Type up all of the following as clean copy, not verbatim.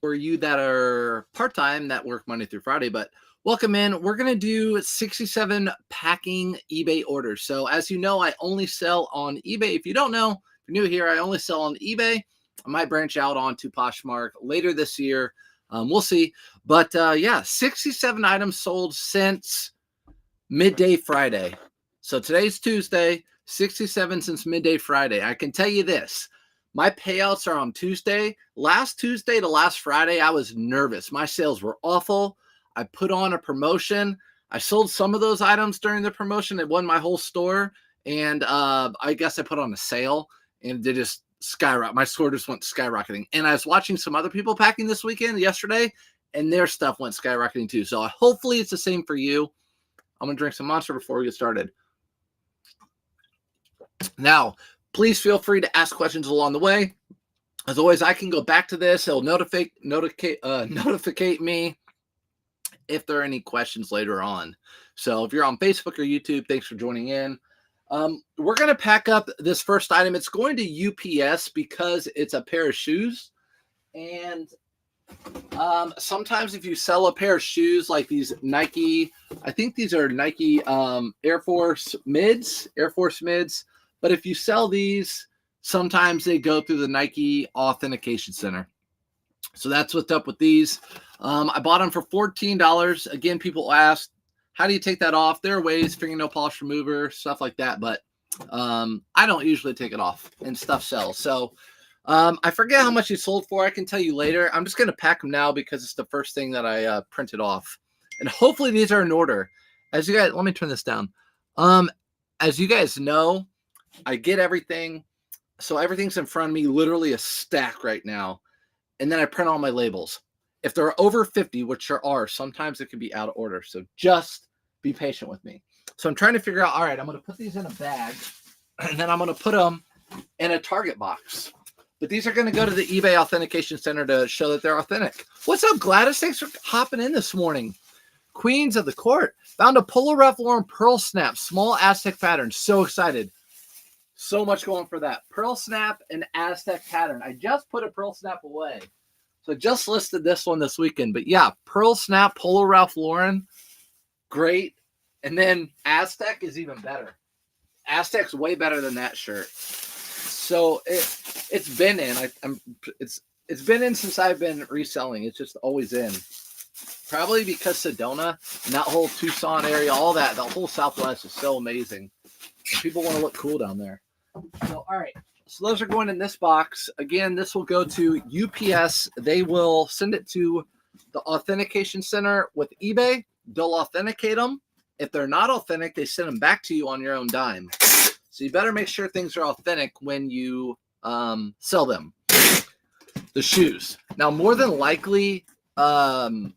for you that are part-time that work Monday through Friday, but welcome in. We're going to do 67 packing eBay orders. So as you know, I only sell on eBay. If you don't know, if you're new here, I only sell on eBay. I might branch out onto Poshmark later this year. We'll see. But yeah, 67 items sold since midday Friday. So today's Tuesday, 67 since midday Friday. I can tell you this. My payouts are on Tuesday. Last Tuesday to last Friday, I was nervous. My sales were awful. I put on a promotion. I sold some of those items during the promotion. It won my whole store. And I guess I put on a sale and they just skyrocket. My store just went skyrocketing. And I was watching some other people packing this weekend yesterday, and their stuff went skyrocketing too. So hopefully it's the same for you. I'm going to drink some Monster before we get started. Now, please feel free to ask questions along the way. As always, I can go back to this. It'll notify me if there are any questions later on. So if you're on Facebook or YouTube, thanks for joining in. We're going to pack up this first item. It's going to UPS because it's a pair of shoes. And sometimes if you sell a pair of shoes like these Nike, I think these are Nike Air Force mids. But if you sell these, sometimes they go through the Nike Authentication Center. So that's what's up with these. I bought them for $14. Again, people ask, how do you take that off? There are ways, fingernail polish remover, stuff like that. But I don't usually take it off, and stuff sells. So I forget how much you sold for. I can tell you later. I'm just going to pack them now because it's the first thing that I printed off. And hopefully these are in order. As you guys, let me turn this down. As you guys know, I get everything. So everything's in front of me, literally a stack right now. And then I print all my labels. If there are over 50, which there are, sometimes it can be out of order. So just be patient with me. So I'm trying to figure out, all right, I'm going to put these in a bag, and then I'm going to put them in a Target box. But these are going to go to the eBay Authentication Center to show that they're authentic. What's up, Gladys? Thanks for hopping in this morning. Queens of the Court. Found a Polo Ralph Lauren Pearl Snap, small Aztec pattern. So excited. So much going for that. Pearl Snap and Aztec pattern. I just put a Pearl Snap away. So I just listed this one this weekend. But yeah, Pearl Snap, Polo Ralph Lauren. Great. And then Aztec is even better. Aztec's way better than that shirt. So it's been in. It's been in since I've been reselling. It's just always in. Probably because Sedona and that whole Tucson area, all that, the whole Southwest is so amazing. People want to look cool down there. So, all right. So those are going in this box. Again, this will go to UPS. They will send it to the Authentication Center with eBay. They'll authenticate them. If they're not authentic, they send them back to you on your own dime. So you better make sure things are authentic when you sell them. The shoes. Now, more than likely, the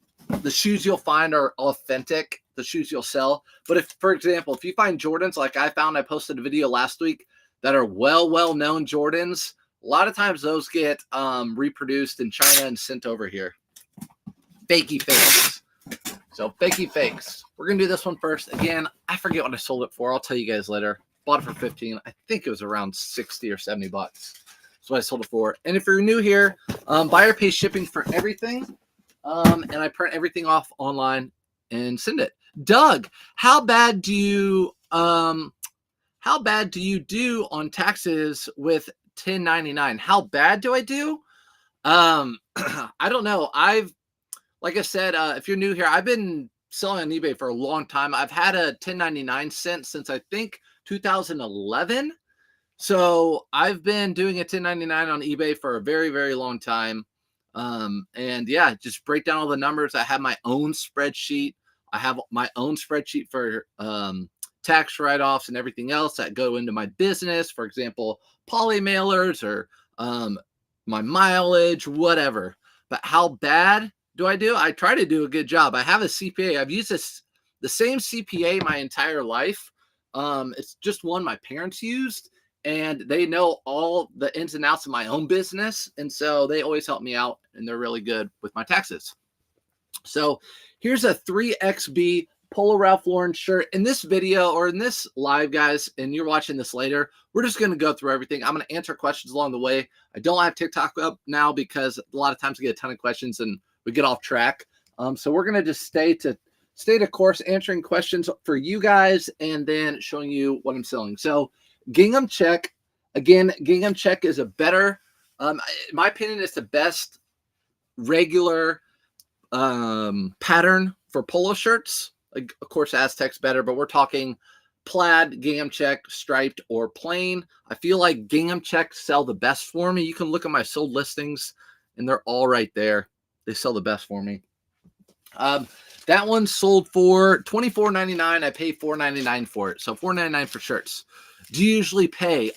shoes you'll find are authentic. The shoes you'll sell. But if, for example, if you find Jordans like I found, I posted a video last week that are well-known Jordans, a lot of times those get reproduced in China and sent over here. Fakey fakes. So fakey fakes. We're going to do this one first. Again, I forget what I sold it for. I'll tell you guys later. Bought it for 15. I think it was around 60 or 70 bucks. That's what I sold it for. And if you're new here, buyer pays shipping for everything. And I print everything off online and send it. Doug, how bad do you do on taxes with 1099? How bad do I do? I don't know. Like I said, if you're new here, I've been selling on eBay for a long time. I've had a 1099 since I think 2011. So I've been doing a 1099 on eBay for a very, very long time. And yeah, just break down all the numbers. I have my own spreadsheet. I have my own spreadsheet for tax write-offs and everything else that go into my business. For example, poly mailers or my mileage, whatever. But how bad do I do? I try to do a good job. I have a CPA. I've used the same CPA my entire life. It's just one my parents used, and they know all the ins and outs of my own business. And so they always help me out, and they're really good with my taxes. So here's a 3XB Polo Ralph Lauren shirt. In this video or in this live, guys, and you're watching this later, we're just going to go through everything. I'm going to answer questions along the way. I don't have TikTok up now because a lot of times we get a ton of questions and we get off track. So we're going to just stay the course, answering questions for you guys and then showing you what I'm selling. So gingham check, again, gingham check is a better, in my opinion, it's the best regular pattern for polo shirts. Like, of course, Aztec's better, but we're talking plaid, gingham check, striped, or plain. I feel like gingham checks sell the best for me. You can look at my sold listings, and they're all right there. They sell the best for me. That one sold for $24.99. I paid $4.99 for it, so $4.99 for shirts. Do you usually pay?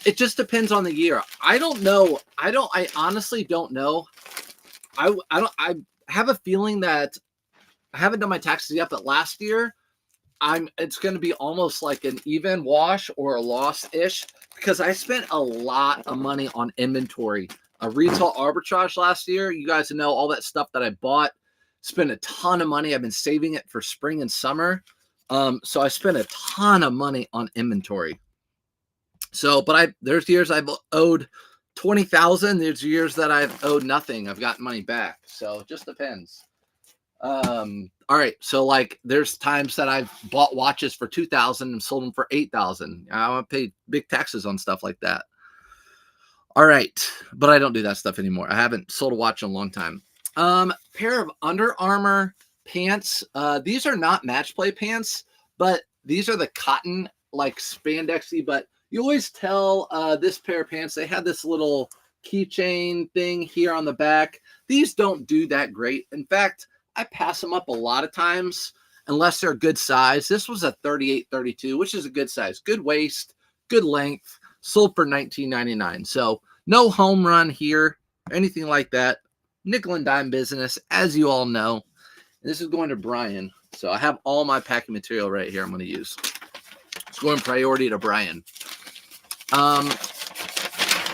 It just depends on the year. I don't know. I honestly don't know. I have a feeling that I haven't done my taxes yet, but last year it's going to be almost like an even wash or a loss-ish because I spent a lot of money on inventory. A retail arbitrage last year. You guys know all that stuff that I bought. Spent a ton of money. I've been saving it for spring and summer. So I spent a ton of money on inventory. So, but there's years I've owed $20,000. There's years that I've owed nothing. I've gotten money back. So it just depends. All right. So like there's times that I've bought watches for $2,000 and sold them for $8,000. I want to pay big taxes on stuff like that. All right. But I don't do that stuff anymore. I haven't sold a watch in a long time. Pair of Under Armour pants. These are not match play pants, but these are the cotton, like spandexy, but you always tell this pair of pants, they had this little keychain thing here on the back. These don't do that great. In fact, I pass them up a lot of times unless they're a good size. This was a 38-32, which is a good size, good waist, good length, sold for $19.99. So no home run here, anything like that. Nickel and dime business, as you all know. And this is going to Brian. So I have all my packing material right here I'm going to use. It's going priority to Brian.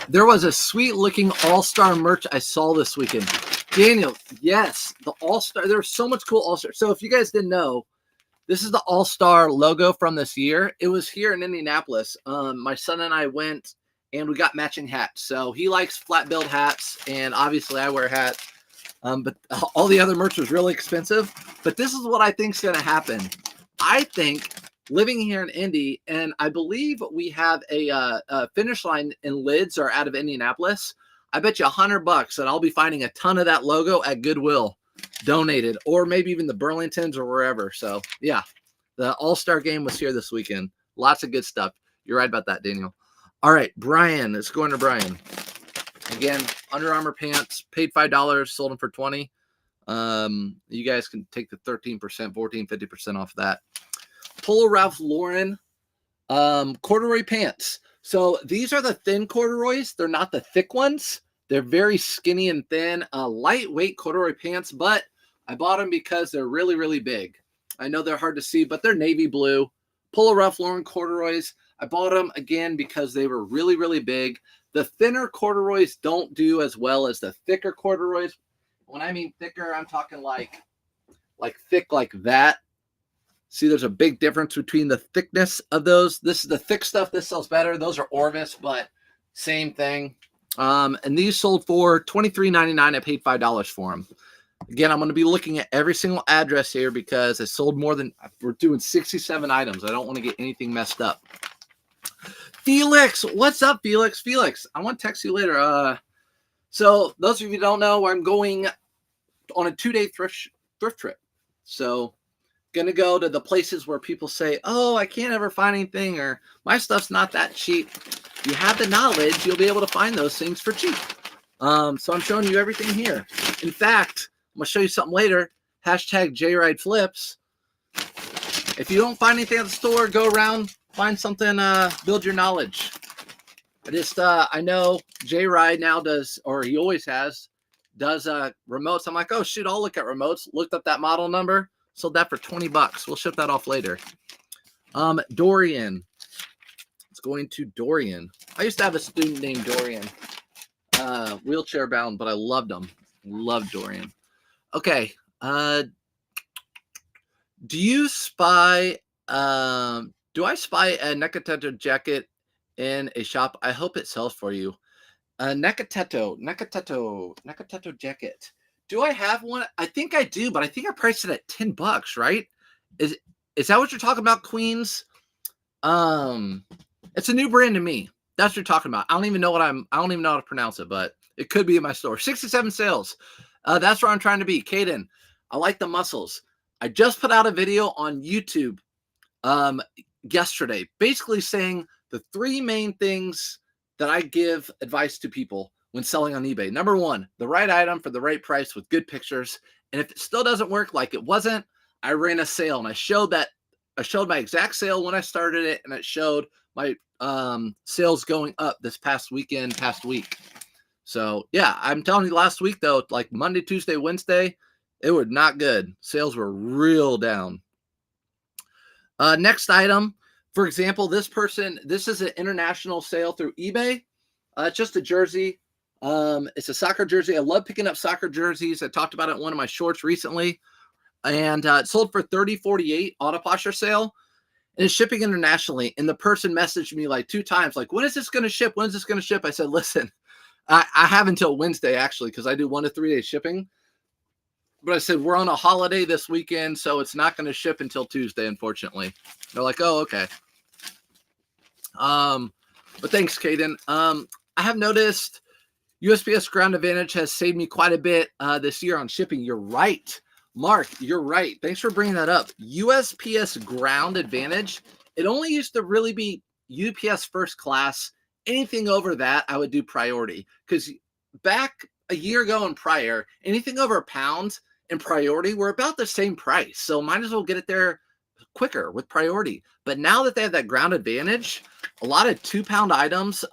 There was a sweet looking all-star merch I saw this weekend. Daniel, yes, the all-star. There's so much cool all-star. So if you guys didn't know, this is the all-star logo from this year. It was here in Indianapolis. My son and I went and we got matching hats. So he likes flat billed hats, and obviously I wear hats. But all the other merch was really expensive. But this is what I think is going to happen. I think living here in Indy, and I believe we have a Finish Line and lids are out of Indianapolis. I bet you $100 that I'll be finding a ton of that logo at Goodwill donated, or maybe even the Burlingtons or wherever. So yeah, the All-Star game was here this weekend. Lots of good stuff. You're right about that, Daniel. All right, Brian, it's going to Brian. Again, Under Armour pants, paid $5, sold them for $20. You guys can take the 13%, 50% off of that. Polo Ralph Lauren corduroy pants. So these are the thin corduroys. They're not the thick ones. They're very skinny and thin, lightweight corduroy pants, but I bought them because they're really, really big. I know they're hard to see, but they're navy blue. Polo Ralph Lauren corduroys. I bought them again because they were really, really big. The thinner corduroys don't do as well as the thicker corduroys. When I mean thicker, I'm talking like thick like that. See, there's a big difference between the thickness of those. This is the thick stuff. This sells better. Those are Orvis, but same thing. And these sold for $23.99. I paid $5 for them. Again, I'm going to be looking at every single address here because I sold more than, we're doing 67 items. I don't want to get anything messed up. Felix, what's up, Felix? Felix, I want to text you later. So those of you who don't know, I'm going on a 2-day thrift trip. So going to go to the places where people say, oh, I can't ever find anything, or my stuff's not that cheap. If you have the knowledge, you'll be able to find those things for cheap. So I'm showing you everything here. In fact, I'm going to show you something later. Hashtag JRideFlips. If you don't find anything at the store, go around, find something, build your knowledge. I know JRide now does, or he always has, does remotes. I'm like, oh, shoot, I'll look at remotes. Looked up that model number. Sold that for $20. We'll ship that off later. Dorian. It's going to Dorian. I used to have a student named Dorian. Wheelchair bound, but I loved him. Loved Dorian. Okay. Do you spy, do I spy a Nakateto jacket in a shop? I hope it sells for you. Nakateto jacket. Do I have one? I think I do, but I think I priced it at $10, right? Is is that what you're talking about, Queens? Um, it's a new brand to me. That's what you're talking about. I don't even know how to pronounce it, but it could be in my store. 67 sales. That's where I'm trying to be. Caden, I like the muscles. I just put out a video on YouTube um yesterday, basically saying the three main things that I give advice to people when selling on eBay. Number one, the right item for the right price with good pictures. And if it still doesn't work like it wasn't, I ran a sale and I showed my exact sale when I started it, and it showed my sales going up this past week. So yeah, I'm telling you, last week though, like Monday, Tuesday, Wednesday, it was not good. Sales were real down. Next item, for example, this is an international sale through eBay. It's just a jersey. It's a soccer jersey. I love picking up soccer jerseys. I talked about it in one of my shorts recently. And it sold for $30.48 auto posture sale. And it's shipping internationally. And the person messaged me like 2 times, like, when is this going to ship? When is this going to ship? I said, listen, I have until Wednesday, actually, because I do 1 to 3 day shipping. But I said, we're on a holiday this weekend, so it's not going to ship until Tuesday, unfortunately. They're like, oh, okay. But thanks, Caden. I have noticed USPS Ground Advantage has saved me quite a bit this year on shipping. You're right. Mark, you're right. Thanks for bringing that up. USPS Ground Advantage, it only used to really be UPS First Class. Anything over that, I would do priority. Because back a year ago and prior, anything over £1 in priority were about the same price. So might as well get it there quicker with priority. But now that they have that Ground Advantage, a lot of 2-pound items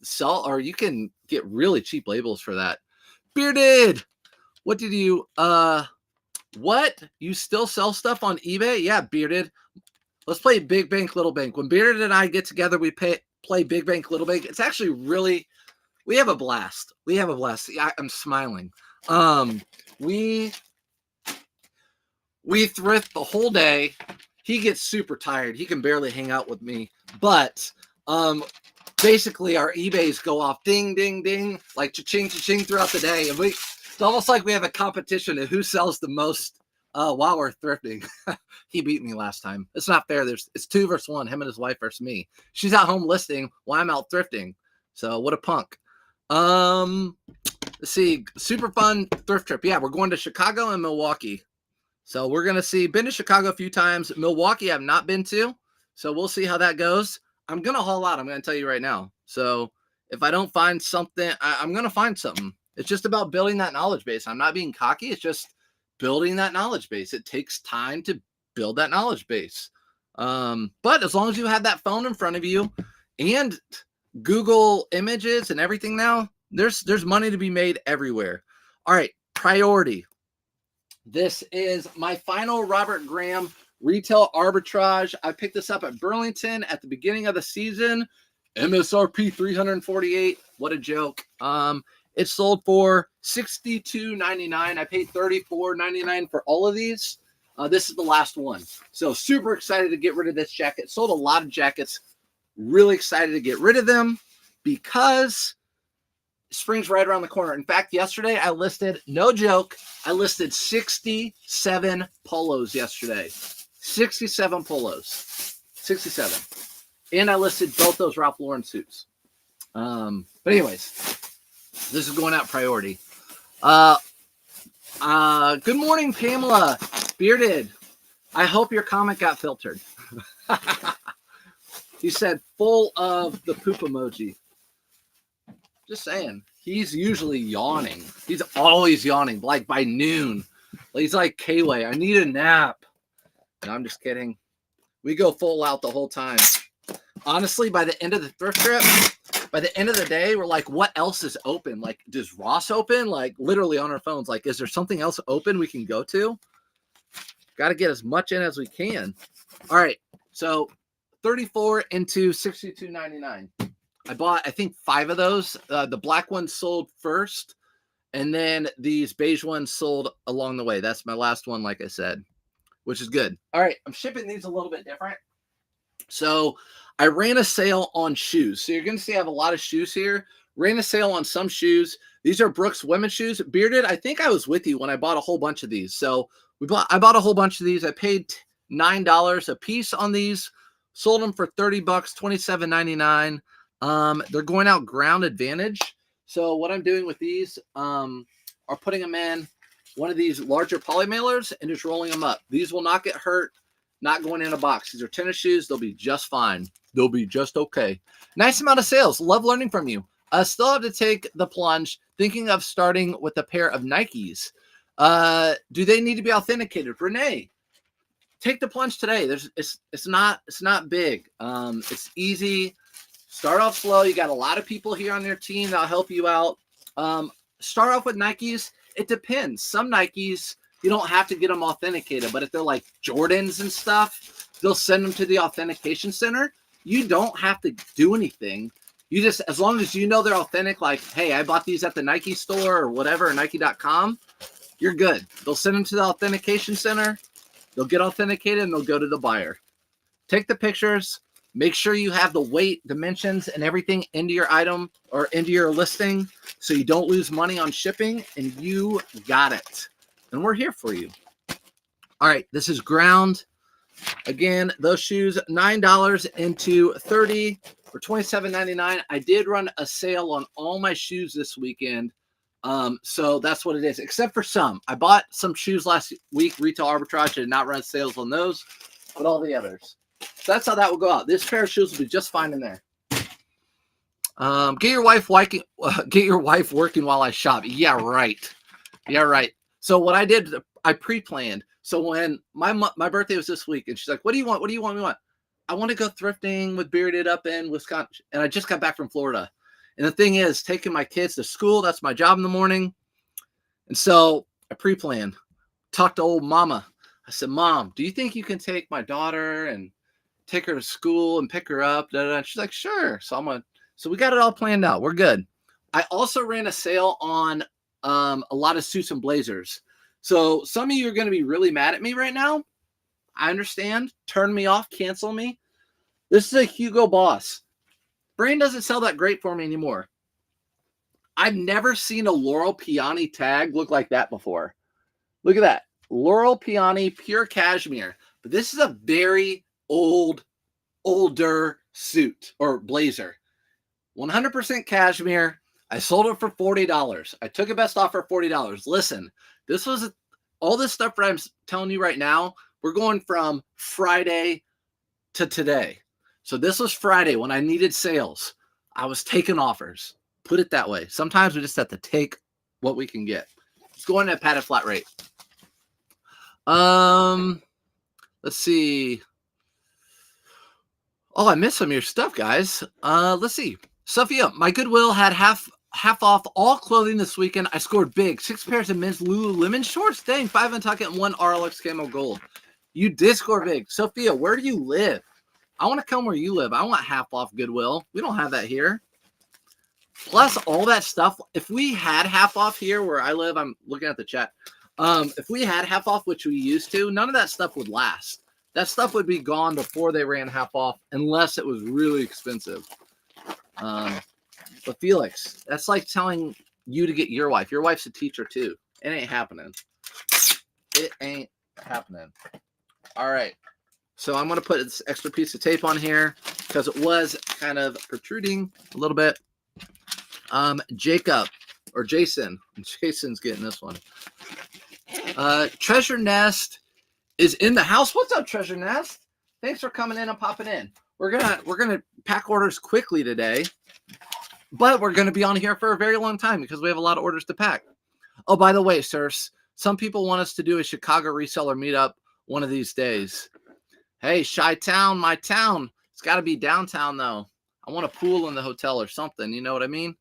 sell, or you can get really cheap labels for that. Bearded, what did you what? You still sell stuff on eBay? Yeah, Bearded. Let's play Big Bank, Little Bank. When Bearded and I get together, we play Big Bank, Little Bank. It's actually really, we have a blast. I'm smiling. We thrift the whole day. He gets super tired. He can barely hang out with me. But basically our eBays go off ding, ding, ding, like cha-ching, cha-ching throughout the day. And it's almost like we have a competition of who sells the most while we're thrifting. He beat me last time. It's not fair. It's 2 versus 1, him and his wife versus me. She's at home listing while I'm out thrifting. So what a punk. Let's see, super fun thrift trip. Yeah, we're going to Chicago and Milwaukee. So we're going to see, been to Chicago a few times. Milwaukee I've not been to. So we'll see how that goes. I'm going to haul out. I'm going to tell you right now. So if I don't find something, I'm going to find something. It's just about building that knowledge base. I'm not being cocky. It's just building that knowledge base. It takes time to build that knowledge base. But as long as you have that phone in front of you and Google images and everything now, there's money to be made everywhere. All right, priority. This is my final Robert Graham retail arbitrage. I picked this up at Burlington at the beginning of the season. MSRP $348. What a joke. It sold for $62.99. I paid $34.99 for all of these. This is the last one. So super excited to get rid of this jacket. Sold a lot of jackets. Really excited to get rid of them because spring's right around the corner. In fact, yesterday I listed, no joke, I listed 67 polos yesterday. 67 polos. 67. And I listed both those Ralph Lauren suits. But anyways, this is going out priority. Good morning, Pamela. Bearded. I hope your comment got filtered. He said full of the poop emoji. Just saying. He's usually yawning. He's always yawning, like by noon. He's like K-Way. I need a nap. No, I'm just kidding. We go full out the whole time. Honestly, by the end of the thrift trip, by the end of the day, we're like, what else is open? Like, does Ross open? Like, literally on our phones. Like, is there something else open we can go to? Got to get as much in as we can. All right. So 34 into $62.99. I bought, I think, 5 of those. The black ones sold first, and then these beige ones sold along the way. That's my last one, like I said. which is good. All right, I'm shipping these a little bit different. So I ran a sale on shoes. So you're going to see I have a lot of shoes here. Ran a sale on some shoes. These are Brooks women's shoes. Bearded, I think I was with you when I bought a whole bunch of these. So I bought a whole bunch of these. I paid $9 a piece on these. Sold them for $30, $27.99. They're going out ground advantage. So what I'm doing with these are putting them in one of these larger poly mailers and just rolling them up. These will not get hurt, not going in a box. These are tennis shoes. They'll be just fine. They'll be just okay. Nice amount of sales. Love learning from you. Still have to take the plunge, thinking of starting with a pair of Nikes. Do they need to be authenticated? Renee, take the plunge today. It's not big. It's easy. Start off slow. You got a lot of people here on your team that'll help you out. Start off with Nikes. It depends. Some Nikes, you don't have to get them authenticated, but if they're like Jordans and stuff, they'll send them to the authentication center. You don't have to do anything. You just, as long as you know they're authentic, like, hey, I bought these at the Nike store or whatever, Nike.com, you're good. They'll send them to the authentication center. They'll get authenticated and they'll go to the buyer. Take the pictures. Make sure you have the weight, dimensions, and everything into your item or into your listing so you don't lose money on shipping, and you got it. And we're here for you. All right, this is ground. Again, those shoes, $9 into $30 for $27.99. I did run a sale on all my shoes this weekend. So that's what it is, except for some. I bought some shoes last week, retail arbitrage. I did not run sales on those, but all the others. So that's how that will go out. This pair of shoes will be just fine in there. Get your wife working while I shop. Yeah, right. Yeah, right. So what I did, I pre-planned. So when my birthday was this week, and she's like, "What do you want? What do you want? We want? I want to go thrifting with Bearded up in Wisconsin." And I just got back from Florida. And the thing is, taking my kids to school, that's my job in the morning. And so I pre-planned. Talked to old mama. I said, "Mom, do you think you can take my daughter and take her to school and pick her up?" And she's like, "Sure." So we got it all planned out. We're good. I also ran a sale on a lot of suits and blazers. So some of you are going to be really mad at me right now. I understand. Turn me off. Cancel me. This is a Hugo Boss. Brand doesn't sell that great for me anymore. I've never seen a Laurel Peony tag look like that before. Look at that. Laurel Peony pure cashmere. But this is a very older suit or blazer. 100% cashmere. I sold it for $40. I took a best offer $40. Listen, this was all this stuff that I'm telling you right now. We're going from Friday to today. So this was Friday when I needed sales. I was taking offers. Put it that way. Sometimes we just have to take what we can get. Let's go on at padded flat rate. Let's see. Oh, I missed some of your stuff, guys. Let's see. Sophia, my Goodwill had half off all clothing this weekend. I scored big. 6 pairs of men's Lululemon shorts. Dang, 5 Nantucket and 1 RLX Camo Gold. You did score big. Sophia, where do you live? I want to come where you live. I want half off Goodwill. We don't have that here. Plus all that stuff. If we had half off here where I live, I'm looking at the chat. If we had half off, which we used to, none of that stuff would last. That stuff would be gone before they ran half off unless it was really expensive. But Felix, that's like telling you to get your wife. Your wife's a teacher too. It ain't happening. It ain't happening. All right. So I'm going to put this extra piece of tape on here because it was kind of protruding a little bit. Jacob or Jason. Jason's getting this one. Treasure Nest is in the house. What's up, Treasure Nest? Thanks for coming in and popping in. We're gonna pack orders quickly today, but we're gonna be on here for a very long time because we have a lot of orders to pack. Oh, by the way, sirs, some people want us to do a Chicago reseller meetup one of these days. Hey, Chi-Town, my town. It's got to be downtown though. I want a pool in the hotel or something. You know what I mean?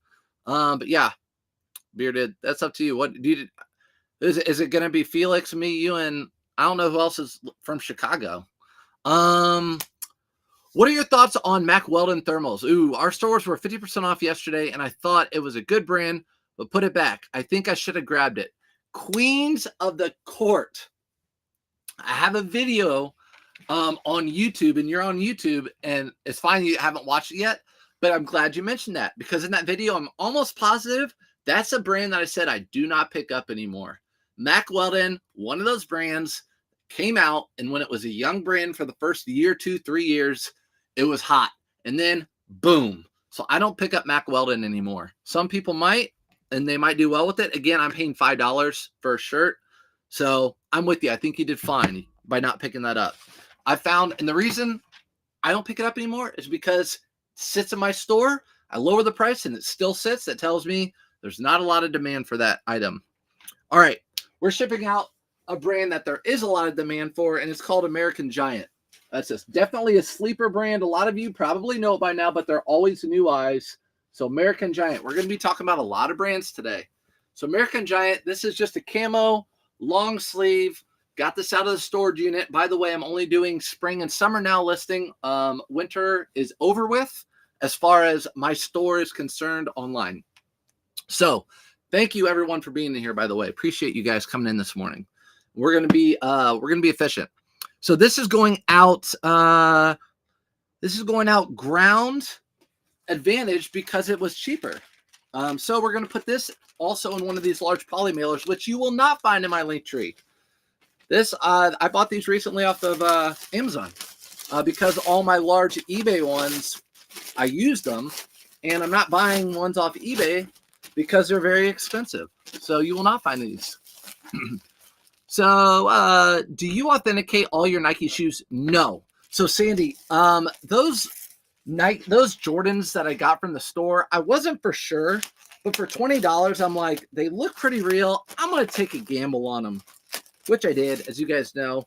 But yeah, Bearded, that's up to you. What do you? Is it gonna be Felix, me, you, and I don't know who else is from Chicago? What are your thoughts on Mack Weldon thermals? Ooh, our stores were 50% off yesterday, and I thought it was a good brand, but put it back. I think I should have grabbed it. Queens of the Court. I have a video on YouTube, and you're on YouTube, and it's fine you haven't watched it yet, but I'm glad you mentioned that, because in that video, I'm almost positive that's a brand that I said I do not pick up anymore. Mack Weldon, one of those brands, came out, and when it was a young brand for the first year, 2, 3 years, it was hot, and then boom. So I don't pick up Mack Weldon anymore. Some people might, and they might do well with it. Again, I'm paying $5 for a shirt, so I'm with you. I think you did fine by not picking that up. I found, and the reason I don't pick it up anymore is because it sits in my store. I lower the price and it still sits. That tells me there's not a lot of demand for that item. All right, we're shipping out a brand that there is a lot of demand for, and it's called American Giant. That's just definitely a sleeper brand. A lot of you probably know it by now, but they're always new eyes. So American Giant, we're going to be talking about a lot of brands today. So American Giant, this is just a camo, long sleeve. Got this out of the storage unit. By the way, I'm only doing spring and summer now listing. Winter is over with as far as my store is concerned online. So thank you everyone for being in here, by the way. Appreciate you guys coming in this morning. We're gonna be efficient. So this is going out ground advantage because it was cheaper. So we're gonna put this also in one of these large poly mailers, which you will not find in my link tree. This, I bought these recently off of Amazon because all my large eBay ones, I used them, and I'm not buying ones off eBay because they're very expensive. So you will not find these. So do you authenticate all your Nike shoes? No. So Sandy, those Jordans that I got from the store, I wasn't for sure, but for $20, I'm like, they look pretty real. I'm going to take a gamble on them. Which I did, as you guys know,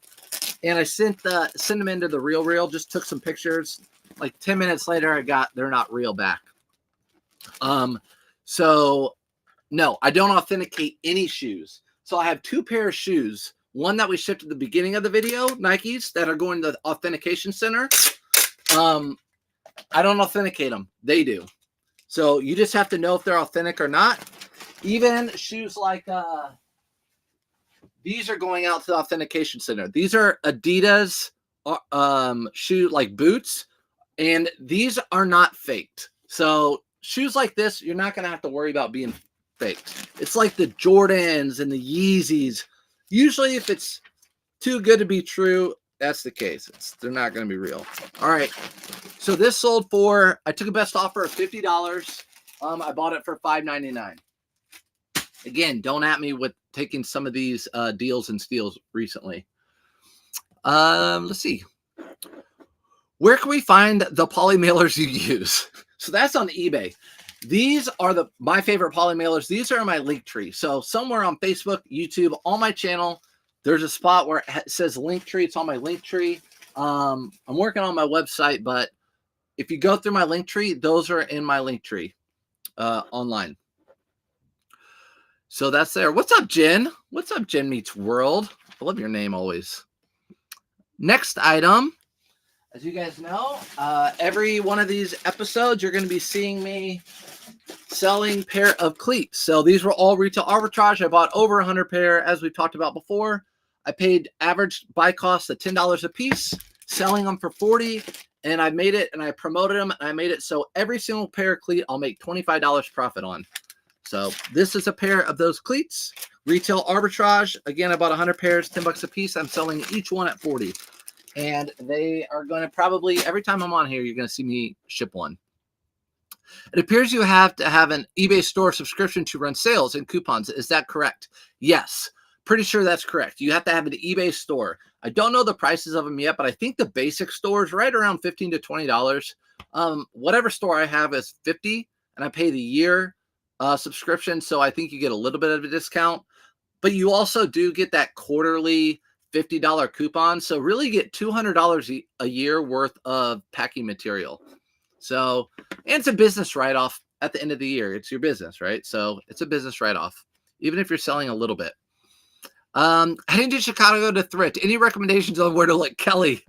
and I sent them into the Real, just took some pictures. Like 10 minutes later, I got they're not real back. So no, I don't authenticate any shoes. So I have 2 pair of shoes. One that we shipped at the beginning of the video, Nikes, that are going to the authentication center. I don't authenticate them. They do. So you just have to know if they're authentic or not. Even shoes like these are going out to the authentication center. These are Adidas shoe, like boots, and these are not faked. So shoes like this, you're not going to have to worry about being faked. It's like the Jordans and the Yeezys. Usually if it's too good to be true, that's the case. They're not going to be real. All right. So this sold for, I took a best offer of $50. I bought it for $5.99. Again, don't at me with taking some of these deals and steals recently. Let's see. Where can we find the poly mailers you use? So that's on eBay. These are my favorite poly mailers. These are in my link tree. So somewhere on Facebook, YouTube, on my channel, there's a spot where it says link tree. It's on my link tree. I'm working on my website, but if you go through my link tree, those are in my link tree online. So that's there. What's up, Jen? What's up, Jen Meets World? I love your name always. Next item. As you guys know, every one of these episodes, you're going to be seeing me selling pair of cleats. So these were all retail arbitrage. I bought over 100 pair, as we've talked about before. I paid average buy cost of $10 a piece, selling them for $40, and I made it, and I promoted them, and I made it so every single pair of cleat I'll make $25 profit on. So this is a pair of those cleats, retail arbitrage. Again, I bought 100 pairs, $10 a piece. I'm selling each one at $40. And they are going to probably, every time I'm on here, you're going to see me ship one. It appears you have to have an eBay store subscription to run sales and coupons. Is that correct? Yes. Pretty sure that's correct. You have to have an eBay store. I don't know the prices of them yet, but I think the basic store is right around $15 to $20. Whatever store I have is $50, and I pay the year subscription, so I think you get a little bit of a discount. But you also do get that quarterly $50 coupon, so really get $200 a year worth of packing material. So, and it's a business write-off at the end of the year. It's your business, right? So it's a business write-off, even if you're selling a little bit. Heading to Chicago to thrift. Any recommendations on where to look? Kelly,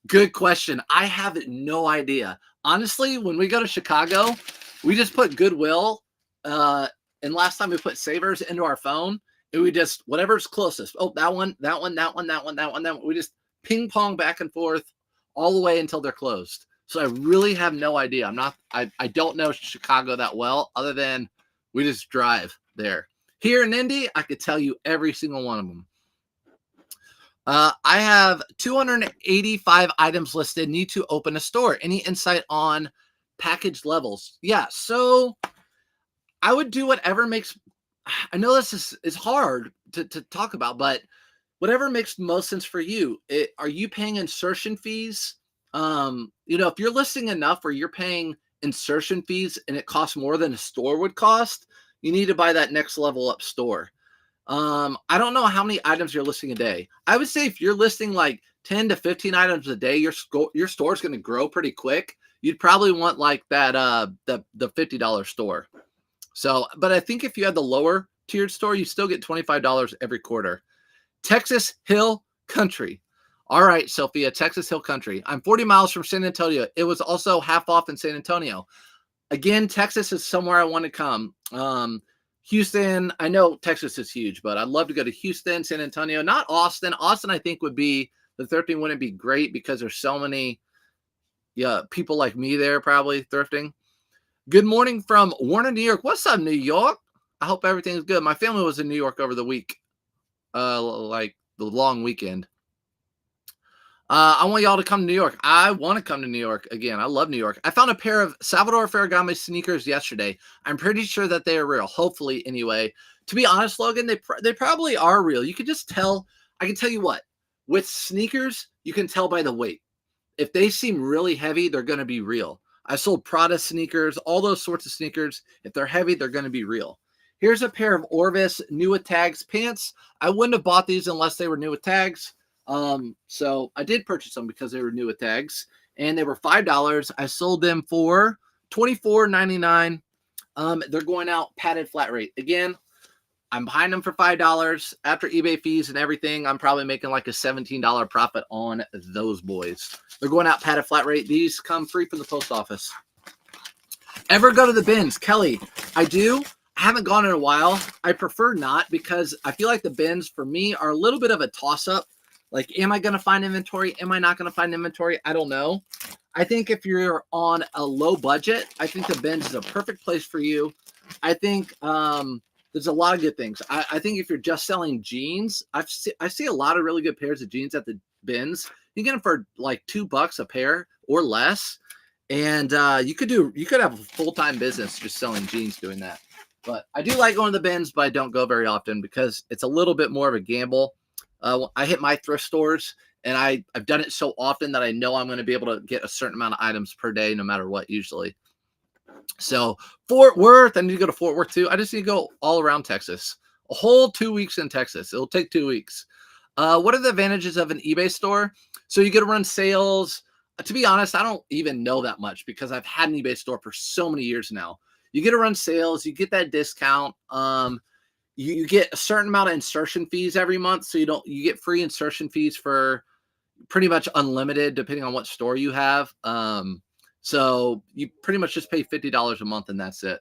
good question. I have no idea. Honestly, when we go to Chicago, we just put Goodwill, and last time we put Savers into our phone, And we just, whatever's closest. Oh, that one, that one, that one, that one, that one, that one. We just ping pong back and forth all the way until they're closed. So I really have no idea. I don't know Chicago that well, other than we just drive there. Here in Indy, I could tell you every single one of them. I have 285 items listed. Need to open a store. Any insight on package levels? Yeah, so I would do whatever makes, I know this is hard to talk about, but whatever makes most sense for you. Are you paying insertion fees? If you're listing enough where you're paying insertion fees and it costs more than a store would cost, you need to buy that next level up store. I don't know how many items you're listing a day. I would say if you're listing like 10 to 15 items a day, your store is going to grow pretty quick. You'd probably want like that, the $50 store. So, but I think if you had the lower tiered store, you still get $25 every quarter. Texas Hill Country. All right, Sophia, Texas Hill Country. I'm 40 miles from San Antonio. It was also half off in San Antonio. Again, Texas is somewhere I want to come. Houston, I know Texas is huge, but I'd love to go to Houston, San Antonio, not Austin. Austin, I think would be, the thrifting wouldn't be great because there's so many people like me there probably thrifting. Good morning from Warner, New York. What's up, New York? I hope everything's good. My family was in New York over the week, like the long weekend. I want y'all to come to New York. I want to come to New York again. I love New York. I found a pair of Salvador Ferragamo sneakers yesterday. I'm pretty sure that they are real. Hopefully, anyway. To be honest, Logan, they probably are real. You can just tell. I can tell you what. With sneakers, you can tell by the weight. If they seem really heavy, they're going to be real. I sold Prada sneakers, all those sorts of sneakers. If they're heavy, they're going to be real. Here's a pair of Orvis new with tags pants. I wouldn't have bought these unless they were new with tags. So I did purchase them because they were new with tags, and they were $5. I sold them for $24.99. They're going out padded flat rate. Again, I'm buying them for $5 after eBay fees and everything. I'm probably making like a $17 profit on those boys. They're going out padded flat rate. These come free from the post office. Ever go to the bins? Kelly, I do. I haven't gone in a while. I prefer not because I feel like the bins for me are a little bit of a toss up. Like, am I going to find inventory? Am I not going to find inventory? I don't know. I think if you're on a low budget, I think the bins is a perfect place for you. I think there's a lot of good things. I think if you're just selling jeans, I see a lot of really good pairs of jeans at the bins. You get them for like $2 a pair or less. And you could have a full-time business just selling jeans doing that. But I do like going to the bins, but I don't go very often because it's a little bit more of a gamble. I hit my thrift stores, and I've done it so often that I know I'm going to be able to get a certain amount of items per day, no matter what, usually. So Fort Worth, I need to go to Fort Worth too. I just need to go all around Texas. A whole 2 weeks in Texas. It'll take 2 weeks. What are the advantages of an eBay store? So you get to run sales. To be honest, I don't even know that much because I've had an eBay store for so many years now. You get to run sales. You get that discount. You get a certain amount of insertion fees every month. So you get free insertion fees for pretty much unlimited, depending on what store you have. So you pretty much just pay $50 a month and that's it.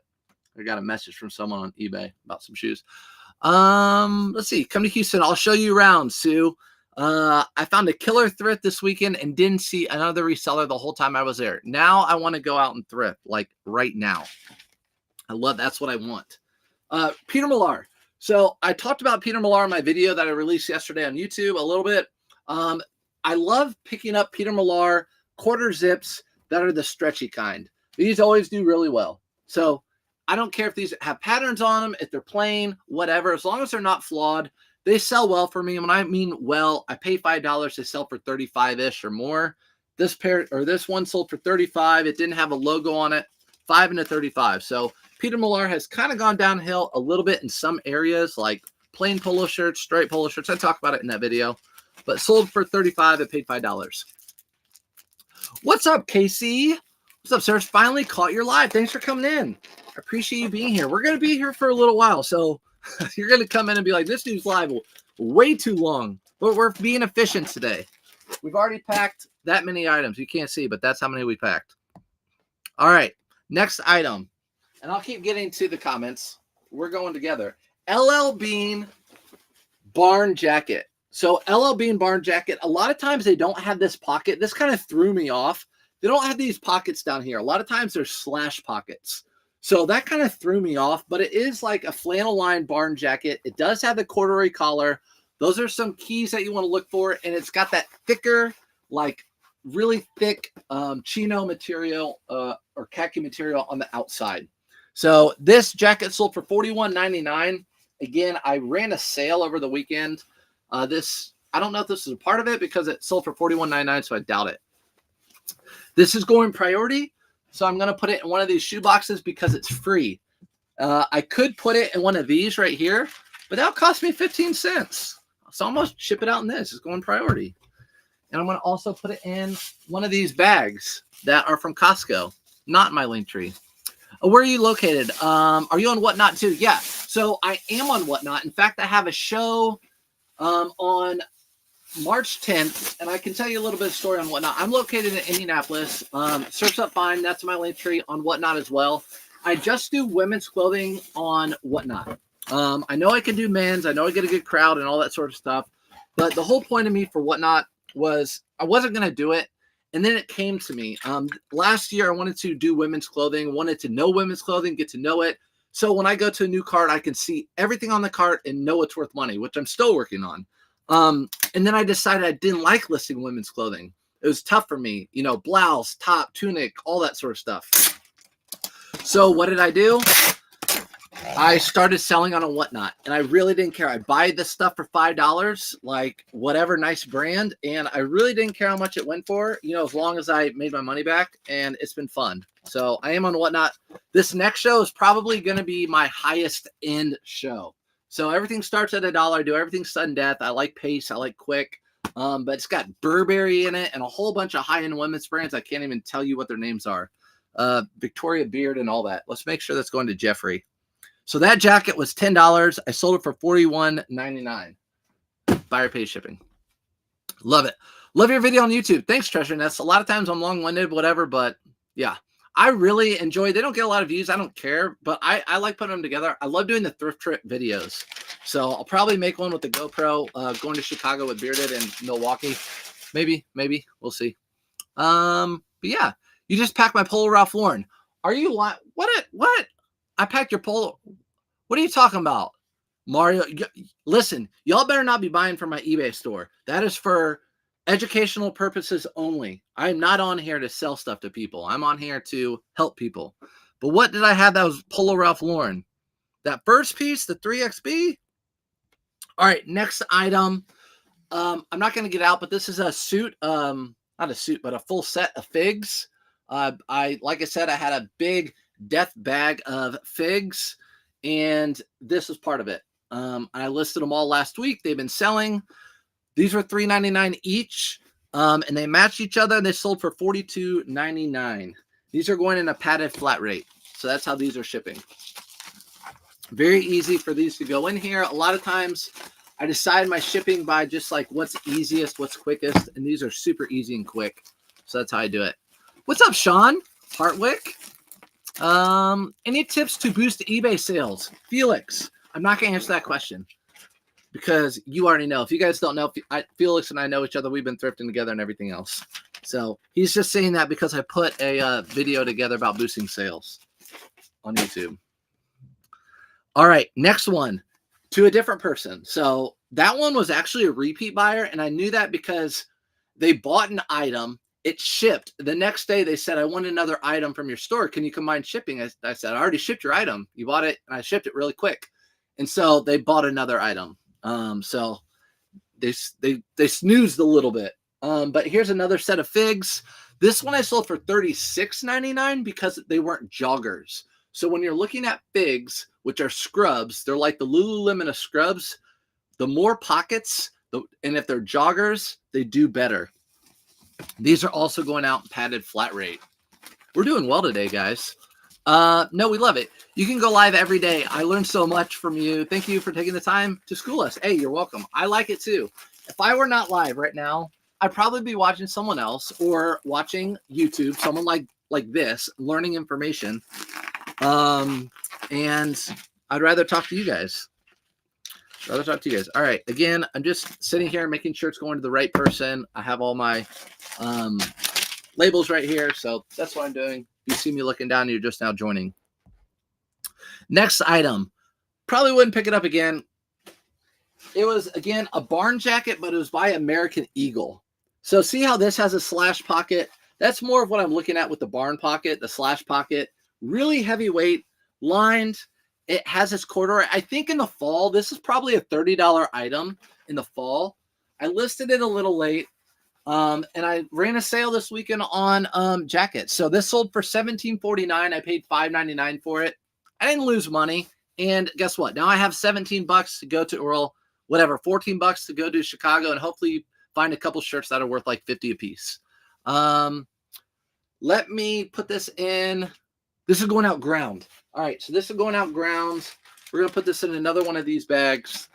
I got a message from someone on eBay about some shoes. Let's see. Come to Houston. I'll show you around, Sue. I found a killer thrift this weekend and didn't see another reseller the whole time I was there. Now I want to go out and thrift, like right now. That's what I want. Peter Millar. So I talked about Peter Millar in my video that I released yesterday on YouTube a little bit. I love picking up Peter Millar quarter zips that are the stretchy kind. These always do really well. So I don't care if these have patterns on them, if they're plain, whatever. As long as they're not flawed, they sell well for me. And when I mean well, I pay $5. They sell for 35-ish or more. This pair or this one sold for 35. It didn't have a logo on it. 5 into 35. So Peter Millar has kind of gone downhill a little bit in some areas, like plain polo shirts, straight polo shirts. I talked about it in that video, but sold for 35. I paid $5. What's up, Casey? What's up, sir? Finally caught your live. Thanks for coming in. I appreciate you being here. We're going to be here for a little while, so you're going to come in and be like, this dude's live way too long, but we're being efficient today. We've already packed that many items. You can't see, but that's how many we packed. All right, next item. And I'll keep getting to the comments. We're going together. LL Bean barn jacket. So LL Bean barn jacket, a lot of times they don't have this pocket. This kind of threw me off. They don't have these pockets down here. A lot of times there's slash pockets. So that kind of threw me off, but it is like a flannel lined barn jacket. It does have the corduroy collar. Those are some keys that you want to look for. And it's got that thicker, like really thick chino material or khaki material on the outside. So this jacket sold for $41.99. Again, I ran a sale over the weekend. I don't know if this is a part of it because it sold for $41.99, so I doubt it. This is going priority, so I'm going to put it in one of these shoe boxes because it's free. I could put it in one of these right here, but that'll cost me 15 cents. So I'm going to ship it out in this. It's going priority. And I'm going to also put it in one of these bags that are from Costco, not my link tree. Where are you located? Are you on Whatnot too? Yeah. So I am on Whatnot. In fact, I have a show on March 10th, and I can tell you a little bit of story on Whatnot. I'm located in Indianapolis. Surf's Up Fine. That's my link tree on Whatnot as well. I just do women's clothing on Whatnot. I know I can do men's. I know I get a good crowd and all that sort of stuff. But the whole point of me for Whatnot was I wasn't going to do it. And then it came to me. Last year, I wanted to do women's clothing, wanted to know women's clothing, get to know it. So when I go to a new cart, I can see everything on the cart and know it's worth money, which I'm still working on. And then I decided I didn't like listing women's clothing. It was tough for me, you know, blouse, top, tunic, all that sort of stuff. So what did I do? I started selling on a Whatnot, and I really didn't care. I buy this stuff for $5, like whatever nice brand, and I really didn't care how much it went for, you know, as long as I made my money back, and it's been fun. So I am on Whatnot. This next show is probably going to be my highest end show. So everything starts at $1. I do everything sudden death. I like pace. I like quick. But it's got Burberry in it and a whole bunch of high-end women's brands. I can't even tell you what their names are. Victoria Beard and all that. Let's make sure that's going to Jeffrey. So that jacket was $10. I sold it for $41.99. Buyer pays shipping. Love it. Love your video on YouTube. Thanks, Treasure Nest. A lot of times I'm long-winded, whatever, but yeah. I really enjoy. They don't get a lot of views. I don't care, but I like putting them together. I love doing the thrift trip videos. So I'll probably make one with the GoPro going to Chicago with Bearded and Milwaukee. Maybe. We'll see. But yeah, you just packed my Polo Ralph Lauren. Are you what? I packed your Polo. What are you talking about? Mario, listen, y'all better not be buying from my eBay store. That is for educational purposes only. I'm not on here to sell stuff to people. I'm on here to help people. But what did I have that was Polo Ralph Lauren? That first piece, the 3XB. All right, next item. I'm not going to get out, but this is a suit. Not a suit, but a full set of figs. Like I said, I had a big death bag of figs, and this was part of it. I listed them all last week. They've been selling. These were $3.99 each, and they matched each other. They sold for $42.99. These are going in a padded flat rate, so that's how these are shipping. Very easy for these to go in here. A lot of times, I decide my shipping by just like what's easiest, what's quickest, and these are super easy and quick. So that's how I do it. What's up, Sean Hartwick? Any tips to boost eBay sales? Felix, I'm not going to answer that question because you already know. If you guys don't know, Felix and I know each other. We've been thrifting together and everything else. So he's just saying that because I put a video together about boosting sales on YouTube. All right, next one to a different person. So that one was actually a repeat buyer, and I knew that because they bought an item. It shipped. The next day, they said, I want another item from your store. Can you combine shipping? I said, I already shipped your item. You bought it, and I shipped it really quick. And so they bought another item. So they snoozed a little bit. But here's another set of figs. This one I sold for $36.99 because they weren't joggers. So when you're looking at figs, which are scrubs, they're like the Lululemon of scrubs. The more pockets, and if they're joggers, they do better. These are also going out in padded flat rate. We're doing well today, guys. No, we love it. You can go live every day. I learned so much from you. Thank you for taking the time to school us. Hey, you're welcome. I like it too. If I were not live right now, I'd probably be watching someone else or watching YouTube, someone like this, learning information. And I'd rather talk to you guys. Rather talk to you guys. All right. Again, I'm just sitting here making sure it's going to the right person. I have all my labels right here. So that's what I'm doing. You see me looking down, you're just now joining. Next item. Probably wouldn't pick it up again. It was, again, a barn jacket, but it was by American Eagle. So see how this has a slash pocket? That's more of what I'm looking at with the barn pocket, the slash pocket. Really heavyweight, lined. It has its corduroy. I think in the fall, this is probably a $30 item in the fall. I listed it a little late, and I ran a sale this weekend on jackets. So this sold for $17.49. I paid $5.99 for it. I didn't lose money. And guess what? Now I have $17 to go to, or whatever, $14 to go to Chicago, and hopefully find a couple shirts that are worth like 50 a piece. Let me put this in. This is going out ground. All right, so this is going out ground. We're going to put this in another one of these bags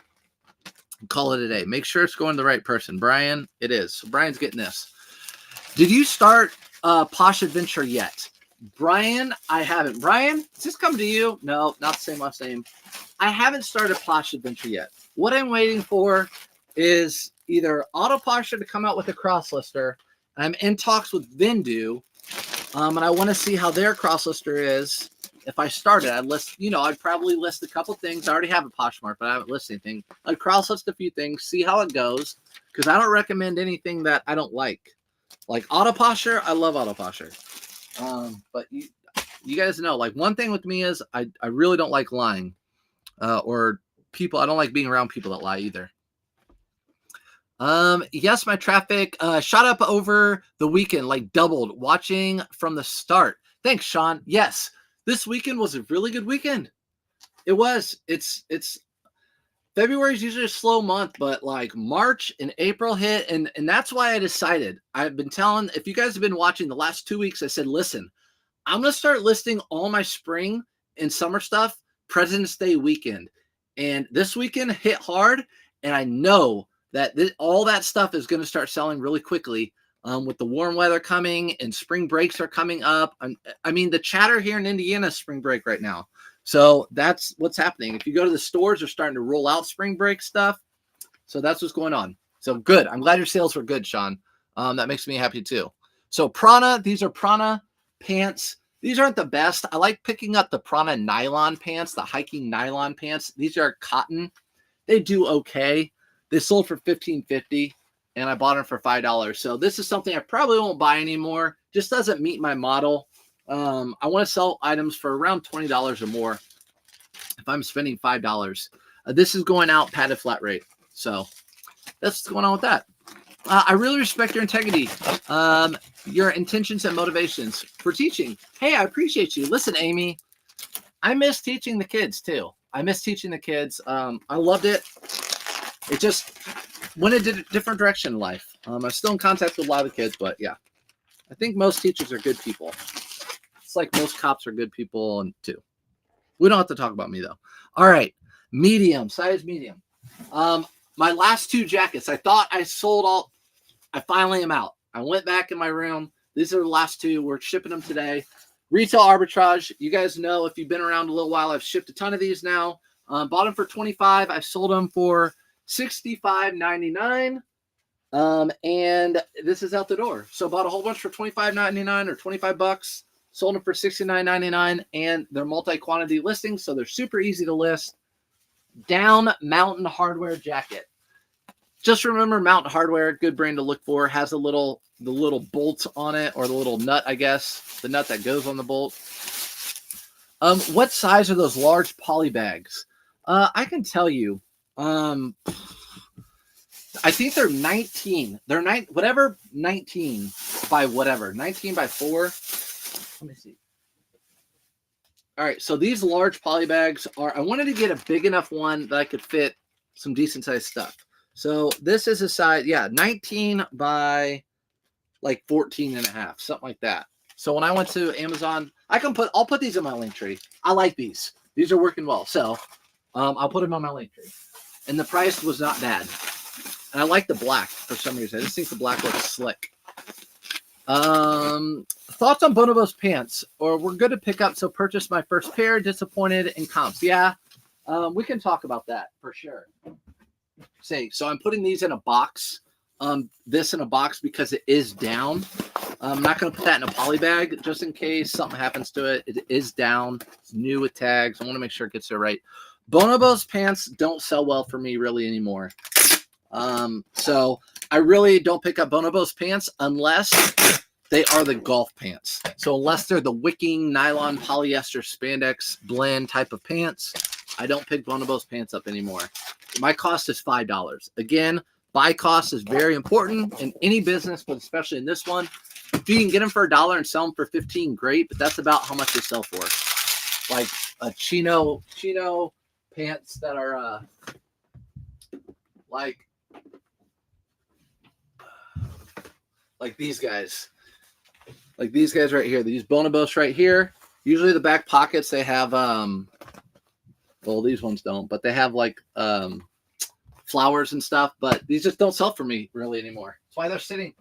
and call it a day. Make sure it's going to the right person. Brian, it is. So Brian's getting this. Did you start Posh Adventure yet? Brian, I haven't. Brian, does this come to you? No, not the same last name. I haven't started Posh Adventure yet. What I'm waiting for is either Auto Posher to come out with a cross lister. I'm in talks with Vindu, and I want to see how their cross lister is. If I started, I'd list, I'd probably list a couple things. I already have a Poshmark, but I haven't listed anything. I'd cross list a few things, see how it goes, because I don't recommend anything that I don't like. Like Auto Posher, I love Auto Posher. But you guys know, like, one thing with me is I really don't like lying, or people. I don't like being around people that lie either. Yes, my traffic shot up over the weekend, like doubled, watching from the start. Thanks, Sean. Yes, this weekend was a really good weekend. It was. It's February is usually a slow month, but like March and April hit, and that's why I decided. I've been telling, if you guys have been watching the last 2 weeks, I said, listen, I'm going to start listing all my spring and summer stuff President's Day weekend. And this weekend hit hard, and I know that all that stuff is going to start selling really quickly with the warm weather coming and spring breaks are coming up. I mean, the chatter here in Indiana is spring break right now. So that's what's happening. If you go to the stores, they're starting to roll out spring break stuff. So that's what's going on. So good. I'm glad your sales were good, Sean. That makes me happy too. So Prana, these are Prana pants. These aren't the best. I like picking up the Prana nylon pants, the hiking nylon pants. These are cotton. They do okay. They sold for $15.50, and I bought them for $5. So this is something I probably won't buy anymore. Just doesn't meet my model. I want to sell items for around $20 or more if I'm spending $5. This is going out padded flat rate. So that's what's going on with that. I really respect your integrity, your intentions and motivations for teaching. Hey, I appreciate you. Listen, Amy, I miss teaching the kids too. I miss teaching the kids. I loved it. It just went a different direction in life. I'm still in contact with a lot of the kids, but yeah, I think most teachers are good people. It's like most cops are good people and too. We don't have to talk about me though. All right. Medium, size medium. My last two jackets, I thought I sold all. I finally am out. I went back in my room. These are the last two. We're shipping them today. Retail arbitrage. You guys know, if you've been around a little while, I've shipped a ton of these now. Bought them for $25. I've sold them for $65.99. And this is out the door. So bought a whole bunch for $25.99 or $25. Sold them for $69.99. And they're multi-quantity listings, so they're super easy to list. Down Mountain Hardware jacket. Just remember, Mountain Hardware, good brand to look for, has the little bolt on it, or the little nut, I guess, the nut that goes on the bolt. What size are those large poly bags? I can tell you. I think they're 19. They're 19 by whatever. 19 by 4. Let me see. All right, so these large poly bags are, I wanted to get a big enough one that I could fit some decent sized stuff. So this is a size, 19 by like 14 and a half, something like that. So when I went to Amazon, I'll put these in my link tree. I like these. These are working well. So I'll put them on my link tree. And the price was not bad. And I like the black for some reason. I just think the black looks slick. Thoughts on Bonobos pants? Or we're good to pick up, so purchased my first pair, disappointed in comps. Yeah, we can talk about that for sure. saying. So I'm putting these in a box. This in a box because it is down. I'm not going to put that in a poly bag just in case something happens to it. It is down. It's new with tags. I want to make sure it gets there right. Bonobos pants don't sell well for me really anymore. So I really don't pick up Bonobos pants unless they are the golf pants. So unless they're the wicking nylon polyester spandex blend type of pants, I don't pick Bonobos pants up anymore. My cost is $5. Again, buy cost is very important in any business, but especially in this one. If you can get them for $1 and sell them for $15, great, but that's about how much they sell for. Like a chino pants that are like these guys. Like these guys right here. These Bonobos right here. Usually the back pockets they have well, these ones don't, but they have like flowers and stuff, but these just don't sell for me really anymore. That's why they're sitting.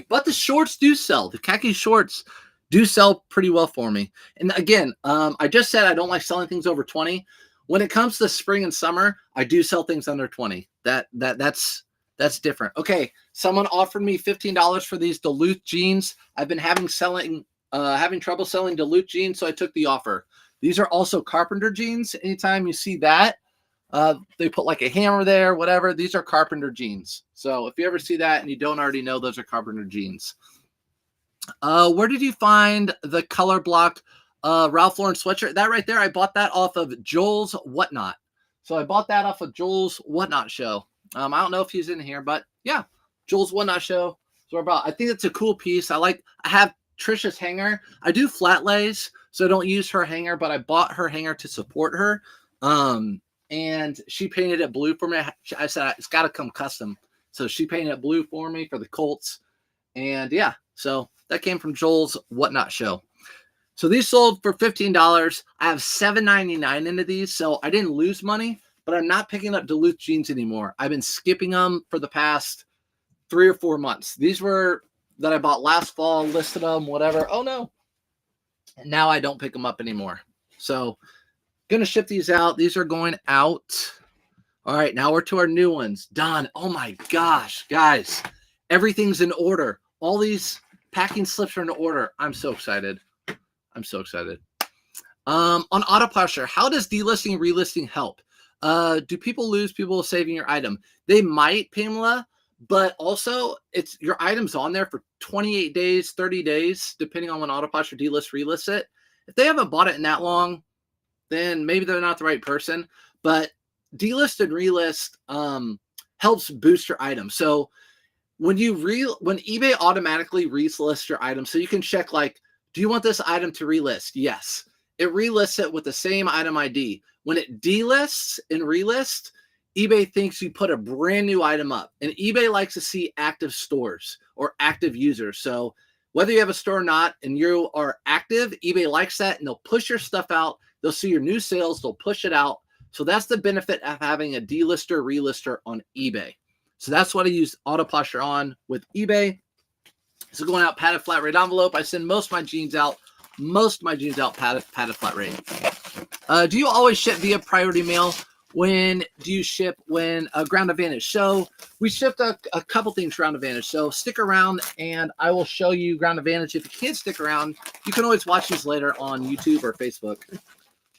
But the shorts do sell. The khaki shorts do sell pretty well for me. And again, I just said I don't like selling things over 20. When it comes to spring and summer, I do sell things under 20. That's different. Okay, someone offered me $15 for these Duluth jeans. I've been having trouble selling Duluth jeans, so I took the offer. These are also carpenter jeans. Anytime you see that, they put like a hammer there, whatever. These are carpenter jeans. So if you ever see that and you don't already know, those are carpenter jeans. Where did you find the color block Ralph Lauren sweatshirt? That right there, I bought that off of Joel's Whatnot. So I bought that off of Joel's Whatnot show. I don't know if he's in here, but yeah, Joel's Whatnot show. So I think it's a cool piece. I have Trisha's hanger. I do flat lays, so I don't use her hanger, but I bought her hanger to support her. And she painted it blue for me. I said, it's got to come custom. So she painted it blue for me for the Colts. And yeah, so that came from Joel's Whatnot show. So these sold for $15. I have $7.99 into these, so I didn't lose money, but I'm not picking up Duluth jeans anymore. I've been skipping them for the past 3 or 4 months. These were that I bought last fall, listed them, whatever. Oh no. And now I don't pick them up anymore. So going to ship these out. These are going out. All right, now we're to our new ones. Done. Oh my gosh, guys. Everything's in order. All these packing slips are in order. I'm so excited. On Autopusher, how does delisting and relisting help? Do people lose people saving your item? They might, Pamela, but also it's your item's on there for 28 days, 30 days, depending on when Autopusher delists, relists it. If they haven't bought it in that long, then maybe they're not the right person. But delist and relist helps boost your item. So when eBay automatically relists your item, so you can check like, do you want this item to relist? Yes. It relists it with the same item ID. When it delists and relists, eBay thinks you put a brand new item up. And eBay likes to see active stores or active users. So whether you have a store or not and you are active, eBay likes that and they'll push your stuff out. They'll see your new sales. They'll push it out. So that's the benefit of having a delister, relister on eBay. So that's what I use Autopusher on with eBay. So going out padded flat rate envelope. I send most of my jeans out padded flat rate. Do you always ship via priority mail? When do you ship when Ground Advantage? So we shipped a couple things Ground Advantage. So stick around and I will show you Ground Advantage. If you can't stick around, you can always watch these later on YouTube or Facebook.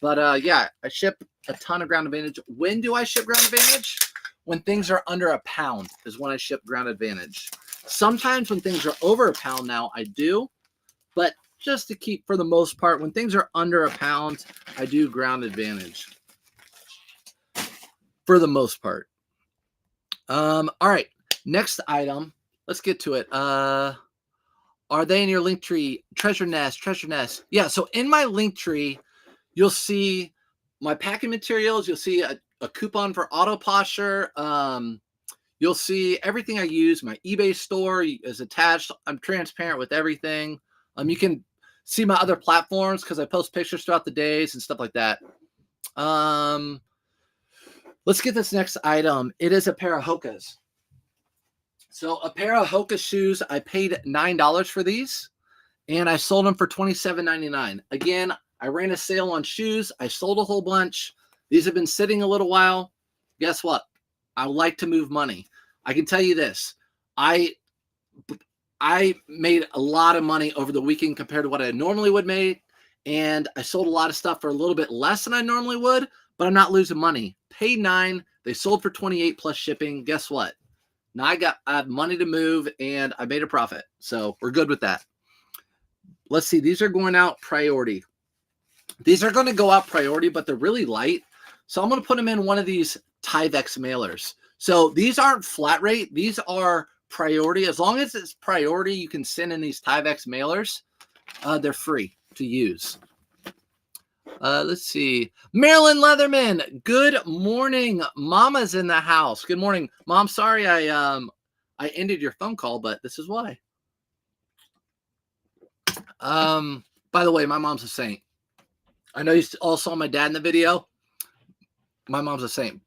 But yeah, I ship a ton of Ground Advantage. When do I ship Ground Advantage? When things are under £1 is when I ship Ground Advantage. Sometimes when things are over £1 now, I do. But just to keep, for the most part, when things are under £1, I do Ground Advantage. For the most part. All right. Next item. Let's get to it. Are they in your link tree? Treasure Nest. Yeah, so in my link tree, you'll see my packing materials. You'll see a coupon for Autopusher. You'll see everything I use. My eBay store is attached. I'm transparent with everything. You can see my other platforms because I post pictures throughout the days and stuff like that. Let's get this next item. It is a pair of Hoka's. So a pair of Hoka shoes, I paid $9 for these, and I sold them for $27.99. Again, I ran a sale on shoes. I sold a whole bunch. These have been sitting a little while. Guess what? I like to move money. I can tell you this. I made a lot of money over the weekend compared to what I normally would make. And I sold a lot of stuff for a little bit less than I normally would, but I'm not losing money. Paid 9, they sold for 28 plus shipping. Guess what? Now I have money to move and I made a profit. So we're good with that. Let's see. These are going out priority. These are going to go out priority, but they're really light. So I'm going to put them in one of these Tyvek mailers. So these aren't flat rate. These are priority. As long as it's priority, you can send in these Tyvek mailers. They're free to use. Let's see. Marilyn Leatherman. Good morning. Mama's in the house. Good morning, Mom. Sorry I ended your phone call, but this is why. By the way, my mom's a saint. I know you all saw my dad in the video. My mom's a saint.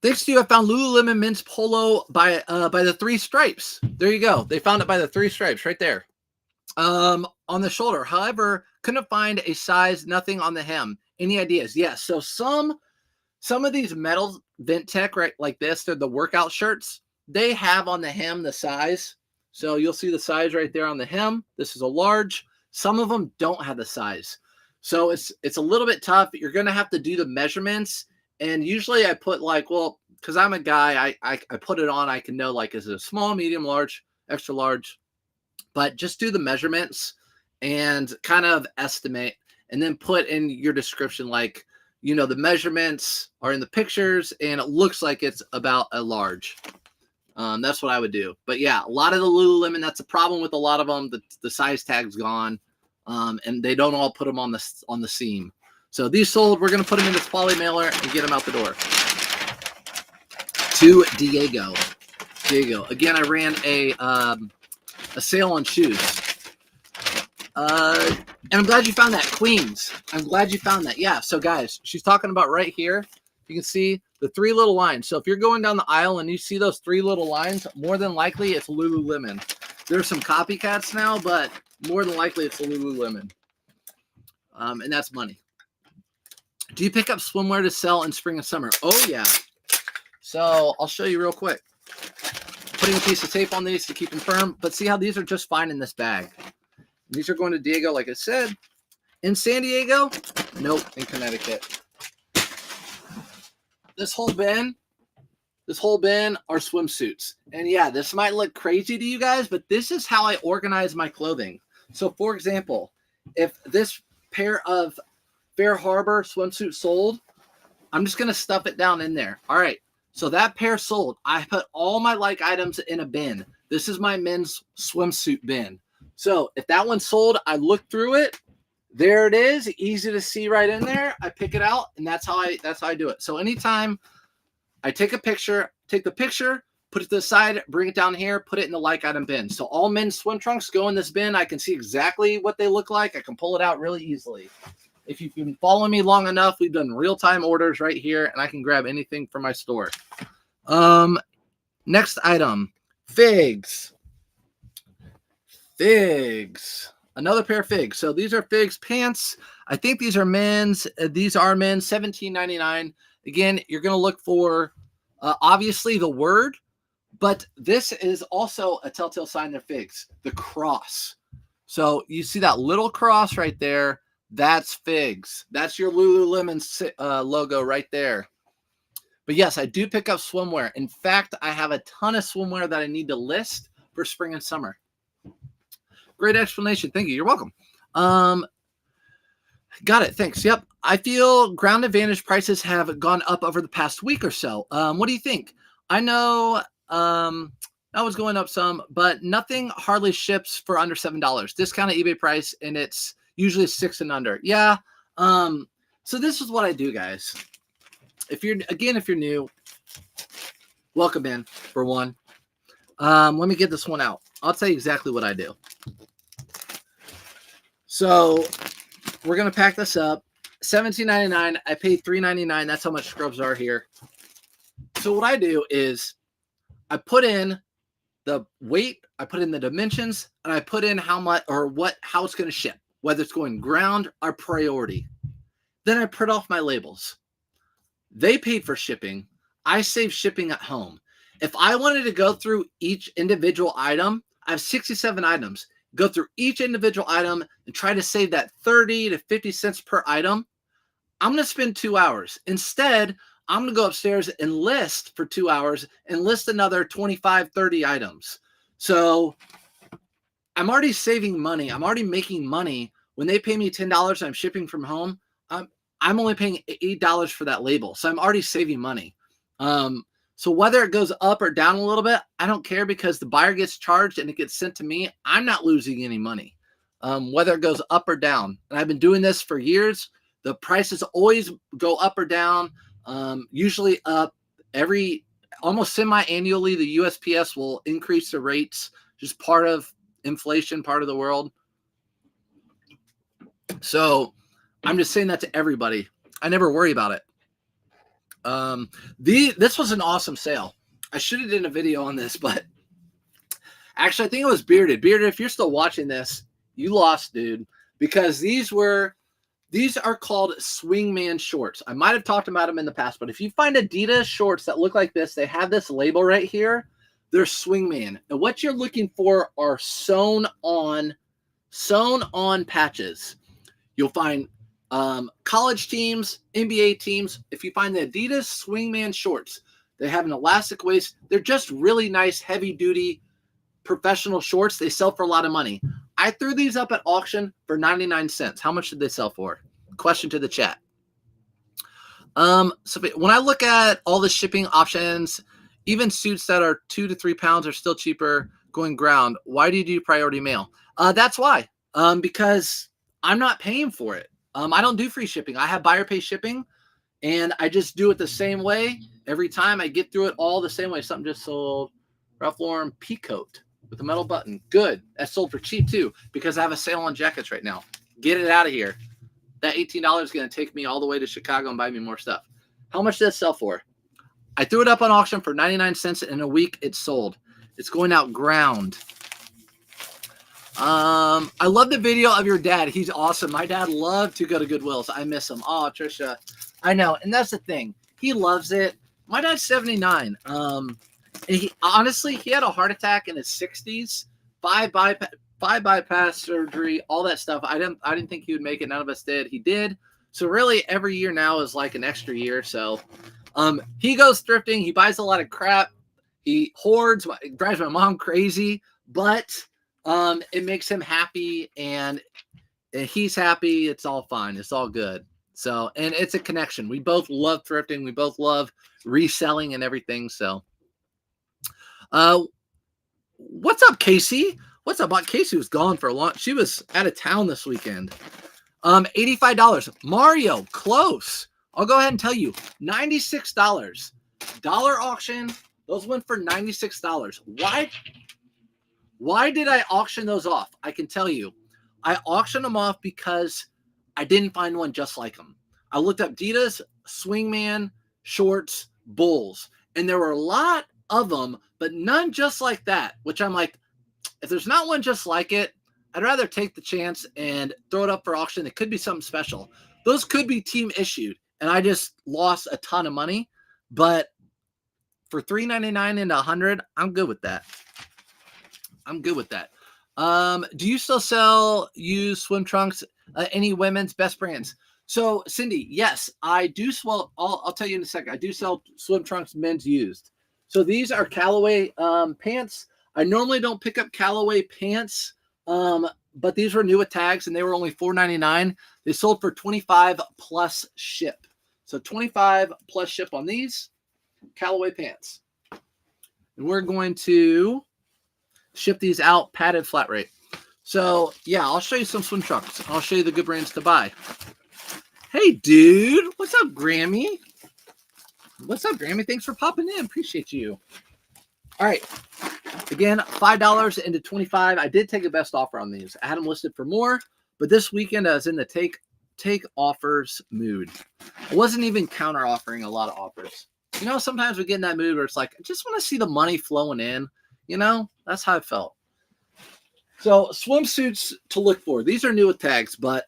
Thanks to you, I found Lululemon men's polo by the 3 stripes. There you go. They found it by the 3 stripes right there. On the shoulder. However, couldn't find a size, nothing on the hem. Any ideas? Yes. So some of these metal vent tech, right, like this, they're the workout shirts. They have on the hem the size. So you'll see the size right there on the hem. This is a large. Some of them don't have the size. So it's a little bit tough. You're going to have to do the measurements. And usually I put like, well, because I'm a guy, I put it on. I can know like, is it a small, medium, large, extra large? But just do the measurements and kind of estimate and then put in your description like, you know, the measurements are in the pictures and it looks like it's about a large. That's what I would do. But yeah, a lot of the Lululemon, that's a problem with a lot of them. The size tag's gone, and they don't all put them on the seam. So these sold. We're going to put them in this poly mailer and get them out the door. To Diego. Again, I ran a sale on shoes. And I'm glad you found that, Queens. I'm glad you found that. Yeah. So guys, she's talking about right here. You can see the 3 little lines. So if you're going down the aisle and you see those 3 little lines, more than likely it's Lululemon. There's some copycats now, but more than likely it's a Lululemon. And that's money. Do you pick up swimwear to sell in spring and summer? Oh, yeah. So I'll show you real quick. Putting a piece of tape on these to keep them firm. But see how these are just fine in this bag. These are going to Diego, like I said. In San Diego? Nope, in Connecticut. This whole bin are swimsuits. And yeah, this might look crazy to you guys, but this is how I organize my clothing. So for example, if this pair of Fair Harbor swimsuit sold, I'm just going to stuff it down in there. All right. So that pair sold. I put all my like items in a bin. This is my men's swimsuit bin. So if that one sold, I look through it. There it is, easy to see right in there. I pick it out, and that's how I do it. So anytime I take the picture, put it to the side, bring it down here, put it in the like item bin. So all men's swim trunks go in this bin. I can see exactly what they look like. I can pull it out really easily. If you've been following me long enough, we've done real-time orders right here, and I can grab anything from my store. Next item, figs. Another pair of figs. So these are figs pants. I think these are men's. These are men's, $17.99. Again, you're going to look for, obviously, the word, but this is also a telltale sign of figs, the cross. So you see that little cross right there. That's figs. That's your Lululemon logo right there. But yes, I do pick up swimwear. In fact, I have a ton of swimwear that I need to list for spring and summer. Great explanation. Thank you. You're welcome. Got it. Thanks. Yep. I feel Ground Advantage prices have gone up over the past week or so. What do you think? I know that was going up some, but nothing hardly ships for under $7. Discounted eBay price, and it's usually 6 and under. Yeah. So this is what I do, guys. If you're new, welcome in for one. Let me get this one out. I'll tell you exactly what I do. So we're going to pack this up. $17.99. I paid $3.99. That's how much scrubs are here. So what I do is I put in the weight, I put in the dimensions, and I put in how it's going to ship, whether it's going ground or priority. Then I print off my labels. They paid for shipping. I saved shipping at home. If I wanted to go through each individual item, I have 67 items, go through each individual item and try to save that 30 to 50 cents per item, I'm going to spend 2 hours. Instead, I'm going to go upstairs and list for 2 hours and list another 25, 30 items. So I'm already saving money. I'm already making money. When they pay me $10 and I'm shipping from home, I'm only paying $8 for that label. So I'm already saving money. So whether it goes up or down a little bit, I don't care because the buyer gets charged and it gets sent to me. I'm not losing any money, whether it goes up or down. And I've been doing this for years. The prices always go up or down, usually up almost semi-annually. The USPS will increase the rates, just part of inflation, part of the world. So I'm just saying that to everybody. I never worry about it. This was an awesome sale. I should have done a video on this, but actually I think it was Bearded. Bearded, if you're still watching this, you lost, dude, because these are called swingman shorts. I might have talked about them in the past, but if you find Adidas shorts that look like this, they have this label right here. They're swingman. And what you're looking for are sewn on patches. You'll find college teams, NBA teams. If you find the Adidas swingman shorts, they have an elastic waist. They're just really nice, heavy duty professional shorts. They sell for a lot of money. I threw these up at auction for 99 cents. How much did they sell for? Question to the chat. So when I look at all the shipping options, even suits that are 2 to 3 pounds are still cheaper going ground. Why do you do priority mail? That's why. Because I'm not paying for it. I don't do free shipping. I have buyer pay shipping, and I just do it the same way every time. I get through it all the same way. Something just sold. Ralph Lauren Peacoat with a metal button. Good. That sold for cheap too because I have a sale on jackets right now. Get it out of here. That $18 is going to take me all the way to Chicago and buy me more stuff. How much did it sell for? I threw it up on auction for 99 cents. In a week, it sold. It's going out ground. I love the video of your dad. He's awesome. My dad loved to go to Goodwill's. I miss him. Oh, Trisha. I know. And that's the thing. He loves it. My dad's 79. And he had a heart attack in his 60s. Five bypass surgery, all that stuff. I didn't think he would make it. None of us did. He did. So really every year now is like an extra year. So he goes thrifting. He buys a lot of crap. He hoards. It drives my mom crazy. But it makes him happy, and he's happy. It's all fine. It's all good. So, and it's a connection. We both love thrifting. We both love reselling and everything. So, what's up, Casey? What's up? Casey was gone for a long. She was out of town this weekend. $85. Mario, close. I'll go ahead and tell you, $96. Dollar auction. Those went for $96. Why did I auction those off? I can tell you. I auctioned them off because I didn't find one just like them. I looked up Adidas, Swingman, shorts, Bulls, and there were a lot of them, but none just like that, which I'm like, if there's not one just like it, I'd rather take the chance and throw it up for auction. It could be something special. Those could be team issued, and I just lost a ton of money, but for $3.99 and $100, I'm good with that. Do you still sell used swim trunks? Any women's best brands? So Cindy, yes, I do sell. I'll tell you in a second. I do sell swim trunks, men's used. So these are Callaway pants. I normally don't pick up Callaway pants, but these were new with tags, and they were only $4.99. They sold for $25 plus ship. So $25 plus ship on these Callaway pants. And we're going to ship these out padded flat rate. So yeah, I'll show you some swim trunks. I'll show you the good brands to buy. Hey dude, what's up, Grammy? What's up, Grammy? Thanks for popping in. Appreciate you. All right. Again, $5 into $25. I did take a best offer on these. I had them listed for more, but this weekend I was in the take offers mood. I wasn't even counter offering a lot of offers. You know, sometimes we get in that mood where it's like, I just want to see the money flowing in. You know, that's how I felt. So swimsuits to look for. These are new with tags, but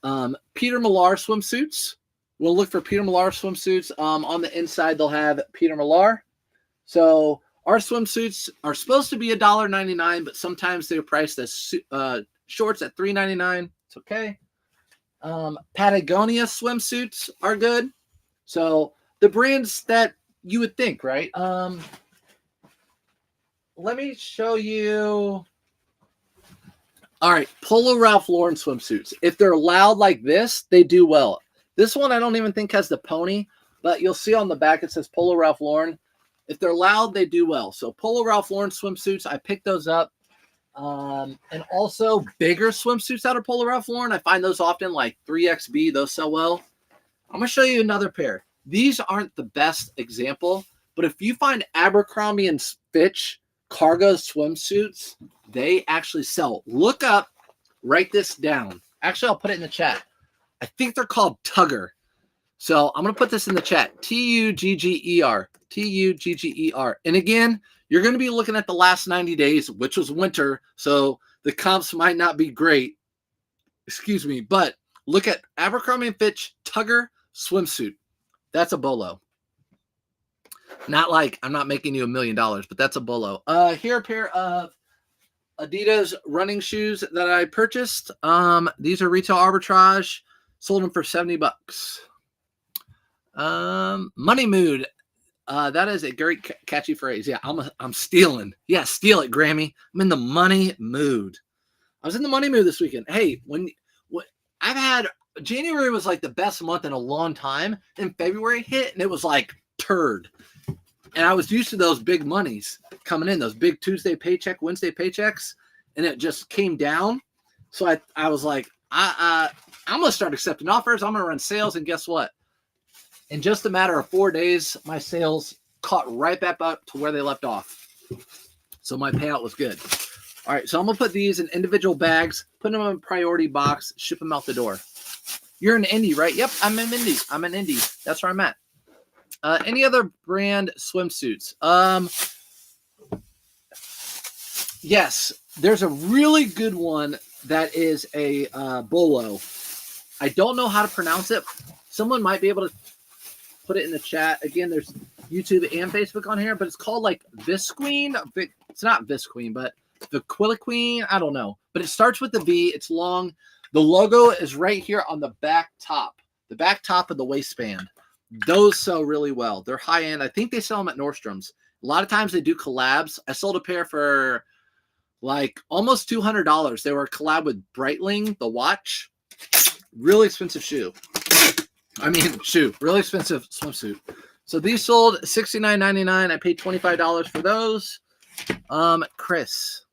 Peter Millar swimsuits. we'll look for Peter Millar swimsuits. On the inside, they'll have Peter Millar. So our swimsuits are supposed to be $1.99, but sometimes they're priced as shorts at $3.99. It's okay. Patagonia swimsuits are good. So the brands that you would think, right? Let me show you. All right, Polo Ralph Lauren swimsuits. If they're loud like this, they do well. This one I don't even think has the pony, but you'll see on the back it says Polo Ralph Lauren. If they're loud, they do well. So Polo Ralph Lauren swimsuits, I picked those up. And also bigger swimsuits out of Polo Ralph Lauren. I find those often like 3XB. Those sell well. I'm going to show you another pair. These aren't the best example, but if you find Abercrombie and Fitch cargo swimsuits, they actually sell. Look up, write this down. Actually, I'll put it in the chat. I think they're called Tugger. So I'm going to put this in the chat. Tugger. Tugger. And again, you're going to be looking at the last 90 days, which was winter. So the comps might not be great. Excuse me. But look at Abercrombie and Fitch Tugger swimsuit. That's a bolo. Not like I'm not making you $1 million, but that's a bolo. Here a pair of Adidas running shoes that I purchased. These are retail arbitrage. Sold them for $70. Money mood. That is a great catchy phrase. Yeah, I'm stealing. Yeah, steal it, Grammy. I'm in the money mood. I was in the money mood this weekend. Hey, when I've had January was like the best month in a long time, and February hit and it was like turd. And I was used to those big monies coming in, those big Tuesday paycheck, Wednesday paychecks, and it just came down. So I was like, I'm gonna start accepting offers. I'm gonna run sales, and guess what? In just a matter of 4 days, my sales caught right back up to where they left off. So my payout was good. All right, so I'm going to put these in individual bags, put them in a priority box, ship them out the door. You're in Indy, right? Yep, I'm in Indy. I'm in Indy. That's where I'm at. Any other brand swimsuits? Yes, there's a really good one that is a bolo. I don't know how to pronounce it. Someone might be able to put it in the chat. Again, there's YouTube and Facebook on here, but it's called like Visqueen. It's not Visqueen, but the Quiliqueen. I don't know, but it starts with the V. It's long. The logo is right here on the back top of the waistband. Those sell really well. They're high end. I think they sell them at Nordstrom's. A lot of times they do collabs. I sold a pair for like almost $200. They were a collab with Breitling, the watch. Really expensive shoe. Really expensive swimsuit. So these sold $69.99. I paid $25 for those. Chris.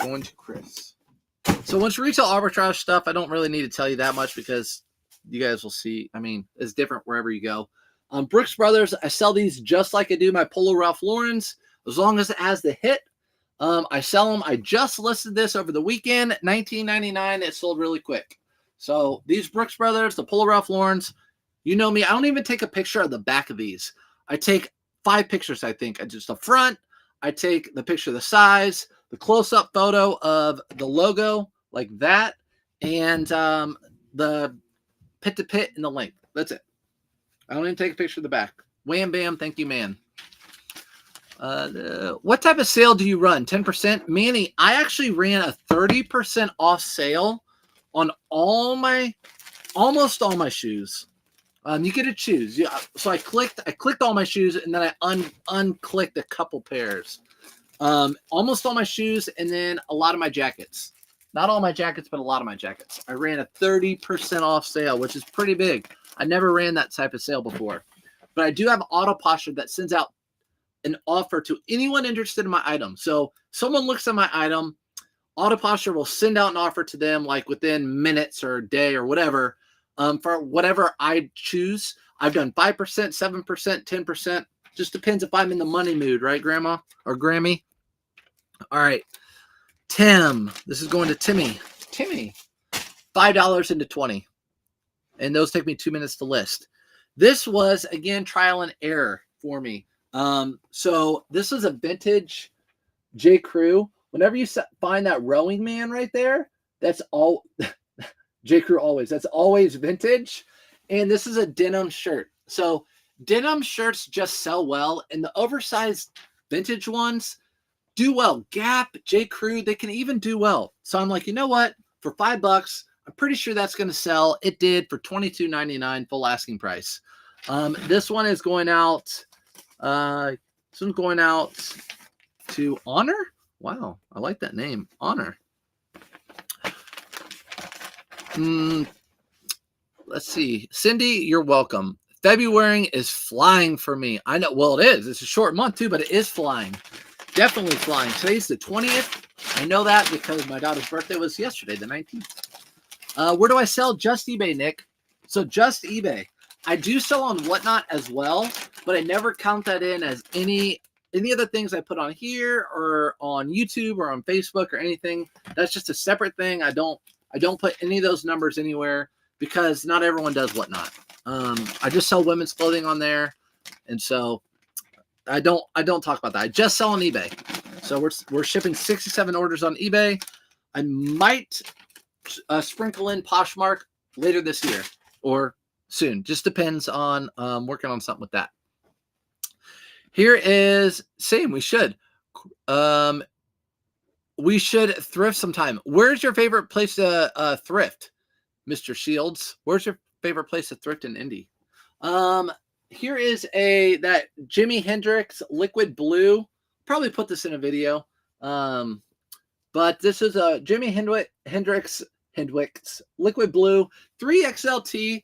Going to Chris. So once retail arbitrage stuff, I don't really need to tell you that much because you guys will see. I mean, it's different wherever you go. Brooks Brothers, I sell these just like I do my Polo Ralph Lauren's. As long as it has the hit, I sell them. I just listed this over the weekend, $19.99. It sold really quick. So these Brooks Brothers, the Polo Ralph Lauren's, you know me. I don't even take a picture of the back of these. I take 5 pictures, I think. Just the front. I take the picture of the size, the close-up photo of the logo like that, and the pit-to-pit and the length. That's it. I don't even take a picture of the back. Wham, bam, thank you, man. What type of sale do you run? 10%? Manny, I actually ran a 30% off sale on almost all my shoes. You get to choose. Yeah. So I clicked all my shoes, and then I unclicked a couple pairs. Almost all my shoes, and then a lot of my jackets. Not all my jackets, but a lot of my jackets. I ran a 30% off sale, which is pretty big. I never ran that type of sale before. But I do have Auto Posture that sends out an offer to anyone interested in my item. So someone looks at my item, Auto Posture will send out an offer to them like within minutes or a day or whatever for whatever I choose. I've done 5%, 7%, 10%. Just depends if I'm in the money mood, right, Grandma or Grammy? All right. Tim. This is going to Timmy. Timmy. $5 into 20. And those take me 2 minutes to list. This was, again, trial and error for me. So this is a vintage J. Crew. Whenever you find that rowing man right there, that's all J. Crew always. That's always vintage. And this is a denim shirt. So denim shirts just sell well, and the oversized vintage ones do well. Gap, J. Crew, they can even do well. So I'm like, you know what? For $5, I'm pretty sure that's going to sell. It did for $22.99 full asking price. This one is going out. This one's going out to Honor. Wow, I like that name, Honor. Let's see. Cindy, you're welcome. February is flying for me. I know. Well, it is. It's a short month too, but it is flying. Definitely flying. Today's the 20th. I know that because my daughter's birthday was yesterday, the 19th. Where do I sell? Just eBay, Nick. So just eBay. I do sell on Whatnot as well, but I never count that in as any of the things I put on here or on YouTube or on Facebook or anything. That's just a separate thing. I don't put any of those numbers anywhere because not everyone does Whatnot. I just sell women's clothing on there, and so I don't talk about that. I just sell on eBay. So we're shipping 67 orders on eBay. I might sprinkle in Poshmark later this year or soon. Just depends on working on something with that. Here is same. We should thrift sometime. Where's your favorite place to thrift, Mr. Shields? Where's your favorite place to thrift in Indy? Here is that Jimi Hendrix liquid blue. Probably put this in a video. But this is a Jimi Hendrix liquid blue 3XLT.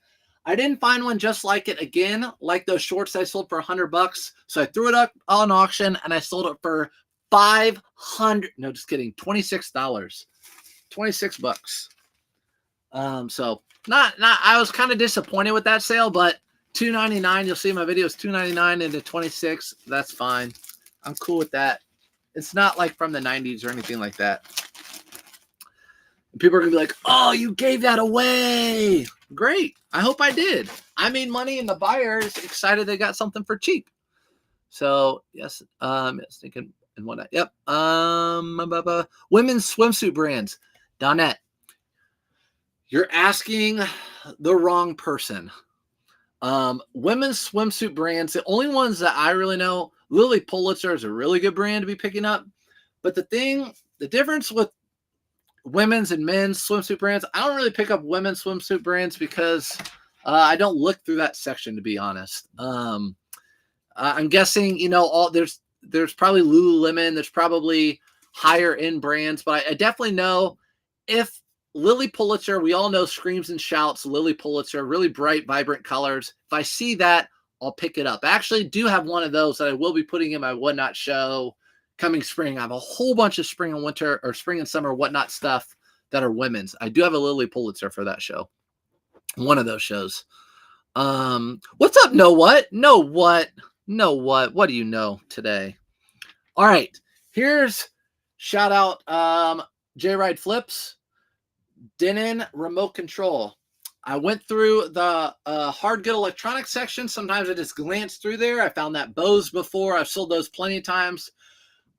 I didn't find one just like it again, like those shorts I sold for $100. So I threw it up on auction and I sold it for $500. No, just kidding. $26. $26. So not. I was kind of disappointed with that sale, but $2.99. You'll see my video is $2.99 into $26. That's fine. I'm cool with that. It's not like from the 90s or anything like that. People are gonna be like, "Oh, you gave that away." Great. I hope I did. I made money, and the buyer is excited they got something for cheap. So yes, thinking and whatnot. Yep. Women's swimsuit brands. Donette, you're asking the wrong person. Women's swimsuit brands. The only ones that I really know, Lilly Pulitzer is a really good brand to be picking up. But the difference with women's and men's swimsuit brands, I don't really pick up women's swimsuit brands because I don't look through that section, to be honest. I'm guessing, there's probably Lululemon, there's probably higher end brands, but I definitely know if Lilly Pulitzer, we all know screams and shouts, Lilly Pulitzer, really bright, vibrant colors. If I see that, I'll pick it up. I actually do have one of those that I will be putting in my Whatnot show coming spring. I have a whole bunch of spring and summer Whatnot stuff that are women's. I do have a Lilly Pulitzer for that show. One of those shows. What's up? Know what? What do you know today? All right. Here's shout out J-Ride Flips. Denon remote control. I went through the hard good electronics section. Sometimes I just glanced through there. I found that Bose before. I've sold those plenty of times.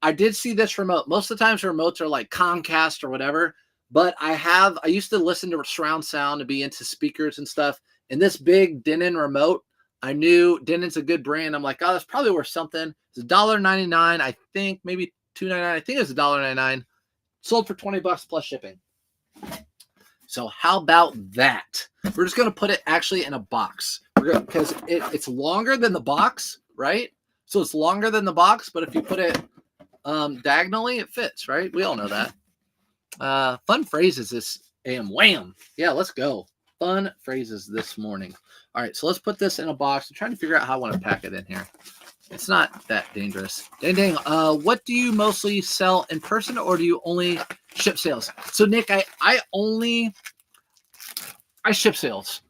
I did see this remote. Most of the times remotes are like Comcast or whatever, but I used to listen to surround sound to be into speakers and stuff. And this big Denon remote, I knew Denon's a good brand. I'm like, oh, that's probably worth something. It's $1.99. I think maybe $2.99. I think it's $1.99. Sold for $20 plus shipping. So how about that? We're just going to put it actually in a box because it's longer than the box, right? So it's longer than the box, but if you put it diagonally, it fits, right? We all know that. Fun phrases this AM. Wham. Yeah, let's go. Fun phrases this morning. All right, so let's put this in a box. I'm trying to figure out how I want to pack it in here. It's not that dangerous. Dang. What do you mostly sell in person, or do you only ship sales? So Nick, I ship sales.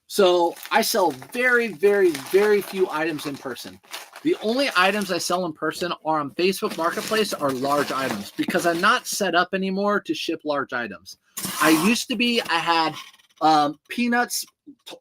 So I sell very, very, very few items in person. The only items I sell in person are on Facebook Marketplace are large items because I'm not set up anymore to ship large items. I used to be. I had peanuts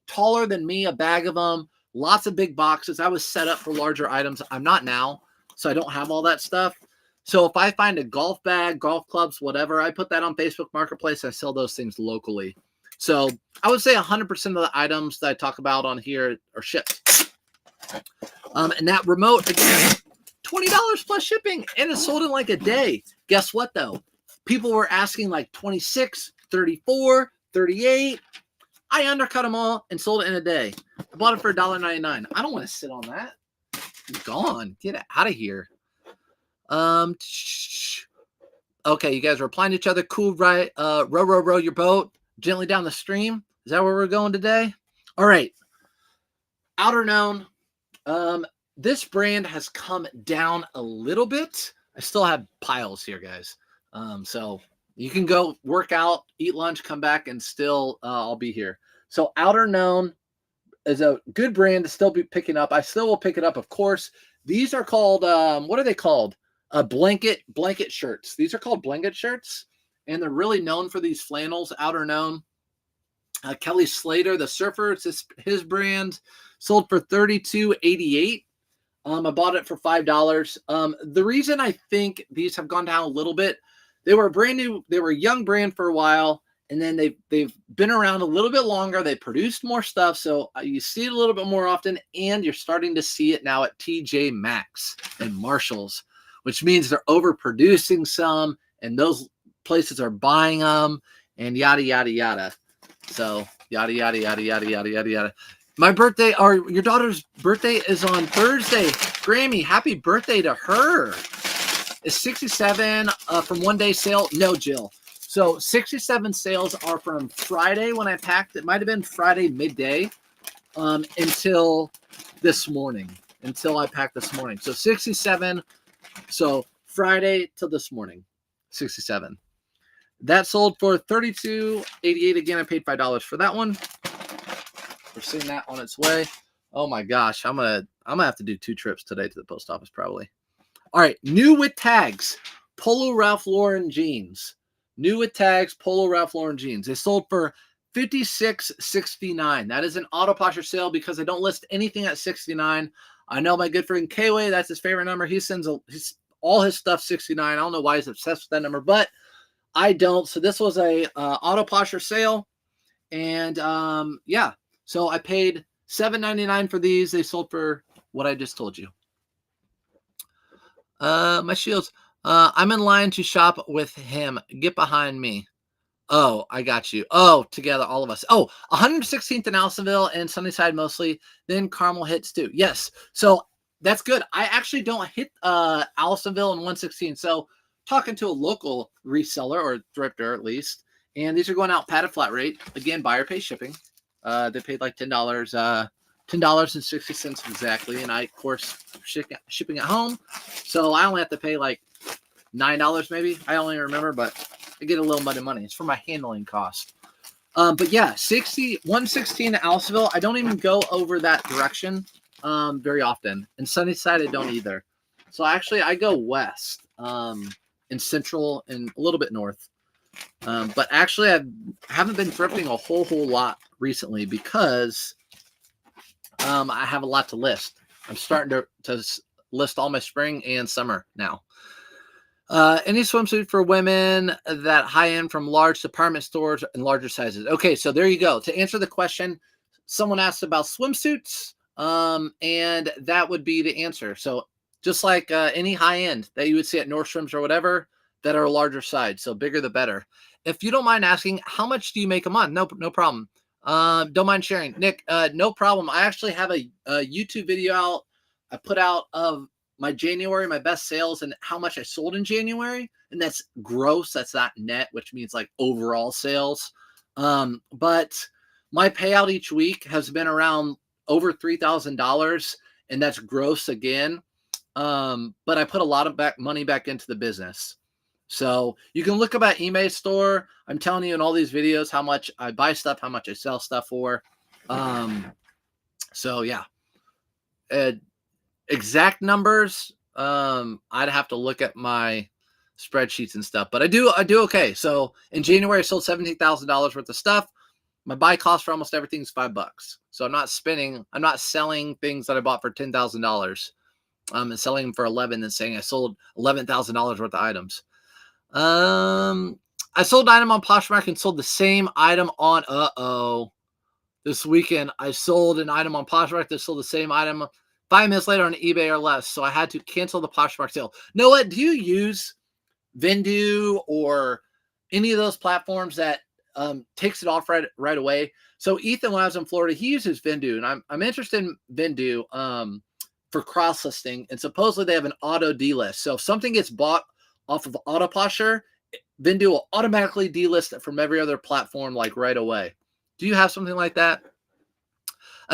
taller than me, a bag of them, lots of big boxes. I was set up for larger items. I'm not now, so I don't have all that stuff. So if I find a golf bag, golf clubs, whatever, I put that on Facebook Marketplace. I sell those things locally. So I would say 100% of the items that I talk about on here are shipped. And that remote, again, $20 plus shipping, and it's sold in like a day. Guess what, though? People were asking like 26, 34, 38. I undercut them all and sold it in a day. I bought it for $1.99. I don't want to sit on that. It's gone. Get out of here. Okay, you guys are replying to each other. Cool, right? Row your boat gently down the stream. Is that where we're going today? All right. Outer Known. This brand has come down a little bit. I still have piles here, guys. So you can go work out, eat lunch, come back, and still I'll be here. So Outer Known is a good brand to still be picking up. I still will pick it up, of course. These are called, what are they called? Blanket shirts. These are called blanket shirts, and they're really known for these flannels. Outer Known. Kelly Slater, the surfer, it's his brand, sold for $32.88. I bought it for $5. The reason I think these have gone down a little bit, they were brand new, they were a young brand for a while, and then they've been around a little bit longer. They produced more stuff, so you see it a little bit more often, and you're starting to see it now at TJ Maxx and Marshalls, which means they're overproducing some, and those places are buying them, and yada, yada, yada. So, yada, yada, yada, yada, yada, yada, yada. My birthday, or your daughter's birthday, is on Thursday. Grammy, happy birthday to her. Is 67 from one day sale? No, Jill. So 67 sales are from Friday when I packed. It might have been Friday midday until this morning, until I packed this morning. So 67, so Friday till this morning, 67. That sold for $32.88. Again, I paid $5 for that one. We're seeing that on its way. Oh my gosh, I'm gonna have to do 2 trips today to the post office probably. All right, new with tags, Polo Ralph Lauren jeans. New with tags, Polo Ralph Lauren jeans. They sold for $56.69. That is an auto posture sale because they don't list anything at $69. I know my good friend K-Way, that's his favorite number. He sends all his stuff $69. I don't know why he's obsessed with that number, but I don't. So this was a auto posture sale, and yeah. So I paid $7.99 for these. They sold for what I just told you. My shields. I'm in line to shop with him. Get behind me. Oh, I got you. Oh, together, all of us. Oh, 116th in Allisonville and Sunnyside mostly. Then Carmel hits too. Yes. So that's good. I actually don't hit Allisonville and 116. So talking to a local reseller or thrifter at least, and these are going out padded flat rate. Again, buyer pays shipping. They paid like $10, $10.60 exactly, and I, of course, shipping at home, so I only have to pay like $9 maybe. I only remember, but I get a little bit of money. It's for my handling cost. But yeah, 116 to Allisonville. I don't even go over that direction very often. And Sunnyside, I don't either. So actually, I go west in central and a little bit north. But actually, I haven't been thrifting a whole lot recently because I have a lot to list. I'm starting to list all my spring and summer now. Any swimsuit for women that high end from large department stores and larger sizes. Okay, so there you go. To answer the question, someone asked about swimsuits, and that would be the answer. So just like any high end that you would see at Nordstrom's or whatever, that are a larger size, so bigger the better. If you don't mind asking, how much do you make a month? No problem. Don't mind sharing, Nick. No problem. I actually have a YouTube video out. I put out of my January, my best sales, and how much I sold in January, and that's gross. That's not net, which means like overall sales. But my payout each week has been around over $3,000, and that's gross again. But I put a lot of money back into the business. So you can look up at eBay store. I'm telling you in all these videos how much I buy stuff, how much I sell stuff for. So yeah, exact numbers. I'd have to look at my spreadsheets and stuff, but I do okay. So in January, I sold $17,000 worth of stuff. My buy cost for almost everything is $5. So I'm not selling things that I bought for $10,000. And selling them for 11 and saying I sold $11,000 worth of items. I sold an item on Poshmark and sold the same item on this weekend. I sold an item on Poshmark that sold the same item 5 minutes later on eBay or less. So I had to cancel the Poshmark sale. Noah, do you use Vendu or any of those platforms that takes it off right away? So Ethan, when I was in Florida, he uses Vendu, and I'm interested in Vendu for cross listing. And supposedly they have an auto delist. So if something gets bought off of Autoposher, Vendu will automatically delist it from every other platform like right away. Do you have something like that?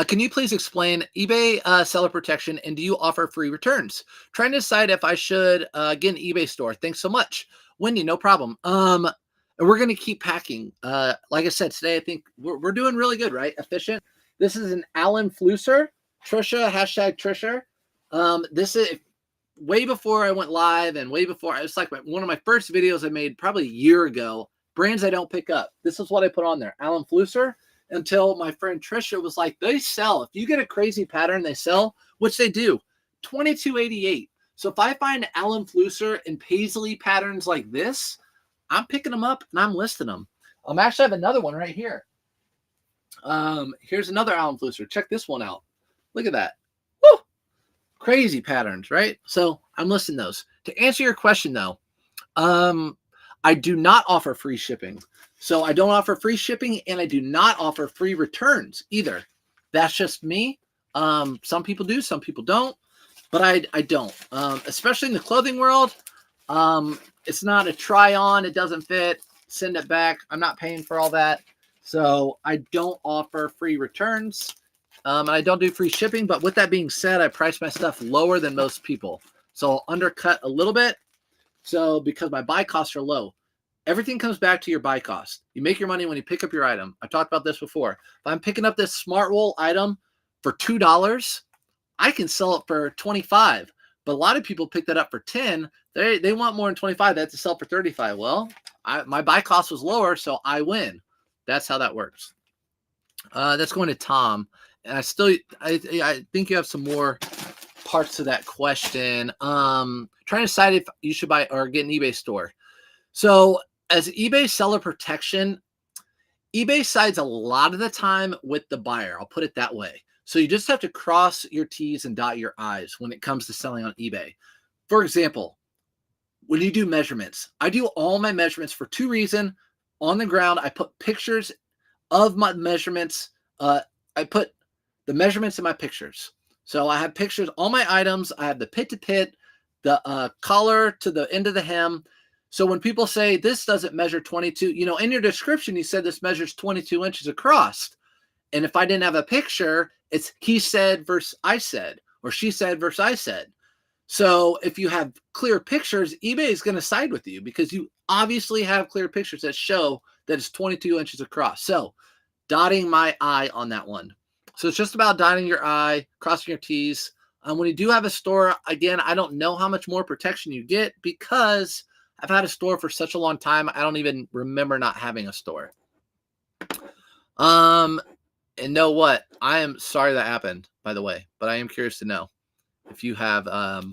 Can you please explain eBay seller protection, and do you offer free returns? Trying to decide if I should get an eBay store. Thanks so much. Wendy, no problem. And we're going to keep packing. Like I said, today I think we're doing really good, right? Efficient. This is an Alan Flusser. Trisha, hashtag Trisha. This is way before I went live and way before. It's like one of my first videos I made probably a year ago. Brands I don't pick up. This is what I put on there. Alan Flusser. Until my friend Trisha was like, they sell. If you get a crazy pattern, they sell, which they do. $22.88. So if I find Alan Flusser and paisley patterns like this, I'm picking them up and I'm listing them. Actually, I have another one right here. Here's another Alan Flusser. Check this one out. Look at that. Woo! Crazy patterns, right? So I'm listing those. To answer your question, though, I do not offer free shipping. So I don't offer free shipping, and I do not offer free returns either. That's just me. Some people do, some people don't, but I don't. Especially in the clothing world, it's not a try on. It doesn't fit. Send it back. I'm not paying for all that. So I don't offer free returns. And I don't do free shipping. But with that being said, I price my stuff lower than most people. So I'll undercut a little bit. So because my buy costs are low. Everything comes back to your buy cost. You make your money when you pick up your item. I talked about this before. If I'm picking up this smart wool item for $2, I can sell it for $25. But a lot of people pick that up for $10. They want more than $25. They have to sell for $35. Well, my buy cost was lower, so I win. That's how that works. That's going to Tom. And I think you have some more parts to that question. Trying to decide if you should buy or get an eBay store. So as eBay seller protection, eBay sides a lot of the time with the buyer. I'll put it that way. So you just have to cross your T's and dot your I's when it comes to selling on eBay. For example, when you do measurements, I do all my measurements for two reasons. On the ground, I put pictures of my measurements. I put the measurements in my pictures. So I have pictures, all my items. I have the pit to pit, the collar to the end of the hem. So when people say this doesn't measure 22, in your description, you said this measures 22 inches across. And if I didn't have a picture, it's he said versus I said, or she said versus I said. So if you have clear pictures, eBay is going to side with you because you obviously have clear pictures that show that it's 22 inches across. So dotting my I on that one. So it's just about dotting your I, crossing your T's. When you do have a store, again, I don't know how much more protection you get because I've had a store for such a long time. I don't even remember not having a store. And know what? I am sorry that happened, by the way, but I am curious to know if you have a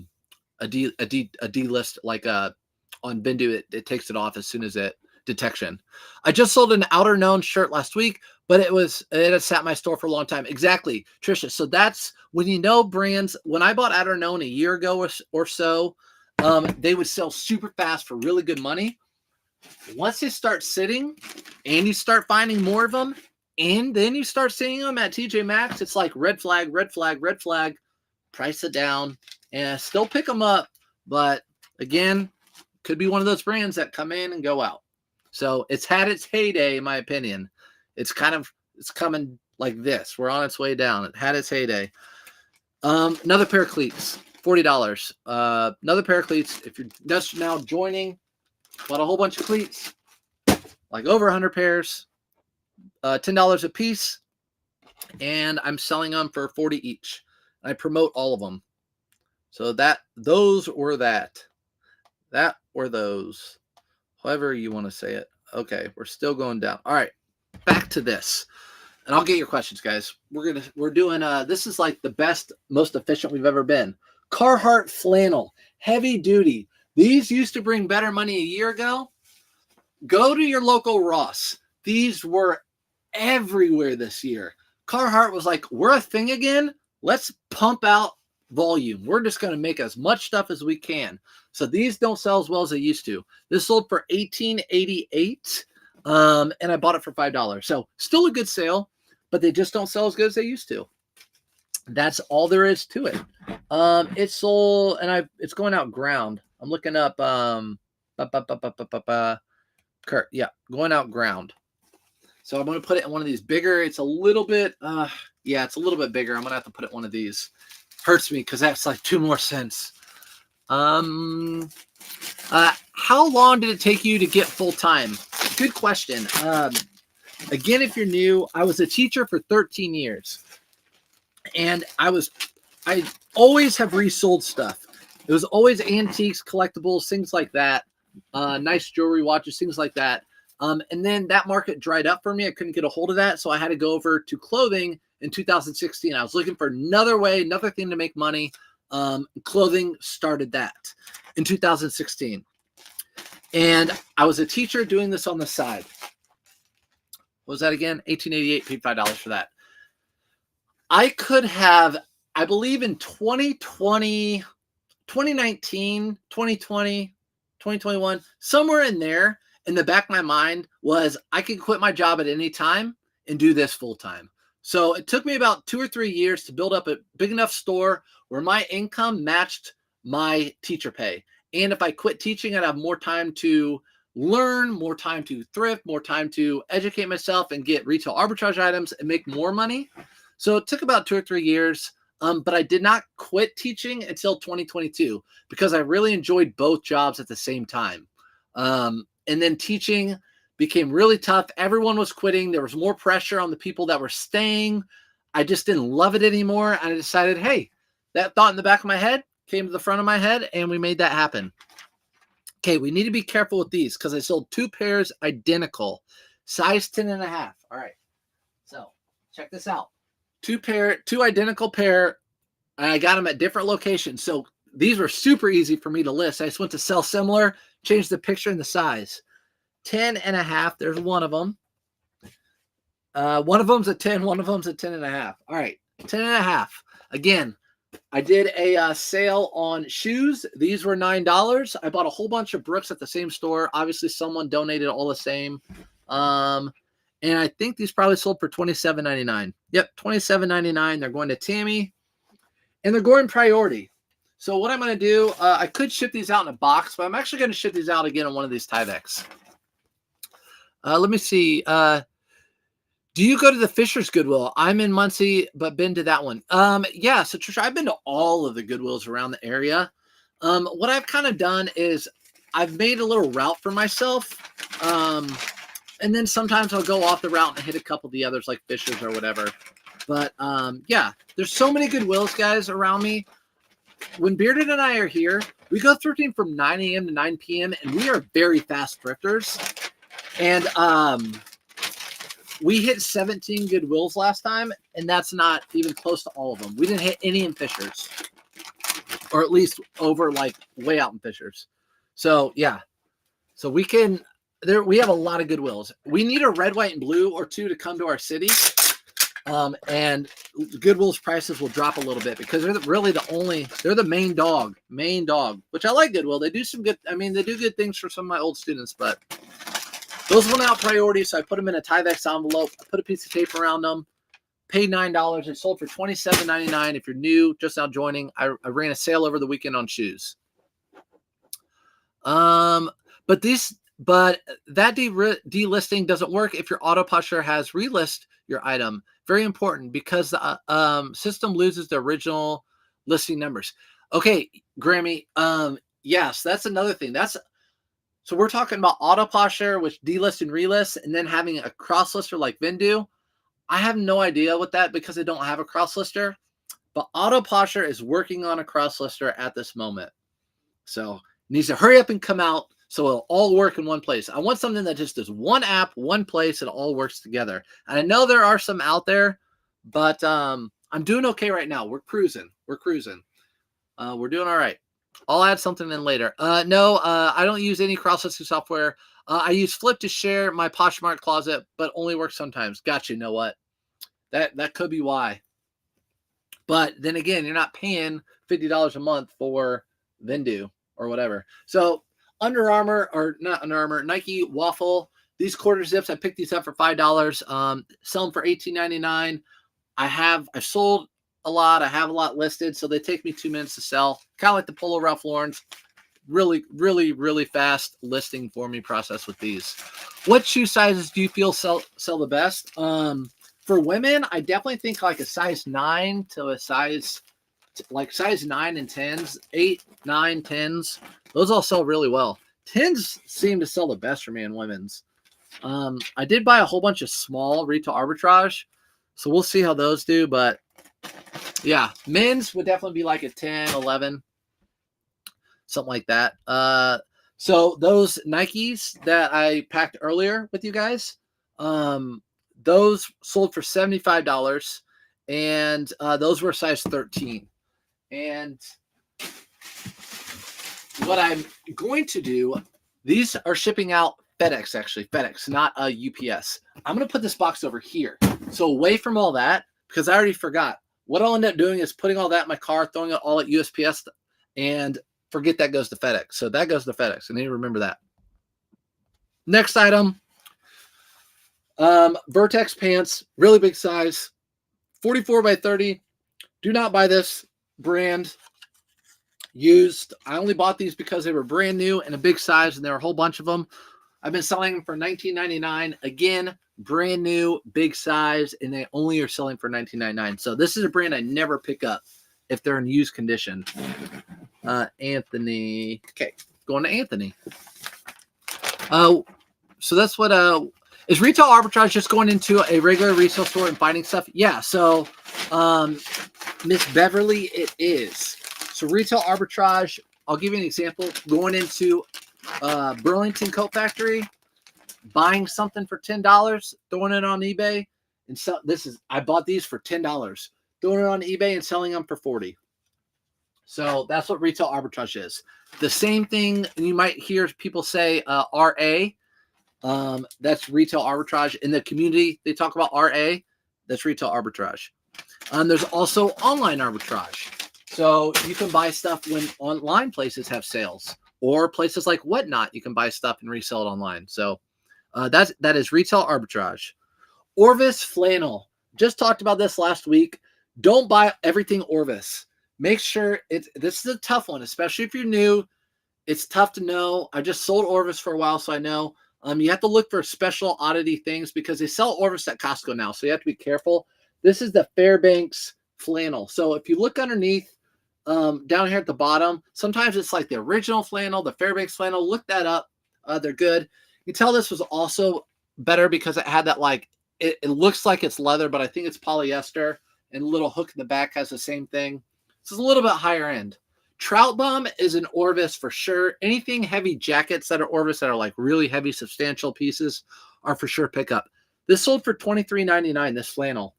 delist like on Vendu, it takes it off as soon as it detection. I just sold an outer known shirt last week, but it had sat in my store for a long time. Exactly, Trisha. So that's when you know brands. When I bought outer known a year ago or so, they would sell super fast for really good money. Once they start sitting and you start finding more of them, and then you start seeing them at TJ Maxx, it's like red flag, red flag, red flag, price it down, and still pick them up. But again, could be one of those brands that come in and go out. So it's had its heyday, in my opinion. It's coming like this. We're on its way down. It had its heyday. Another pair of cleats. $40. Another pair of cleats. If you're just now joining, bought a whole bunch of cleats, like over 100 pairs, $10 a piece, and I'm selling them for $40 each. I promote all of them. So those or that or those, however you want to say it. Okay, we're still going down. All right, back to this. And I'll get your questions, guys. We're doing this is like the best, most efficient we've ever been. Carhartt flannel, heavy duty. These used to bring better money a year ago. Go to your local Ross. These were everywhere this year. Carhartt was like, we're a thing again. Let's pump out volume. We're just going to make as much stuff as we can. So these don't sell as well as they used to. This sold for $18.88, and I bought it for $5. So still a good sale, but they just don't sell as good as they used to. That's all there is to it. It sold, and it's going out ground. I'm looking up yeah, going out ground. So I'm going to put it in one of these bigger. It's a little bit, yeah, it's a little bit bigger. I'm going to have to put it in one of these. Hurts me because that's like 2 more cents. How long did it take you to get full time? Good question. Again, if you're new, I was a teacher for 13 years, and I always have resold stuff. It was always antiques, collectibles, things like that. Nice jewelry, watches, things like that. And then that market dried up for me. I couldn't get a hold of that. So I had to go over to clothing in 2016. I was looking for another way, another thing to make money. Clothing started that in 2016. And I was a teacher doing this on the side. What was that again? $18.88, paid $5 for that. I could have, I believe in 2020, 2019, 2020, 2021, somewhere in there, in the back of my mind was I could quit my job at any time and do this full time. So it took me about 2 or 3 years to build up a big enough store where my income matched my teacher pay. And if I quit teaching, I'd have more time to learn, more time to thrift, more time to educate myself and get retail arbitrage items and make more money. So it took about 2 or 3 years. But I did not quit teaching until 2022 because I really enjoyed both jobs at the same time. And then teaching became really tough. Everyone was quitting. There was more pressure on the people that were staying. I just didn't love it anymore. And I decided, hey, that thought in the back of my head came to the front of my head, and we made that happen. Okay, we need to be careful with these because I sold 2 pairs identical, size 10.5. All right, so check this out. 2 identical pair, and I got them at different locations. So these were super easy for me to list. I just went to sell similar, changed the picture and the size. 10.5. There's one of them. One of them's a 10. One of them's a 10.5. All right, 10.5. Again, I did a sale on shoes. These were $9. I bought a whole bunch of Brooks at the same store. Obviously, someone donated all the same. And I think these probably sold for $27.99. Yep, $27.99. They're going to Tammy, and they're going priority. So what I'm going to do, I could ship these out in a box, but I'm actually going to ship these out again on one of these Tyveks. Let me see. Do you go to the Fisher's Goodwill? I'm in Muncie, but been to that one. Yeah, so Trisha, I've been to all of the Goodwills around the area. What I've kind of done is I've made a little route for myself. And then sometimes I'll go off the route and hit a couple of the others like Fisher's or whatever. But yeah, there's so many Goodwills, guys, around me. When Bearded and I are here, we go thrifting from 9 a.m. to 9 p.m. and we are very fast thrifters. And we hit 17 Goodwills last time, and that's not even close to all of them. We didn't hit any in Fisher's, or at least over like way out in Fisher's. So yeah, so we can. We have a lot of Goodwills. We need a red, white, and blue or 2 to come to our city. And Goodwill's prices will drop a little bit because they're really they're the main dog, which I like Goodwill. They do some good, they do good things for some of my old students, but those went out priority. So I put them in a Tyvek envelope. I put a piece of tape around them, paid $9. It sold for $27.99. If you're new, just now joining, I ran a sale over the weekend on shoes. But that delisting doesn't work if your auto pusher has relist your item. Very important because the system loses the original listing numbers. Okay, Grammy. Yes, that's another thing. So we're talking about auto pusher, which delist and relist, and then having a cross lister like Vindu. I have no idea what that because I don't have a cross lister. But auto pusher is working on a cross lister at this moment. So it needs to hurry up and come out. So it'll all work in one place. I want something that just is one app, one place, and it all works together. And I know there are some out there, but I'm doing okay right now. We're cruising. We're doing all right. I'll add something in later. No, I don't use any cross-listing software. I use Flip to share my Poshmark closet, but only works sometimes. Gotcha. You know what? That could be why. But then again, you're not paying $50 a month for Vendu or whatever. So Under Armour, or not Under Armour, Nike Waffle. These quarter zips, I picked these up for $5. Sell them for $18.99. I've sold a lot. I have a lot listed, so they take me 2 minutes to sell. Kind of like the Polo Ralph Lauren's. Really, really, really fast listing for me process with these. What shoe sizes do you feel sell the best? For women, I definitely think like a size 9 to a size 9 and 10s, 8, 9, 10s. Those all sell really well. 10s seem to sell the best for me in women's. I did buy a whole bunch of small retail arbitrage, so we'll see how those do. But yeah, men's would definitely be like a 10, 11, something like that. So those Nikes that I packed earlier with you guys, those sold for $75, and those were size 13. And what I'm going to do, these are shipping out FedEx, actually. FedEx, not UPS. I'm going to put this box over here. So away from all that, because I already forgot. What I'll end up doing is putting all that in my car, throwing it all at USPS, and forget that goes to FedEx. So that goes to FedEx. I need to remember that. Next item, Vertex pants, really big size, 44 by 30. Do not buy this brand used. I only bought these because they were brand new and a big size, and there were a whole bunch of them. I've been selling them for $19.99. Again, brand new, big size, and they only are selling for $19.99. So this is a brand I never pick up if they're in used condition. Anthony. Okay, going to Anthony. So that's what is retail arbitrage, just going into a regular resale store and finding stuff? Yeah. So Miss Beverly, it is. So retail arbitrage, I'll give you an example. Going into Burlington Coat Factory, buying something for $10, throwing it on eBay, and I bought these for $10, throwing it on eBay and selling them for $40. So that's what retail arbitrage is. The same thing, and you might hear people say RA. That's retail arbitrage. In the community, they talk about RA. That's retail arbitrage. There's also online arbitrage. So you can buy stuff when online places have sales, or places like Whatnot, you can buy stuff and resell it online. So that is retail arbitrage. Orvis flannel. Just talked about this last week. Don't buy everything Orvis. Make sure this is a tough one, especially if you're new. It's tough to know. I just sold Orvis for a while, so I know. You have to look for special oddity things because they sell Orvis at Costco now, so you have to be careful. This is the Fairbanks flannel. So if you look underneath, down here at the bottom, sometimes it's like the original flannel, the Fairbanks flannel. Look that up. They're good. You can tell this was also better because it had that it looks like it's leather, but I think it's polyester, and a little hook in the back has the same thing. This is a little bit higher end. Trout Bum is an Orvis for sure. Anything heavy jackets that are Orvis that are like really heavy, substantial pieces are for sure pickup. This sold for $23.99, this flannel,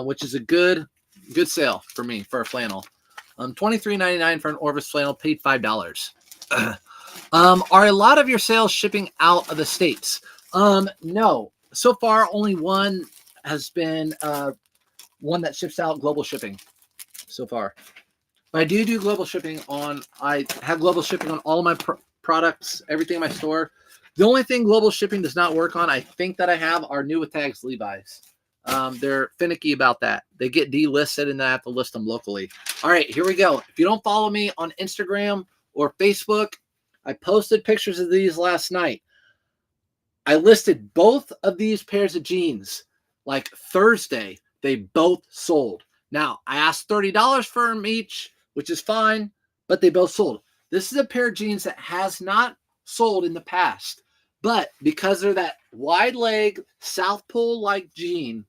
which is a good sale for me for a flannel. $23.99 for an Orvis flannel, paid $5. Are a lot of your sales shipping out of the States? No. So far, only one has been one that ships out global shipping so far. But I do global shipping I have global shipping on all of my products, everything in my store. The only thing global shipping does not work on, I think that I have, are new with tags Levi's. They're finicky about that. They get delisted and I have to list them locally. All right, here we go. If you don't follow me on Instagram or Facebook, I posted pictures of these last night. I listed both of these pairs of jeans like Thursday. They both sold. Now, I asked $30 for them each, which is fine, but they both sold. This is a pair of jeans that has not sold in the past, but because they're that wide leg, South Pole-like jean,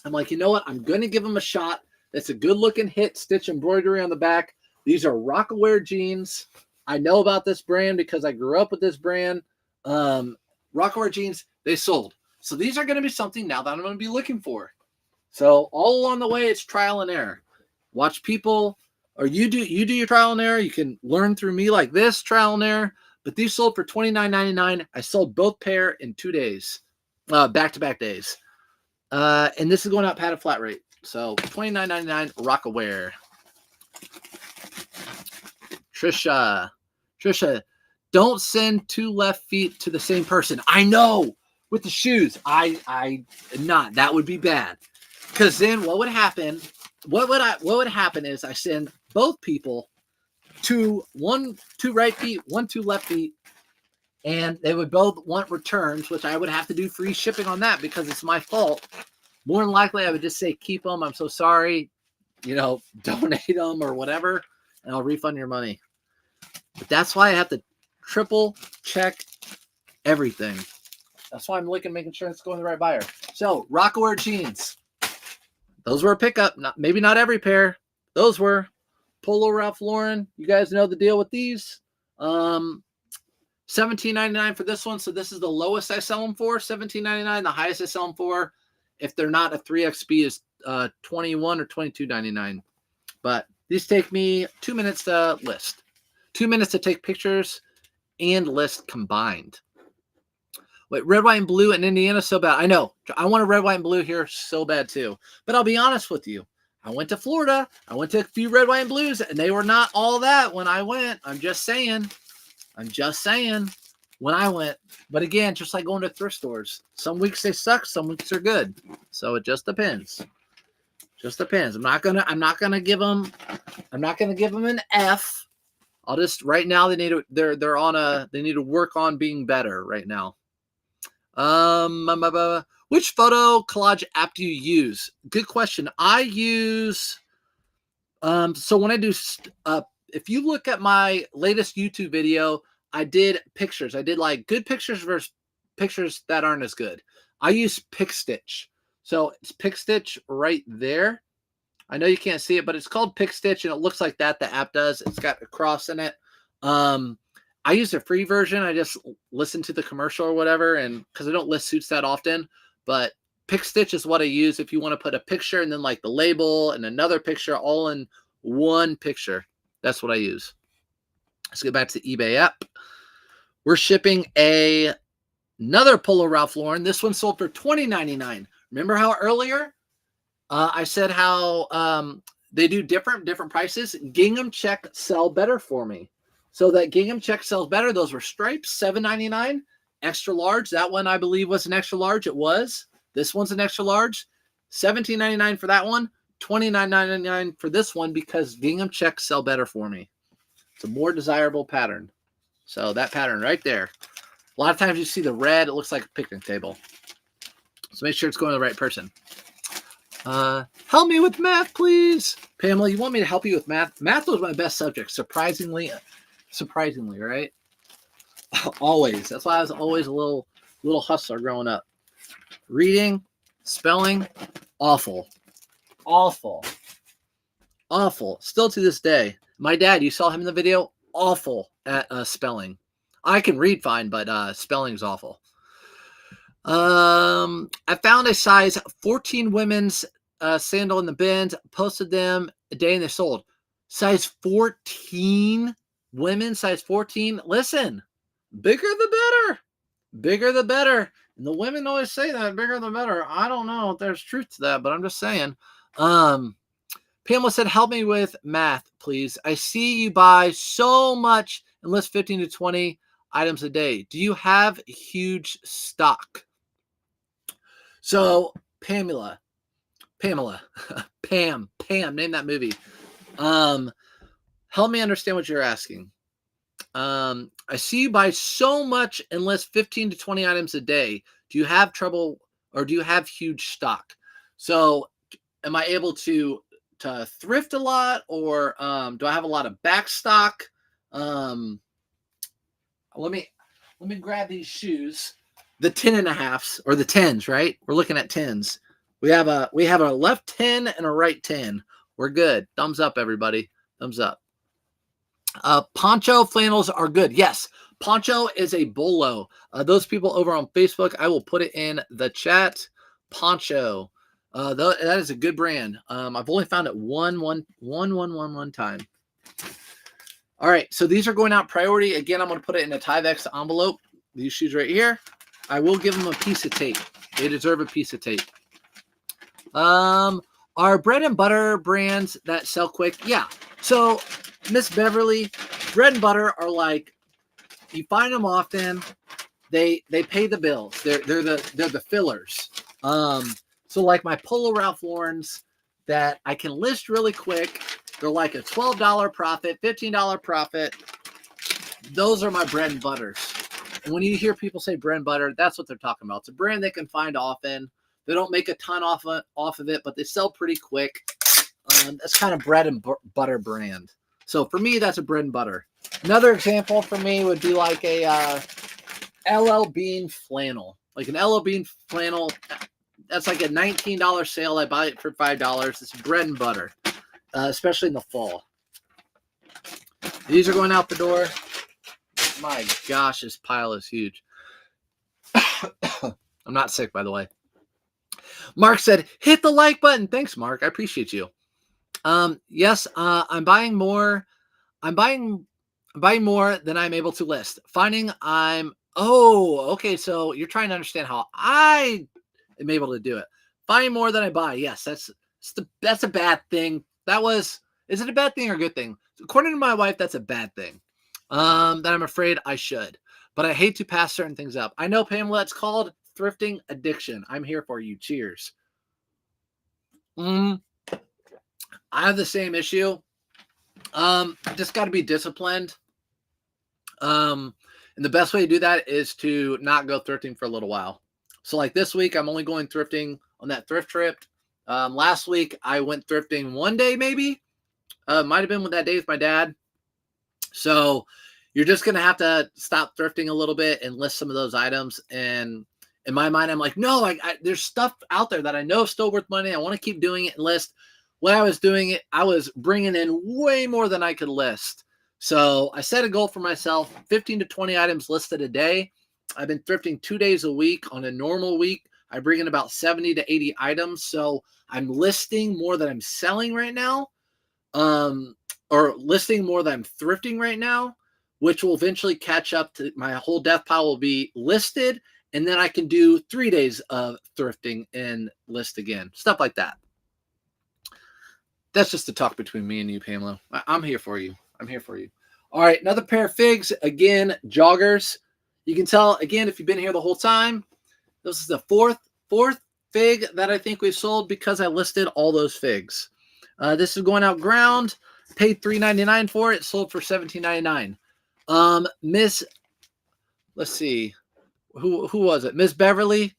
I'm like, you know what? I'm going to give them a shot. That's a good-looking hit, stitch embroidery on the back. These are Rockaware jeans. I know about this brand because I grew up with this brand. Rockaware jeans, they sold. So these are going to be something now that I'm going to be looking for. So all along the way, it's trial and error. Watch people or you do your trial and error. You can learn through me like this, trial and error. But these sold for $29.99. I sold both pair in 2 days, back-to-back days. And this is going out padded flat rate. So $29.99 Rockaware. Trisha, don't send 2 left feet to the same person. I know, with the shoes. That would be bad. Because then what would happen? What would happen is I send both people two right feet, 2 left feet, and they would both want returns, which I would have to do free shipping on that because it's my fault. More than likely, I would just say, keep them. I'm so sorry. Donate them or whatever, and I'll refund your money. But that's why I have to triple check everything. That's why I'm making sure it's going to the right buyer. So, Rockaware jeans. Those were a pickup. Maybe not every pair. Those were. Polo Ralph Lauren. You guys know the deal with these. $17.99 for this one. So this is the lowest I sell them for. $17.99. The highest I sell them for, if they're not a 3XB, is $21 or $22.99. But these take me 2 minutes to list. 2 minutes to take pictures and list combined. Wait, red, white, and blue in Indiana so bad. I know. I want a red, white, and blue here so bad too. But I'll be honest with you. I went to Florida. I went to a few red, white, and blues, and they were not all that when I went. I'm just saying when I went. But again, just like going to thrift stores. Some weeks they suck, some weeks they're good. So it just depends. I'm not gonna give them an F. I'll just right now they need to work on being better right now. Which photo collage app do you use? Good question. I use, so when I do, if you look at my latest YouTube video, I did pictures. I did like good pictures versus pictures that aren't as good. I use PicStitch. So it's PicStitch right there. I know you can't see it, but it's called PicStitch, and it looks like that. The app does. It's got a cross in it. I use the free version. I just listen to the commercial or whatever, and because I don't list suits that often. But PicStitch is what I use if you want to put a picture and then like the label and another picture all in one picture. That's what I use. Let's get back to the eBay app. We're shipping another Polo Ralph Lauren. This one sold for $20.99. Remember how earlier I said how they do different prices? Gingham check sell better for me. So that gingham check sells better. Those were stripes, $7.99. Extra large. That one I believe was an extra large. It was. This one's an extra large. $17.99 for that one. $29.99 for this one because gingham checks sell better for me. It's a more desirable pattern. So that pattern right there. A lot of times you see the red. It looks like a picnic table. So make sure it's going to the right person. Help me with math, please. Pamela, you want me to help you with math? Math was my best subject, surprisingly, right? Always. That's why I was always a little hustler growing up. Reading, spelling, awful. Still to this day. My dad, you saw him in the video, awful at spelling. I can read fine, but spelling's awful. I found a size 14 women's sandal in the bins, posted them a day and they sold. Size 14 women, size 14. Listen, bigger the better. And the women always say that, bigger the better. I don't know if there's truth to that, but I'm just saying. Pamela said, help me with math, please. I see you buy so much and list 15 to 20 items a day. Do you have huge stock? So Pamela, Pam, name that movie. Help me understand what you're asking. I see you buy so much and list 15 to 20 items a day. Do you have trouble or do you have huge stock? So am I able to thrift a lot or do I have a lot of back stock? Let me grab these shoes. The 10.5s or the 10s, right? We're looking at 10s. We have a left 10 and a right 10. We're good. Thumbs up, everybody. Thumbs up. Poncho flannels are good. Yes, poncho is a bolo. Those people over on Facebook, I will put it in the chat. Poncho. That is a good brand. I've only found it one time. All right, so these are going out priority. Again, I'm going to put it in a Tyvek envelope. These shoes right here. I will give them a piece of tape. They deserve a piece of tape. Our bread and butter brands that sell quick. Yeah. So Miss Beverly, bread and butter are like, you find them often. They pay the bills. They're the fillers. So like my Polo Ralph Lauren's that I can list really quick. They're like a $12 profit, $15 profit. Those are my bread and butters. And when you hear people say bread and butter, that's what they're talking about. It's a brand they can find often. They don't make a ton off of it, but they sell pretty quick. That's kind of bread and butter brand. So for me, that's a bread and butter. Another example for me would be like a LL Bean flannel. Like an LL Bean flannel, that's like a $19 sale. I buy it for $5. It's bread and butter, especially in the fall. These are going out the door. My gosh, this pile is huge. I'm not sick, by the way. Mark said, hit the like button. Thanks, Mark. I appreciate you. Yes, I'm buying more. I'm buying more than I'm able to list. Okay. So you're trying to understand how I am able to do it. Buying more than I buy. Yes, that's a bad thing. Is it a bad thing or a good thing? According to my wife, that's a bad thing. That I'm afraid I should, but I hate to pass certain things up. I know, Pamela, it's called thrifting addiction. I'm here for you. Cheers. I have the same issue. Just got to be disciplined. And the best way to do that is to not go thrifting for a little while. So like this week, I'm only going thrifting on that thrift trip. Last week I went thrifting one day, maybe. Might've been with that day with my dad. So you're just going to have to stop thrifting a little bit and list some of those items. And in my mind, I'm like, no, there's stuff out there that I know is still worth money. I want to keep doing it and list. When I was doing it, I was bringing in way more than I could list. So I set a goal for myself, 15 to 20 items listed a day. I've been thrifting 2 days a week. On a normal week, I bring in about 70 to 80 items. So I'm listing more than I'm selling right now. Or listing more than I'm thrifting right now, which will eventually catch up to my whole death pile will be listed. And then I can do 3 days of thrifting and list again. Stuff like that. That's just the talk between me and you, Pamela. I'm here for you. I'm here for you. All right. Another pair of figs. Again, joggers. You can tell, again, if you've been here the whole time, this is the fourth fig that I think we've sold because I listed all those figs. This is going out ground. Paid $3.99 for it. Sold for $17.99. Let's see. Who was it? Miss Beverly,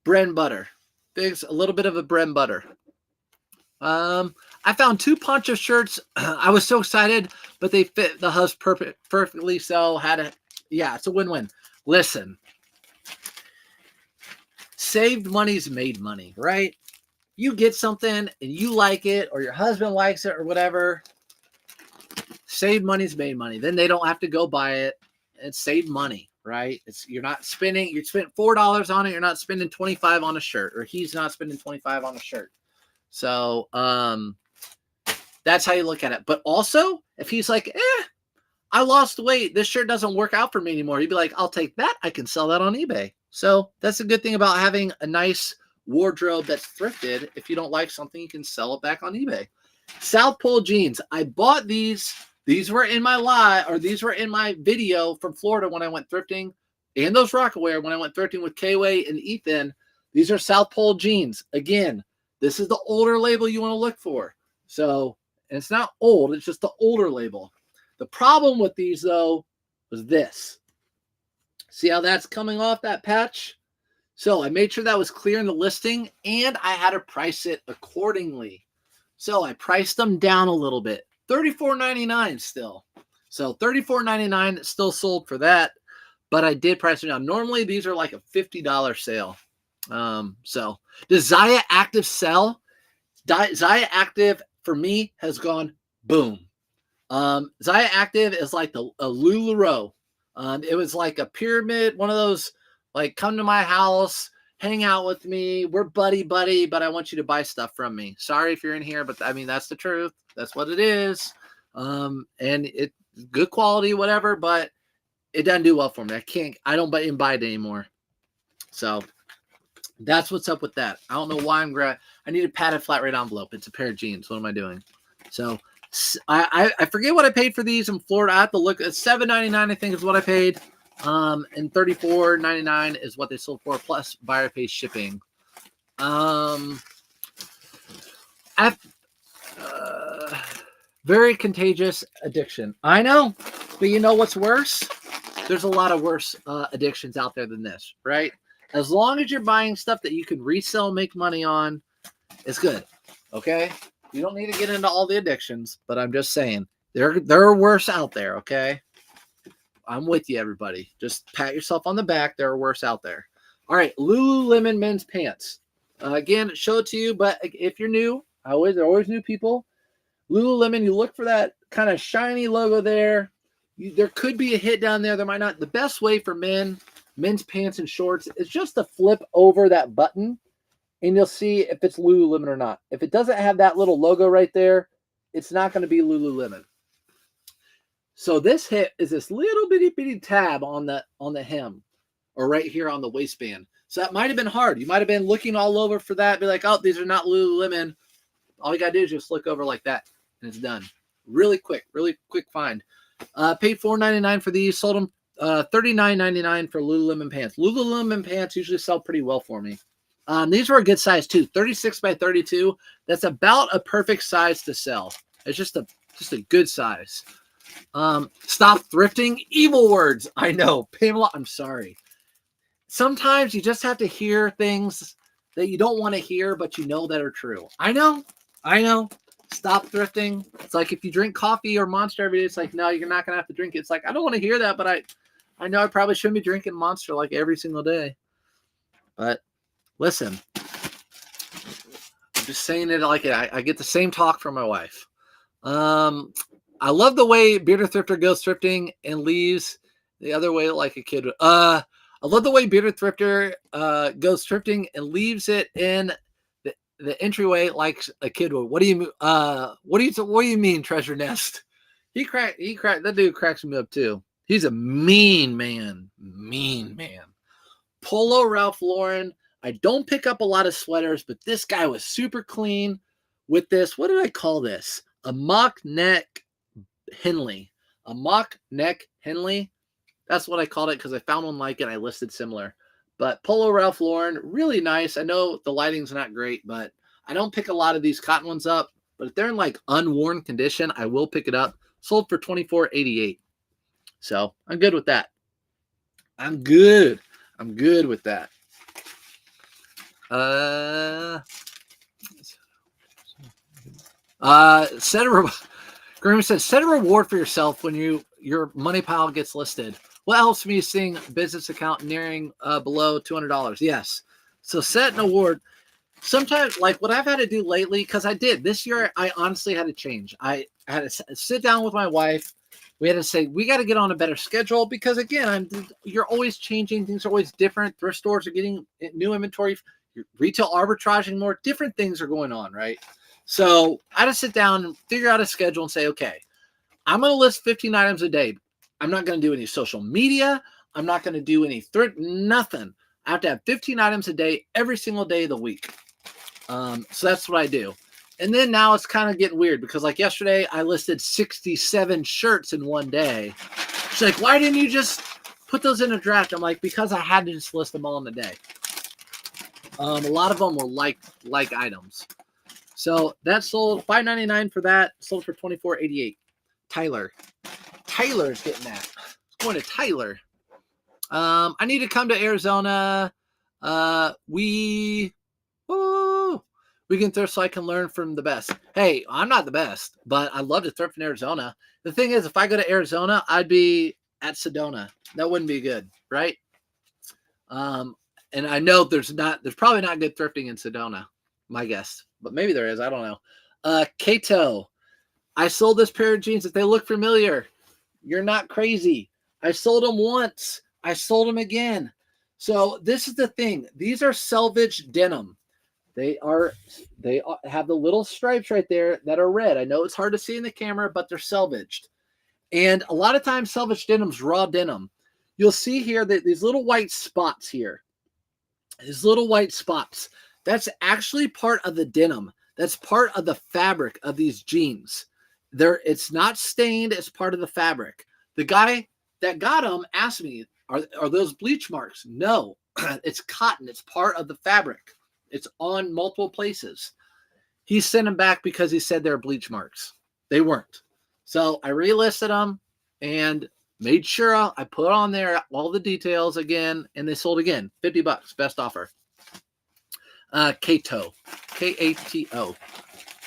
bread and butter. Figs, a little bit of a bread and butter. I found 2 poncho shirts. I was so excited, but they fit the hubs perfectly. So it's a win-win. Listen, saved money's made money, right? You get something and you like it, or your husband likes it, or whatever. Saved money's made money. Then they don't have to go buy it. It's saved money, right? You spent $4 on it. You're not spending $25 on a shirt, or he's not spending $25 on a shirt. So that's how you look at it. But also, if he's like, I lost weight, this shirt doesn't work out for me anymore, he'd be like, I'll take that. I can sell that on eBay. So that's a good thing about having a nice wardrobe that's thrifted. If you don't like something, you can sell it back on eBay. South Pole jeans. I bought these. These were in my video from Florida when I went thrifting, and those Rockaware when I went thrifting with K-Way and Ethan. These are South Pole jeans. Again, this is the older label you want to look for. So, and it's not old, it's just the older label. The problem with these, though, was this. See how that's coming off that patch? So I made sure that was clear in the listing, and I had to price it accordingly. So I priced them down a little bit. $34.99 still. So $34.99 still sold for that, but I did price them down. Normally, these are like a $50 sale. So does Zaya Active sell? Zaya Active, for me, has gone boom. Zaya Active is like a LuLaRoe. It was like a pyramid, one of those, like, come to my house, hang out with me, we're buddy, but I want you to buy stuff from me. Sorry if you're in here, but I mean, that's the truth. That's what it is. And it good quality, whatever, but it doesn't do well for me. I don't buy it anymore. So that's what's up with that. I don't know why I need a padded flat rate envelope. It's a pair of jeans. What am I doing? So I forget what I paid for these in Florida. I have to look at $7.99, I think is what I paid. And $34.99 is what they sold for, plus buyer pays shipping. Very contagious addiction. I know, but you know what's worse? There's a lot of worse addictions out there than this, right? As long as you're buying stuff that you can resell, make money on, it's good. Okay? You don't need to get into all the addictions, but I'm just saying there are worse out there, okay? I'm with you, everybody. Just pat yourself on the back. There are worse out there. All right, Lululemon men's pants. Again, show it to you, but if you're new, there are always new people. Lululemon, you look for that kind of shiny logo there. There could be a hit down there. There might not. The best way for men's pants and shorts is just to flip over that button, and you'll see if it's Lululemon or not. If it doesn't have that little logo right there, it's not going to be Lululemon. So this hit is this little bitty tab on the hem, or right here on the waistband. So that might have been hard. You might have been looking all over for that, be like, oh, these are not Lululemon. All you got to do is just look over like that, and it's done. Really quick find. Paid $4.99 for these. Sold them $39.99 for Lululemon pants. Lululemon pants usually sell pretty well for me. These were a good size too, 36 by 32. That's about a perfect size to sell. It's just a good size. Stop thrifting. Evil words. I know, Pamela. I'm sorry. Sometimes you just have to hear things that you don't want to hear, but you know that are true. I know. Stop thrifting. It's like if you drink coffee or Monster every day, it's like, no, you're not going to have to drink it. It's like, I don't want to hear that, but I know I probably shouldn't be drinking Monster like every single day. But listen, I'm just saying it like it. I get the same talk from my wife. I love the way Bearded Thrifter goes thrifting and leaves the other way like a kid. I love the way Bearded Thrifter goes thrifting and leaves it in the entryway like a kid would. What do you mean, treasure nest? That dude cracks me up too. He's a mean man. Polo Ralph Lauren. I don't pick up a lot of sweaters, but this guy was super clean with this. What did I call this? A mock neck Henley. A mock neck Henley. That's what I called it because I found one like it. I listed similar. But Polo Ralph Lauren, really nice. I know the lighting's not great, but I don't pick a lot of these cotton ones up. But if they're in like unworn condition, I will pick it up. Sold for $24.88. So I'm good with that. I'm good with that. Graham said, set a reward for yourself when your money pile gets listed. What helps me seeing business account nearing below $200? Yes. So set an award. Sometimes, like what I've had to do lately, because I did this year, I honestly had to change. I had to sit down with my wife. We had to say, we got to get on a better schedule because, again, you're always changing. Things are always different. Thrift stores are getting new inventory. Retail arbitraging more. Different things are going on, right? So I had to sit down and figure out a schedule and say, okay, I'm going to list 15 items a day. I'm not going to do any social media. I'm not going to do any thrift, nothing. I have to have 15 items a day every single day of the week. So that's what I do. And then now it's kind of getting weird because like yesterday I listed 67 shirts in one day. She's like, why didn't you just put those in a draft? I'm like, because I had to just list them all in a day. A lot of them were like items. So that sold $5.99 for that. Sold for $24.88. Tyler's getting that. It's going to Tyler. I need to come to Arizona. We can thrift so I can learn from the best. Hey, I'm not the best, but I love to thrift in Arizona. The thing is, if I go to Arizona, I'd be at Sedona. That wouldn't be good, right? And I know there's probably not good thrifting in Sedona, my guess, but maybe there is. I don't know. Kato, I sold this pair of jeans. If they look familiar, you're not crazy. I sold them once. I sold them again. So this is the thing. These are selvage denim. They have the little stripes right there that are red. I know it's hard to see in the camera, but they're selvaged. And a lot of times selvaged denim's raw denim. You'll see here that these little white spots here, these little white spots, that's actually part of the denim. That's part of the fabric of these jeans. It's not stained, it's part of the fabric. The guy that got them asked me, are those bleach marks? No, it's cotton. It's part of the fabric. It's on multiple places. He sent them back because he said they're bleach marks. They weren't. So I relisted them and made sure I put on there all the details again, and they sold again. $50, best offer. Kato, Kato,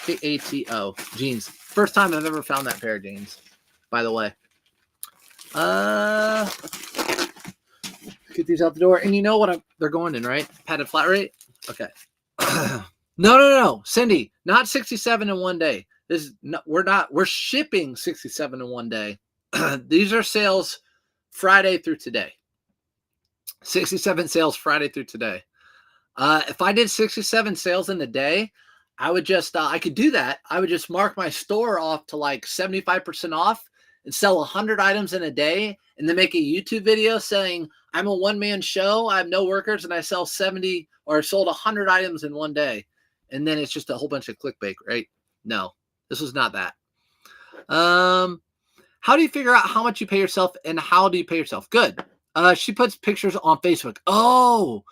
Kato jeans. First time I've ever found that pair of jeans, by the way. Get these out the door, and you know what they're going in, right? Padded flat rate. Okay. No, Cindy, not 67 in one day. We're shipping 67 in one day. These are sales Friday through today. 67 sales Friday through today. If I did 67 sales in a day, I would just, I could do that. I would just mark my store off to like 75% off and sell 100 items in a day, and then make a YouTube video saying I'm a one-man show, I have no workers, and I sell 70 or sold 100 items in one day. And then it's just a whole bunch of clickbait, right? No, this was not that. How do you figure out how much you pay yourself, and how do you pay yourself? Good. She puts pictures on Facebook. Oh,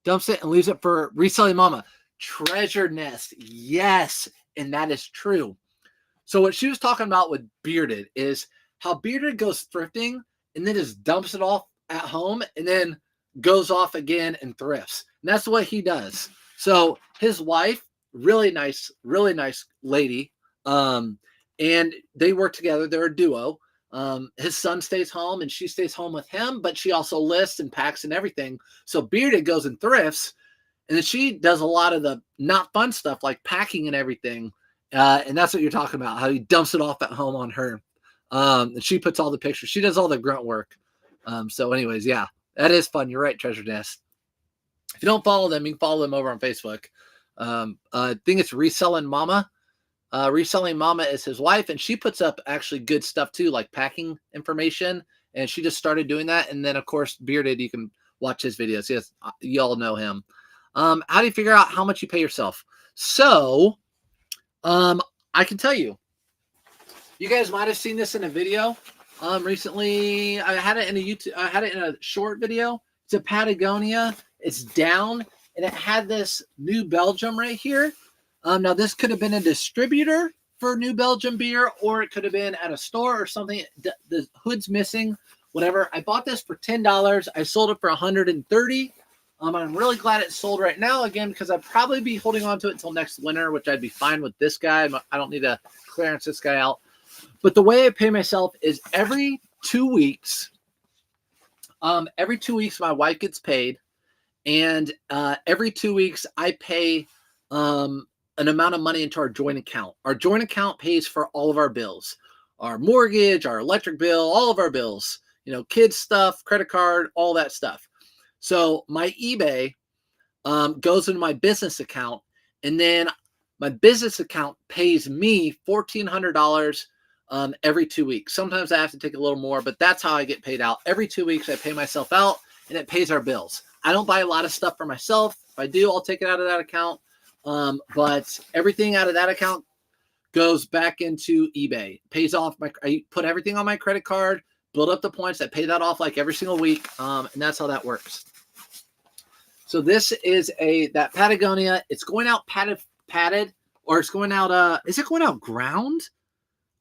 dumps it and leaves it for reselling mama. Treasure nest. Yes. And that is true. So what she was talking about with Bearded is how Bearded goes thrifting and then just dumps it off at home and then goes off again and thrifts. And that's what he does. So his wife, really nice lady. And they work together. They're a duo. His son stays home and she stays home with him, but she also lists and packs and everything. So Bearded goes and thrifts, and then she does a lot of the not fun stuff like packing and everything. And that's what you're talking about, how he dumps it off at home on her. And she puts all the pictures. She does all the grunt work. So anyways, yeah, that is fun. You're right, Treasure Nest. If you don't follow them, you can follow them over on Facebook. I think it's Reselling Mama. Reselling Mama is his wife, and she puts up actually good stuff too, like packing information. And she just started doing that. And then, of course, Bearded, you can watch his videos. Yes, you all know him. How do you figure out how much you pay yourself? So, I can tell you. You guys might have seen this in a video. Recently, I had it in a YouTube. I had it in a short video. It's a Patagonia. It's down, and it had this New Belgium right here. Now, this could have been a distributor for New Belgium beer, or it could have been at a store or something. The hood's missing, whatever. I bought this for $10. I sold it for $130. I'm really glad it sold right now, again, because I'd probably be holding on to it until next winter, which I'd be fine with this guy. I don't need to clearance this guy out. But the way I pay myself is every 2 weeks. Every 2 weeks, my wife gets paid. And every 2 weeks, I pay an amount of money into our joint account. Our joint account pays for all of our bills, our mortgage, our electric bill, all of our bills, kids stuff, credit card, all that stuff. So my eBay goes into my business account, and then my business account pays me $1,400 every 2 weeks. Sometimes I have to take a little more, but that's how I get paid out. Every 2 weeks, I pay myself out, and it pays our bills. I don't buy a lot of stuff for myself. If I do, I'll take it out of that account. But everything out of that account goes back into eBay. Pays off I put everything on my credit card, build up the points. I pay that off like every single week. And that's how that works. So this is that Patagonia. It's going out padded, or it's going out, is it going out ground?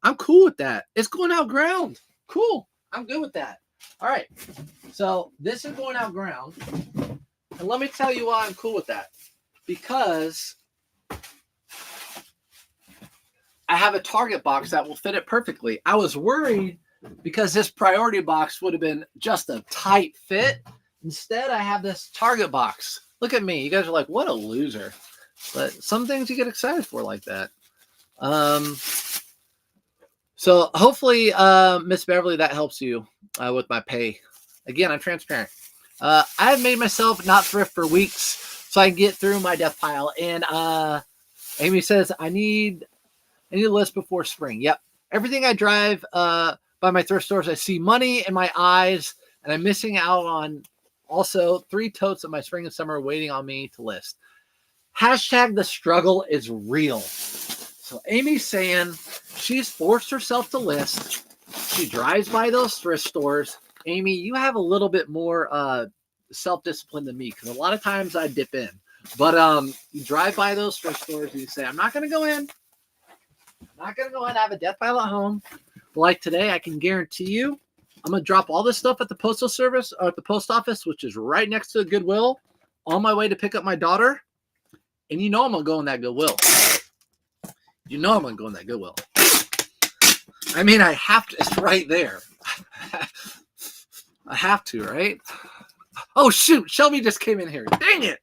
I'm cool with that. It's going out ground. Cool. I'm good with that. All right. So this is going out ground. And let me tell you why I'm cool with that. Because I have a Target box that will fit it perfectly. I was worried because this priority box would have been just a tight fit. Instead, I have this Target box. Look at me. You guys are like, what a loser. But some things you get excited for like that. So hopefully, Miss Beverly, that helps you with my pay. Again, I'm transparent. I have made myself not thrift for weeks. so I can get through my death pile. And Amy says, I need a list before spring. Yep. Everything I drive by my thrift stores, I see money in my eyes, and I'm missing out on also 3 totes of my spring and summer waiting on me to list. Hashtag the struggle is real. So Amy's saying she's forced herself to list. She drives by those thrift stores. Amy, you have a little bit more self-discipline than me, because a lot of times I dip in. But you drive by those thrift stores and you say, I'm not going to go in. I'm not going to go in and have a death pile at home. But like today, I can guarantee you, I'm going to drop all this stuff at the postal service or at the post office, which is right next to the Goodwill, on my way to pick up my daughter. And you know I'm going to go in that Goodwill. You know I'm going to go in that Goodwill. I mean, I have to. It's right there. I have to, right? Oh, shoot. Shelby just came in here. Dang it.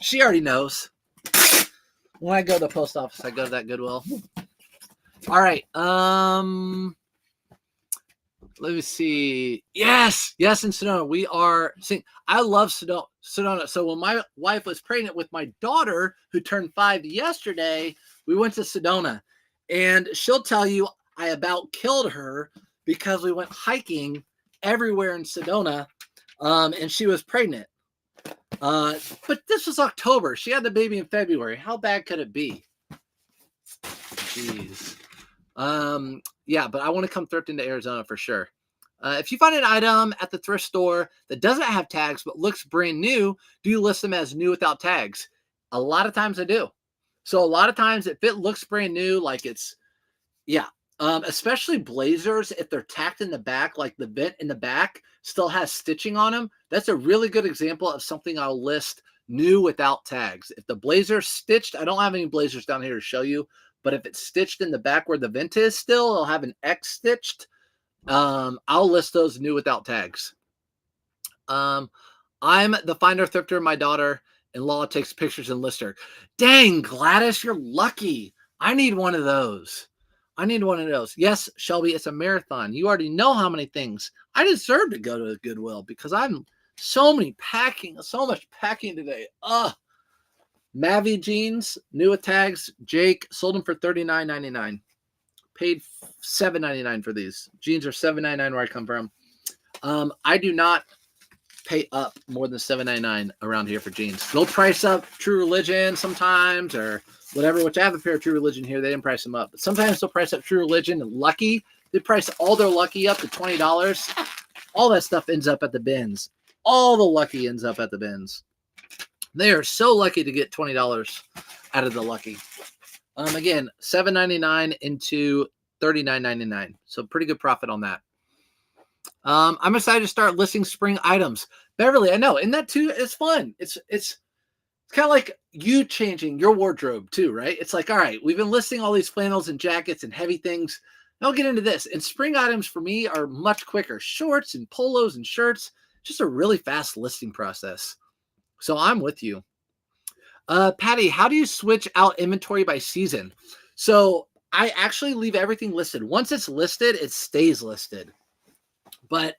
She already knows. When I go to the post office, I go to that Goodwill. All right. Let me see. Yes, in Sedona. We are seeing. I love Sedona. So when my wife was pregnant with my daughter, who turned 5 yesterday, we went to Sedona. And she'll tell you I about killed her because we went hiking everywhere in Sedona, and she was pregnant. But this was October. She had the baby in February. How bad could it be? Jeez. Yeah, but I want to come thrifting to Arizona for sure. If you find an item at the thrift store that doesn't have tags but looks brand new, do you list them as new without tags? A lot of times I do. So a lot of times if it looks brand new, like it's, yeah. Especially blazers, if they're tacked in the back, like the vent in the back still has stitching on them, that's a really good example of something I'll list new without tags. If the blazer's stitched, I don't have any blazers down here to show you, but if it's stitched in the back where the vent is still, it'll have an X stitched. I'll list those new without tags. I'm the finder thrifter. My daughter-in-law takes pictures and lists her. Dang, Gladys, you're lucky. I need one of those. Yes, Shelby, it's a marathon. You already know how many things. I deserve to go to Goodwill because I'm so much packing today. Mavi jeans, new with tags. Jake sold them for $39.99. Paid $7.99 for these. Jeans are $7.99 where I come from. I do not pay up more than $7.99 around here for jeans. They'll price up True Religion sometimes or whatever, which I have a pair of True Religion here. They didn't price them up. But sometimes they'll price up True Religion and Lucky. They price all their Lucky up to $20. All that stuff ends up at the bins. All the Lucky ends up at the bins. They are so lucky to get $20 out of the Lucky. Again, $7.99 into $39.99. So pretty good profit on that. I'm excited to start listing spring items. Beverly, I know. Isn't that too? It's fun. It's kind of like you changing your wardrobe too, right? It's like, all right, we've been listing all these flannels and jackets and heavy things. Now I'll get into this. And spring items for me are much quicker. Shorts and polos and shirts, just a really fast listing process. So I'm with you. Patty, how do you switch out inventory by season? So I actually leave everything listed. Once it's listed, it stays listed. But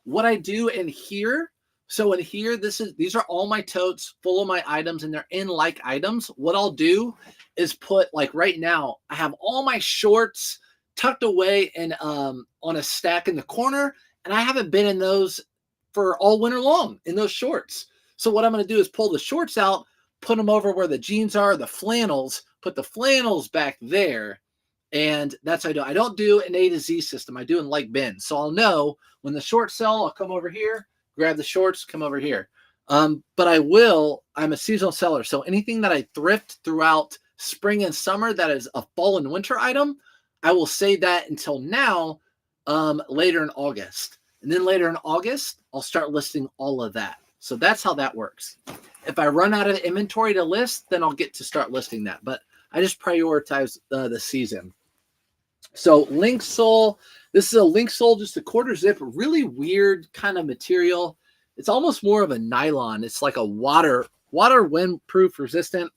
what I do in here, so in here, these are all my totes full of my items, and they're in like items. What I'll do is put, like right now, I have all my shorts tucked away and on a stack in the corner, and I haven't been in those for all winter long in those shorts. So what I'm going to do is pull the shorts out, put them over where the jeans are, the flannels, put the flannels back there. And that's what I do. I don't do an A to Z system. I do in like bins. So I'll know when the shorts sell, I'll come over here, grab the shorts, come over here. But I'm a seasonal seller. So anything that I thrift throughout spring and summer that is a fall and winter item, I will save that until now, later in August. And then later in August, I'll start listing all of that. So that's how that works. If I run out of inventory to list, then I'll get to start listing that. But I just prioritize the season. So link sole. This is a link sole, just a quarter zip, really weird kind of material. It's almost more of a nylon. It's like a water windproof resistant.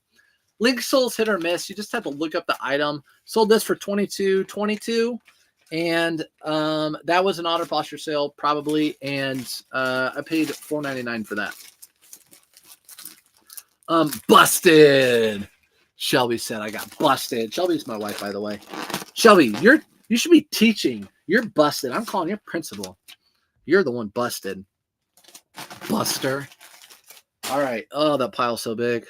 Link soles hit or miss. You just have to look up the item. Sold this for $22.22. And that was an auto posture sale probably. And I paid $4.99 for that. Busted. Shelby said I got busted. Shelby's my wife, by the way. Shelby, you should be teaching. You're busted. I'm calling you principal. You're the one busted. Buster. All right. Oh, that pile's so big.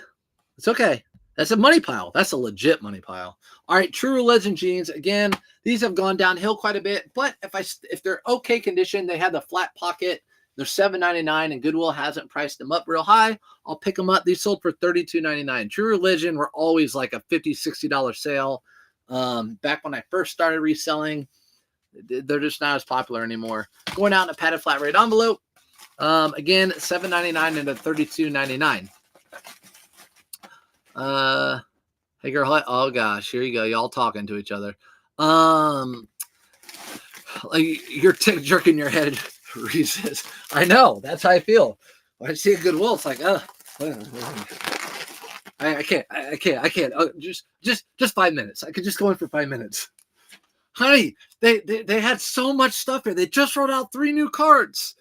It's okay. That's a money pile. That's a legit money pile. All right, True Religion jeans. Again, these have gone downhill quite a bit, but if they're okay condition, they have the flat pocket. They're $7.99, and Goodwill hasn't priced them up real high. I'll pick them up. These sold for $32.99. True Religion were always like a $50, $60 sale. Back when I first started reselling, they're just not as popular anymore. Going out in a padded flat rate envelope. Again, $7.99 and a $32.99. Hey girl, oh gosh, here you go. Y'all talking to each other. Like you're jerking your head, Reese's. I know, that's how I feel. When I see a Goodwill, it's like, I can't. Oh, just 5 minutes. I could just go in for 5 minutes. Honey, they had so much stuff here. They just wrote out 3 new cards.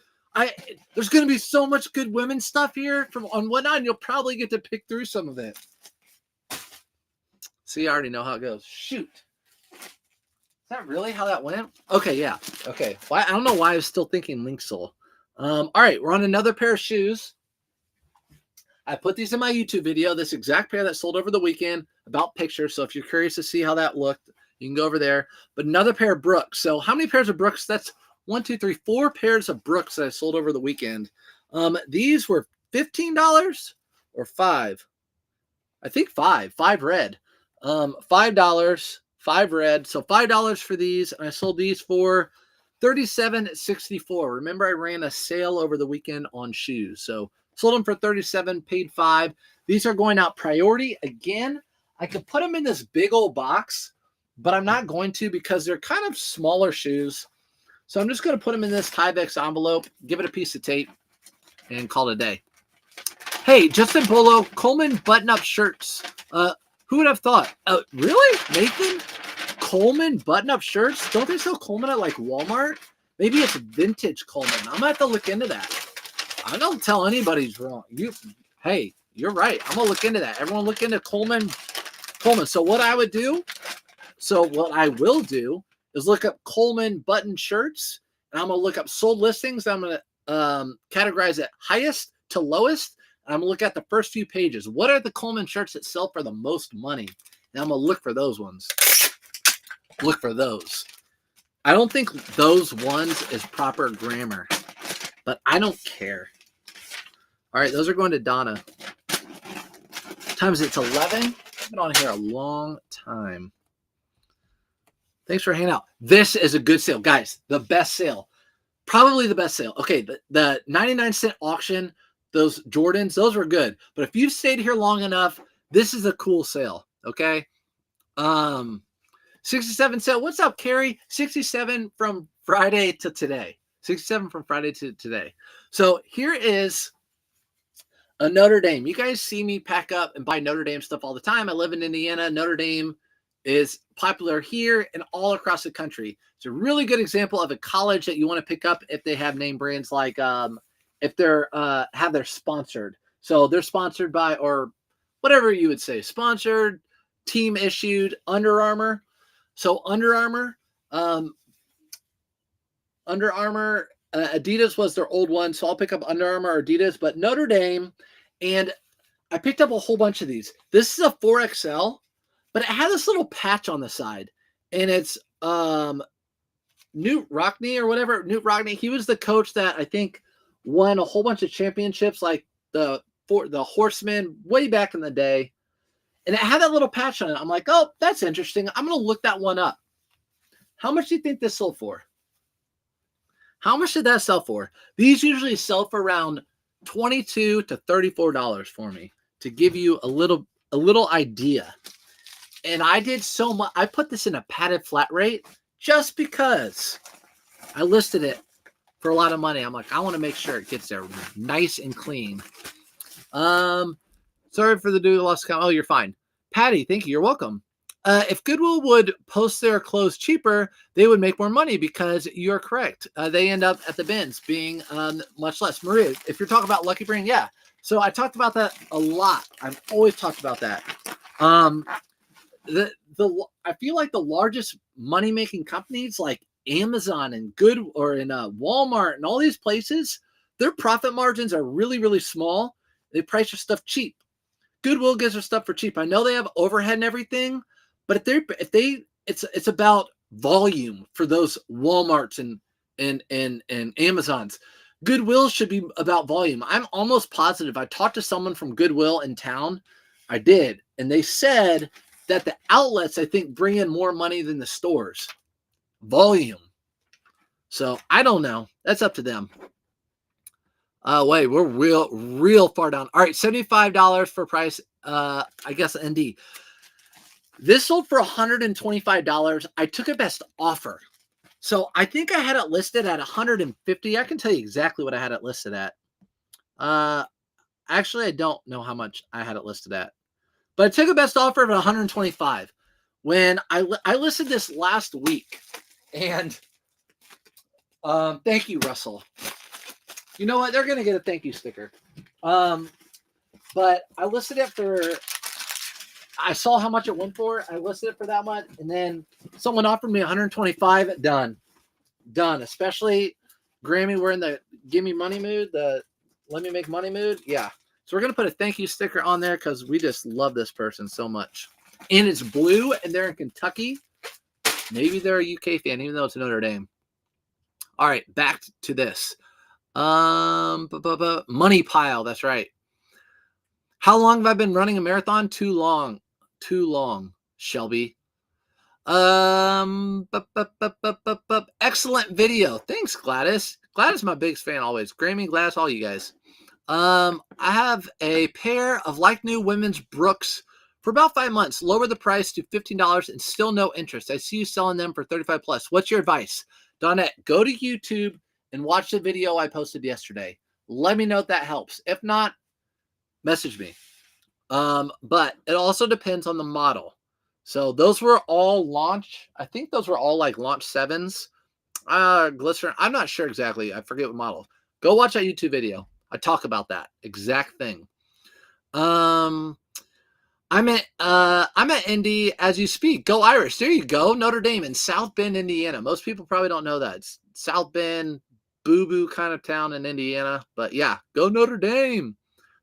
There's going to be so much good women's stuff here on whatnot, and you'll probably get to pick through some of it. See, I already know how it goes. Shoot. Is that really how that went? Okay, yeah. Okay. Well, I don't know why I was still thinking link sole. All right, we're on another pair of shoes. I put these in my YouTube video, this exact pair that sold over the weekend, about pictures. So if you're curious to see how that looked, you can go over there. But another pair of Brooks. So how many pairs of Brooks? That's 1, 2, 3, 4 pairs of Brooks that I sold over the weekend. These were $15 or $5. I think 5 red. $5, 5 red. So $5 for these. And I sold these for $37.64. Remember, I ran a sale over the weekend on shoes. So sold them for $37, paid $5. These are going out priority. Again, I could put them in this big old box, but I'm not going to because they're kind of smaller shoes. So I'm just going to put them in this Tyvek envelope, give it a piece of tape, and call it a day. Hey, Justin Bolo, Coleman button-up shirts. Who would have thought? Really, Nathan? Coleman button-up shirts? Don't they sell Coleman at like Walmart? Maybe it's vintage Coleman. I'm gonna have to look into that. I don't tell anybody's wrong. Hey, you're right. I'm gonna look into that. Everyone look into Coleman. So what I will do is look up Coleman button shirts, and I'm gonna look up sold listings. I'm gonna categorize it highest to lowest. And I'm gonna look at the first few pages. What are the Coleman shirts that sell for the most money? And I'm gonna look for those ones. Look for those. I don't think those ones is proper grammar, but I don't care. All right, those are going to Donna. Time is it's 11. I've been on here a long time. Thanks for hanging out. This is a good sale, guys. The best sale, probably the best sale. Okay, the 99-cent auction. Those Jordans, those were good. But if you've stayed here long enough, this is a cool sale, okay? 67 sale. What's up, Carrie? 67 from Friday to today. 67 from Friday to today. So here is a Notre Dame. You guys see me pack up and buy Notre Dame stuff all the time. I live in Indiana. Notre Dame is popular here and all across the country. It's a really good example of a college that you want to pick up if they have name brands like if they're sponsored. So they're sponsored by, or whatever you would say, sponsored, team issued, Under Armour. So Under Armour, Adidas was their old one. So I'll pick up Under Armour or Adidas, but Notre Dame. And I picked up a whole bunch of these. This is a 4XL, but it had this little patch on the side, and it's Newt Rockne or whatever. Newt Rockne, he was the coach that I think won a whole bunch of championships, like the Horsemen way back in the day. And it had that little patch on it. I'm like, oh, that's interesting. I'm going to look that one up. How much do you think this sold for? How much did that sell for? These usually sell for around $22 to $34 for me, to give you a little idea. And I did so much. I put this in a padded flat rate just because I listed it for a lot of money. I'm like, I want to make sure it gets there nice and clean. Sorry for the dude lost count. Oh, you're fine. Patty, thank you. You're welcome. If Goodwill would post their clothes cheaper, they would make more money because you're correct. They end up at the bins being much less. Maria, if you're talking about Lucky Brand, yeah. So I talked about that a lot. I've always talked about that. Um, I feel like the largest money making companies like Amazon and Walmart and all these places, their profit margins are really, really small. They price your stuff cheap. Goodwill gives their stuff for cheap. I know they have overhead and everything, but it's about volume for those Walmarts and Amazons. Goodwill should be about volume. I'm almost positive. I talked to someone from Goodwill in town. I did, and they said that the outlets, I think, bring in more money than the stores. Volume. So I don't know. That's up to them. Wait, we're real far down. All right, $75 for price. I guess ND. This sold for $125. I took a best offer. So I think I had it listed at $150. I can tell you exactly what I had it listed at. Actually, I don't know how much I had it listed at. But I took a best offer of $125 when I listed this last week. And thank you, Russell. You know what? They're going to get a thank you sticker. But I listed it for, I saw how much it went for. I listed it for that much. And then someone offered me $125. Done. Especially Grammy, we're in the give me money mood, the let me make money mood. Yeah. So we're going to put a thank you sticker on there because we just love this person so much. And it's blue and they're in Kentucky. Maybe they're a UK fan, even though it's Notre Dame. All right, back to this. Money pile. That's right. How long have I been running a marathon? Too long, Shelby. Excellent video. Thanks, Gladys. Gladys, my biggest fan always. Grammy, Gladys, all you guys. I have a pair of like new women's Brooks for about 5 months. Lower the price to $15 and still no interest. I see you selling them for 35 plus. What's your advice? Donette, go to YouTube and watch the video I posted yesterday. Let me know if that helps. If not, message me. But it also depends on the model. So those were all launch. I think those were all like launch 7s. Glycerin. I'm not sure exactly. I forget what model. Go watch that YouTube video. I talk about that exact thing. I'm at Indy as you speak. Go Irish. There you go. Notre Dame in South Bend, Indiana. Most people probably don't know that. It's South Bend, boo-boo kind of town in Indiana. But yeah, go Notre Dame.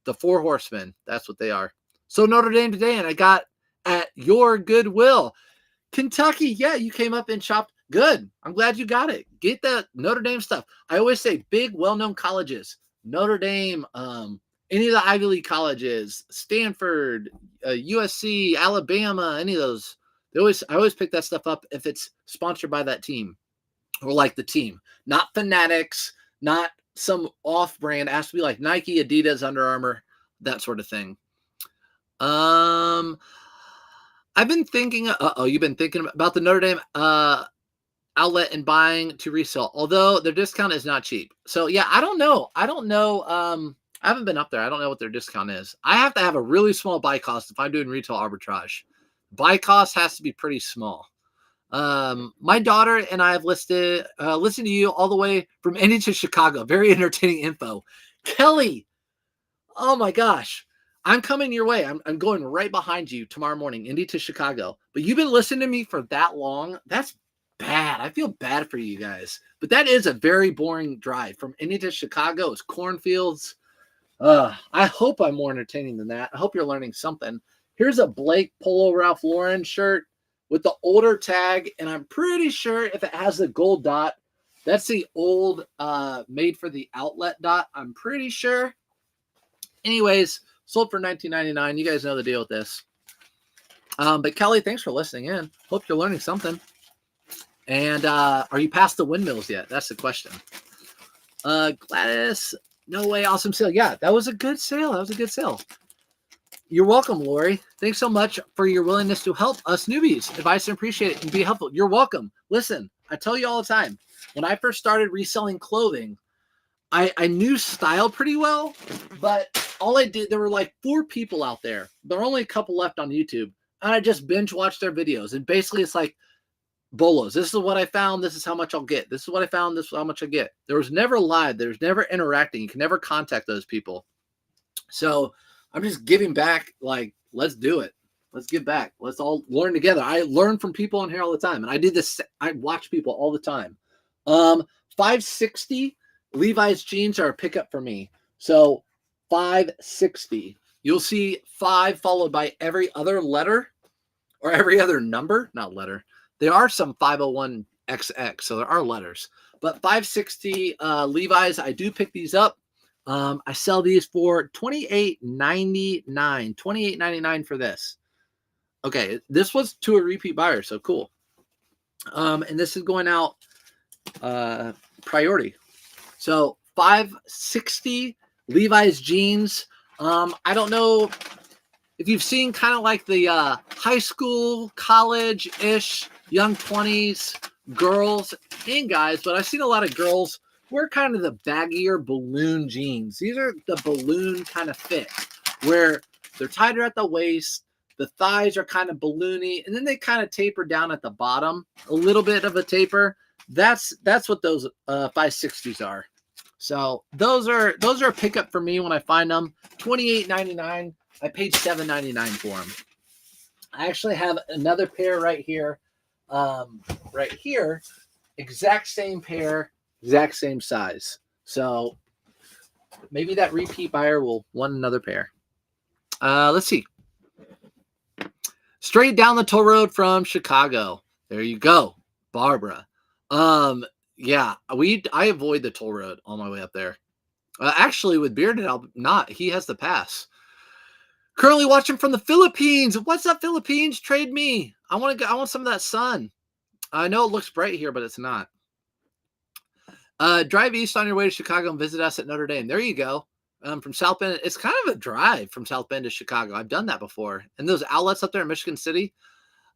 The Four Horsemen. That's what they are. So Notre Dame today, and I got at your Goodwill. Kentucky, yeah, you came up and shopped. Good. I'm glad you got it. Get the Notre Dame stuff. I always say big, well-known colleges. Notre Dame, any of the Ivy League colleges, Stanford, USC, Alabama, any of those. I always pick that stuff up if it's sponsored by that team or like the team. Not Fanatics, not some off-brand. It has to be like Nike, Adidas, Under Armour, that sort of thing. I've been thinking, you've been thinking about the Notre Dame outlet and buying to resell, although their discount is not cheap. So yeah, I don't know. I haven't been up there. I don't know what their discount is. I have to have a really small buy cost if I'm doing retail arbitrage. Buy cost has to be pretty small. My daughter and I have listened to you all the way from Indy to Chicago. Very entertaining info. Kelly, oh my gosh. I'm coming your way. I'm going right behind you tomorrow morning, Indy to Chicago. But you've been listening to me for that long. That's bad. I feel bad for you guys. But that is a very boring drive. From Indy to Chicago, it's cornfields. I hope I'm more entertaining than that. I hope you're learning something. Here's a Blake Polo Ralph Lauren shirt with the older tag. And I'm pretty sure if it has the gold dot, that's the old made for the outlet dot. I'm pretty sure. Anyways, sold for $19.99. You guys know the deal with this. But Kelly, thanks for listening in. Hope you're learning something. And are you past the windmills yet? That's the question. Gladys, no way, awesome sale. Yeah, that was a good sale. You're welcome, Lori. Thanks so much for your willingness to help us newbies. Advice and appreciate it and be helpful. You're welcome. Listen, I tell you all the time, when I first started reselling clothing, I knew style pretty well, but all I did, there were like 4 people out there. There are only a couple left on YouTube. and I just binge watch their videos. And basically it's like bolos. This is what I found. This is how much I'll get. This is what I found. This is how much I get. There was never live. There's never interacting. You can never contact those people. So I'm just giving back. Like, let's do it. Let's give back. Let's all learn together. I learn from people on here all the time. And I do this. I watch people all the time. 560 Levi's jeans are a pickup for me. So 560. You'll see 5 followed by every other letter or every other number, not letter. There are some 501XX, so there are letters. But 560 Levi's, I do pick these up. I sell these for $28.99. $28.99 for this. Okay, this was to a repeat buyer, so cool. And this is going out priority. So 560 Levi's jeans. I don't know if you've seen kind of like the high school, college-ish, young 20s girls and guys, but I've seen a lot of girls wear kind of the baggier balloon jeans. These are the balloon kind of fit where they're tighter at the waist, the thighs are kind of balloony, and then they kind of taper down at the bottom, a little bit of a taper. That's what those 560s are. So those are a pickup for me when I find them. $28.99. I paid $7.99 for them. I actually have another pair right here. Right here, exact same pair, exact same size. So maybe that repeat buyer will want another pair. Let's see. Straight down the toll road from Chicago. There you go, Barbara. Yeah, I avoid the toll road on my way up there. Actually, with Bearded, he has the pass. Currently watching from the Philippines. What's up, Philippines? Trade me. I want some of that sun. I know it looks bright here, but it's not. Drive east on your way to Chicago and visit us at Notre Dame. There you go. From South Bend. It's kind of a drive from South Bend to Chicago. I've done that before. And those outlets up there in Michigan City.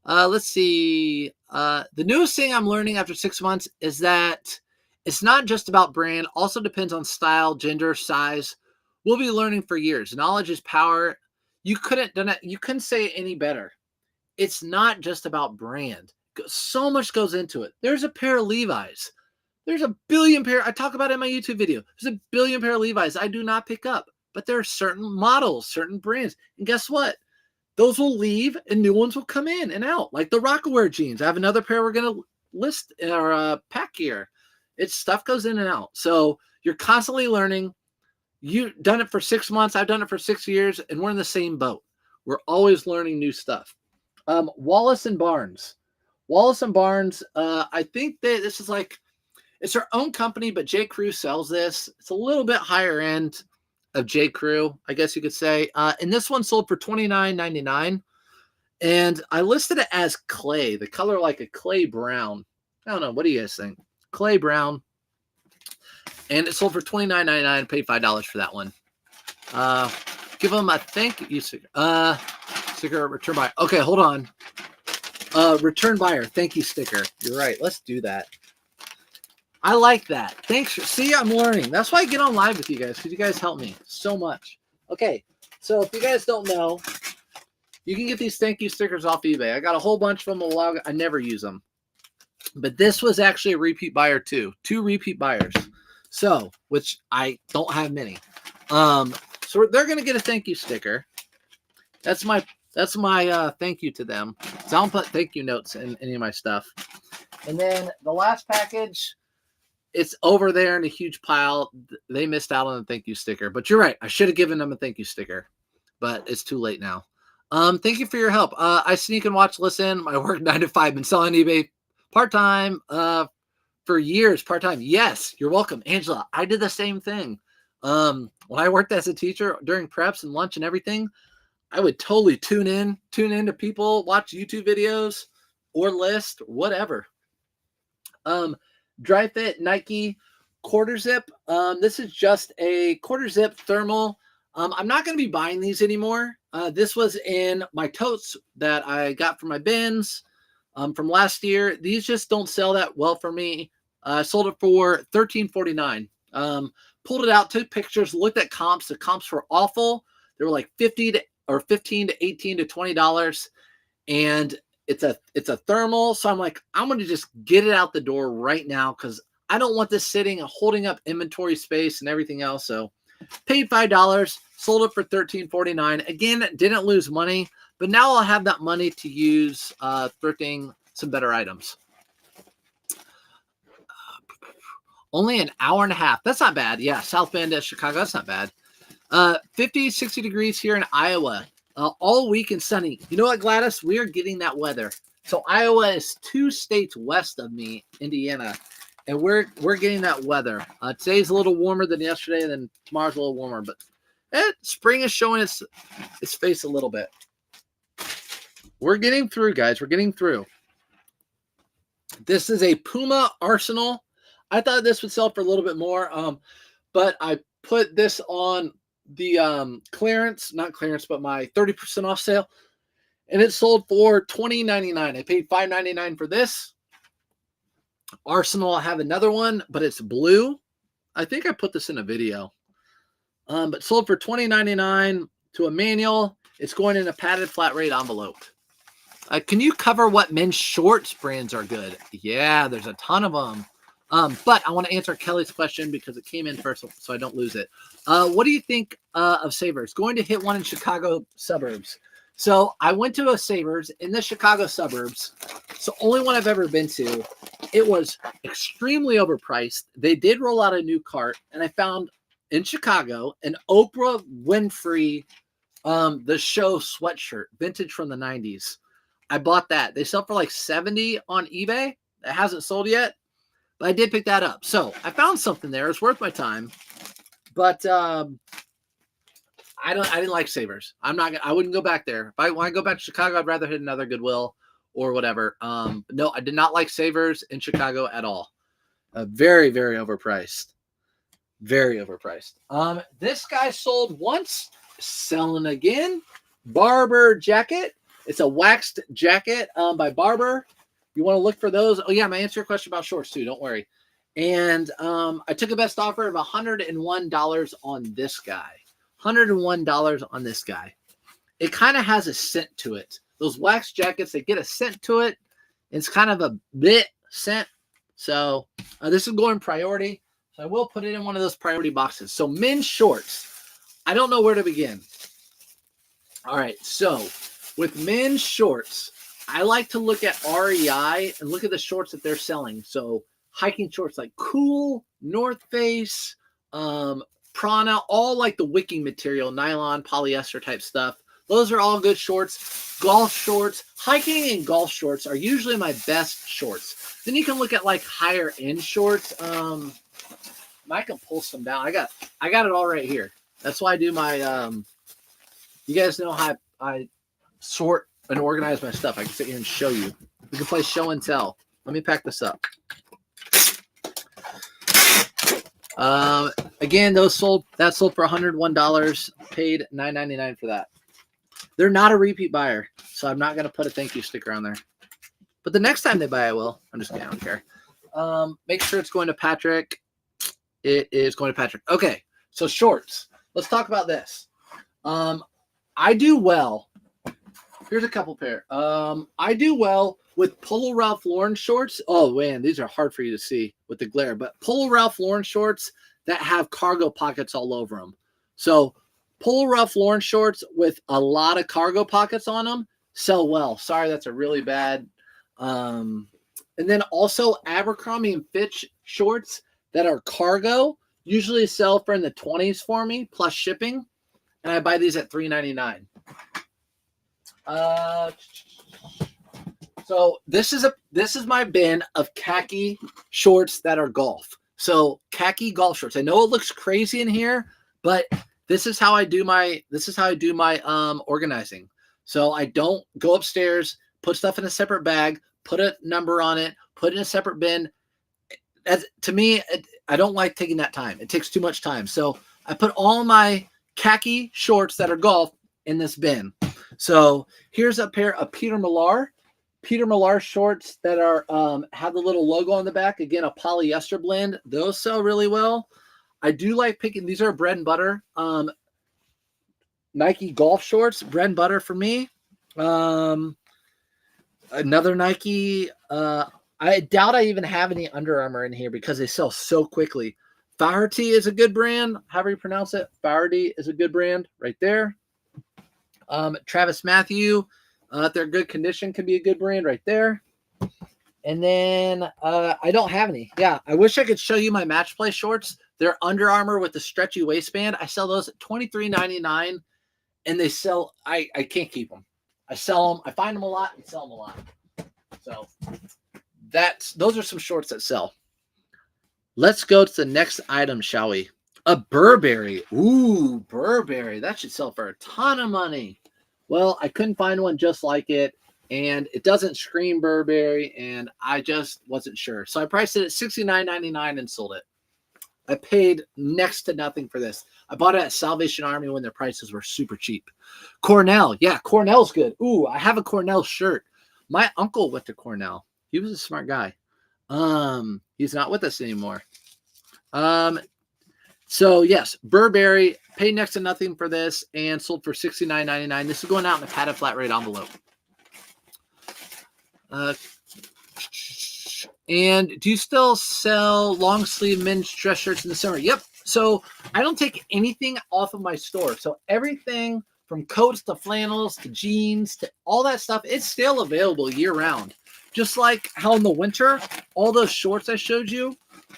Let's see. The newest thing I'm learning after 6 months is that it's not just about brand. Also depends on style, gender, size. We'll be learning for years. Knowledge is power. You couldn't say it any better. It's not just about brand. So much goes into it. There's a pair of Levi's. There's a billion pair. I talk about it in my YouTube video. There's a billion pair of Levi's I do not pick up. But there are certain models, certain brands. And guess what? Those will leave and new ones will come in and out. Like the Rockaware jeans. I have another pair we're going to list in our pack here. It's stuff goes in and out. So you're constantly learning. You've done it for 6 months. I've done it for 6 years, and we're in the same boat. We're always learning new stuff. Wallace and Barnes. Wallace and Barnes, I think that this is like, it's their own company, but J. Crew sells this. It's a little bit higher end of J. Crew, I guess you could say. And this one sold for $29.99. And I listed it as clay, the color like a clay brown. I don't know. What do you guys think? Clay brown. And it sold for $29.99. Paid $5 for that one. Give them a thank you sticker. Sticker return buyer. Okay, hold on. Return buyer. Thank you sticker. You're right. Let's do that. I like that. Thanks. See, I'm learning. That's why I get on live with you guys, because you guys help me so much. Okay, so if you guys don't know, you can get these thank you stickers off eBay. I got a whole bunch of them. A while ago. I never use them. But this was actually a repeat buyer too. 2 repeat buyers. So, which I don't have many. So they're going to get a thank you sticker. That's my thank you to them. So I don't put thank you notes in any of my stuff. And then the last package, it's over there in a huge pile. They missed out on a thank you sticker. But you're right. I should have given them a thank you sticker. But it's too late now. Thank you for your help. I sneak and watch, listen. I work 9 to 5. Been selling eBay part-time for years. Part-time. Yes, you're welcome. Angela, I did the same thing. When I worked as a teacher during preps and lunch and everything, I would totally tune in to people, watch YouTube videos or list, whatever. Dry fit Nike quarter zip. This is just a quarter zip thermal. I'm not going to be buying these anymore. This was in my totes that I got from my bins from last year. These just don't sell that well for me. I sold it for $13.49. Pulled it out, took pictures, looked at comps. The comps were awful. They were like $15 to $18 to $20. and it's a thermal. So I'm like, I'm going to just get it out the door right now because I don't want this sitting and holding up inventory space and everything else. So paid $5, sold it for $13.49. Again, didn't lose money, but now I'll have that money to use thrifting some better items. Only an hour and a half. That's not bad. Yeah, South Bend to Chicago. That's not bad. 50, 60 degrees here in Iowa. All week and sunny. You know what, Gladys? We are getting that weather. So Iowa is 2 states west of me, Indiana, and we're getting that weather. Today's a little warmer than yesterday, and then tomorrow's a little warmer. But spring is showing its face a little bit. We're getting through, guys. We're getting through. This is a Puma Arsenal. I thought this would sell for a little bit more, but I put this on the clearance, not clearance, but my 30% off sale, and it sold for $20.99. I paid $5.99 for this. Arsenal, I have another one, but it's blue. I think I put this in a video, but sold for $20.99 to a manual. It's going in a padded flat rate envelope. Can you cover what men's shorts brands are good? Yeah, there's a ton of them. But I want to answer Kelly's question because it came in first, so I don't lose it. What do you think of Savers? Going to hit one in Chicago suburbs. So I went to a Savers in the Chicago suburbs. It's the only one I've ever been to. It was extremely overpriced. They did roll out a new cart, and I found in Chicago an Oprah Winfrey, the show sweatshirt, vintage from the 90s. I bought that. They sell for like $70 on eBay. It hasn't sold yet. But I did pick that up. So I found something there. It's worth my time. But I didn't like Savers. I wouldn't go back there. When I go back to Chicago, I'd rather hit another Goodwill or whatever. No, I did not like Savers in Chicago at all. Very, very overpriced. Very overpriced. This guy sold once, selling again. Barber jacket. It's a waxed jacket by Barber. You want to look for those? Oh, yeah, I'm going to answer your question about shorts, too. Don't worry. And I took a best offer of $101 on this guy. $101 on this guy. It kind of has a scent to it. Those wax jackets, they get a scent to it. It's kind of a bit scent. So this is going priority. So I will put it in one of those priority boxes. So men's shorts. I don't know where to begin. All right. So with men's shorts, I like to look at REI and look at the shorts that they're selling. So hiking shorts like Cool, North Face, Prana, all like the wicking material, nylon, polyester type stuff. Those are all good shorts. Golf shorts, hiking and golf shorts are usually my best shorts. Then you can look at like higher end shorts. I can pull some down. I got it all right here. That's why I do my, you guys know how I sort and organize my stuff. I can sit here and show you. We can play show and tell. Let me pack this up. Again, that sold for $101. Paid $9.99 for that. They're not a repeat buyer, so I'm not going to put a thank you sticker on there. But the next time they buy, I will. I'm just kidding. I don't care. Make sure it's going to Patrick. It is going to Patrick. Okay, so shorts. Let's talk about this. I do well. Here's a couple pair. I do well with Polo Ralph Lauren shorts. Oh, man, these are hard for you to see with the glare. But Polo Ralph Lauren shorts that have cargo pockets all over them. So Polo Ralph Lauren shorts with a lot of cargo pockets on them sell well. Sorry, that's a really bad. And then also Abercrombie and Fitch shorts that are cargo usually sell for in the 20s for me, plus shipping. And I buy these at $3.99. So this is my bin of khaki shorts that are golf. So khaki golf shorts. I know it looks crazy in here, but this is how I do my organizing. So I don't go upstairs, put stuff in a separate bag, put a number on it, put it in a separate bin. To me, I don't like taking that time. It takes too much time. So I put all my khaki shorts that are golf in this bin. So here's a pair of Peter Millar shorts that are have the little logo on the back. Again, a polyester blend. Those sell really well. I do like picking. These are bread and butter. Nike golf shorts, bread and butter for me. Another Nike. I doubt I even have any Under Armour in here because they sell so quickly. Faherty is a good brand. However you pronounce it. Faherty is a good brand right there. Travis Matthew, if they're good condition, can be a good brand right there. And then I don't have any. Yeah, I wish I could show you my match play shorts. They're Under Armour with the stretchy waistband. I sell those at $23.99, and they sell. I can't keep them. I sell them. I find them a lot and sell them a lot. So those are some shorts that sell. Let's go to the next item, shall we? A Burberry. Ooh, Burberry. That should sell for a ton of money. Well, I couldn't find one just like it, and it doesn't scream Burberry, and I just wasn't sure. So I priced it at $69.99 and sold it. I paid next to nothing for this. I bought it at Salvation Army when their prices were super cheap. Cornell. Yeah, Cornell's good. Ooh, I have a Cornell shirt. My uncle went to Cornell. He was a smart guy. He's not with us anymore. So yes, Burberry, paid next to nothing for this and sold for $69.99. This is going out in a padded flat rate envelope. And do you still sell long sleeve men's dress shirts in the summer? Yep. So I don't take anything off of my store. So everything from coats to flannels to jeans to all that stuff, it's still available year round. Just like how in the winter, all those shorts I showed you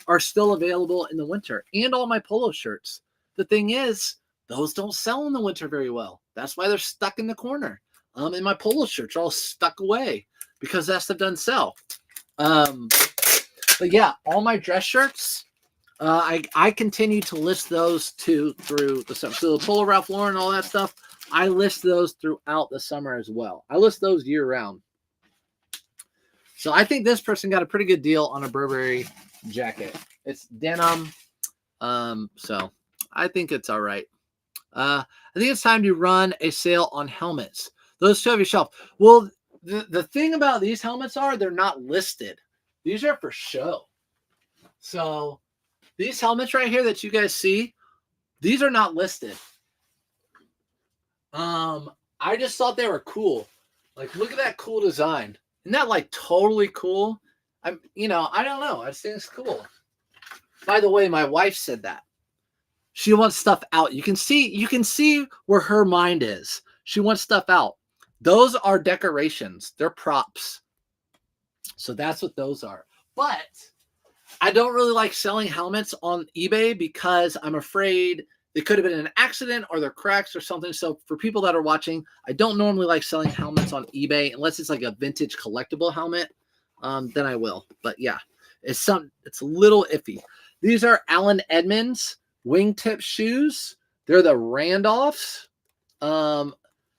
are still available in the winter, and all my polo shirts. The thing is, those don't sell in the winter very well. That's why they're stuck in the corner. And my polo shirts are all stuck away because that stuff doesn't sell. But yeah, all my dress shirts, I continue to list those through the summer. So the Polo Ralph Lauren, all that stuff, I list those throughout the summer as well. I list those year round. So I think this person got a pretty good deal on a Burberry jacket. It's denim. So I think it's all right. I think it's time to run a sale on helmets. Those two have your shelf. Well, the thing about these helmets are they're not listed. These are for show. So these helmets right here that you guys see, these are not listed. I just thought they were cool. Like, look at that cool design. Isn't that like totally cool? I don't know. I just think it's cool. By the way, my wife said that. She wants stuff out. You can see where her mind is. She wants stuff out. Those are decorations. They're props. So that's what those are. But I don't really like selling helmets on eBay because I'm afraid they could have been an accident or they're cracks or something. So for people that are watching, I don't normally like selling helmets on eBay unless it's like a vintage collectible helmet. Then I will. But yeah, it's a little iffy. These are Allen Edmonds wingtip shoes. They're the Randolphs.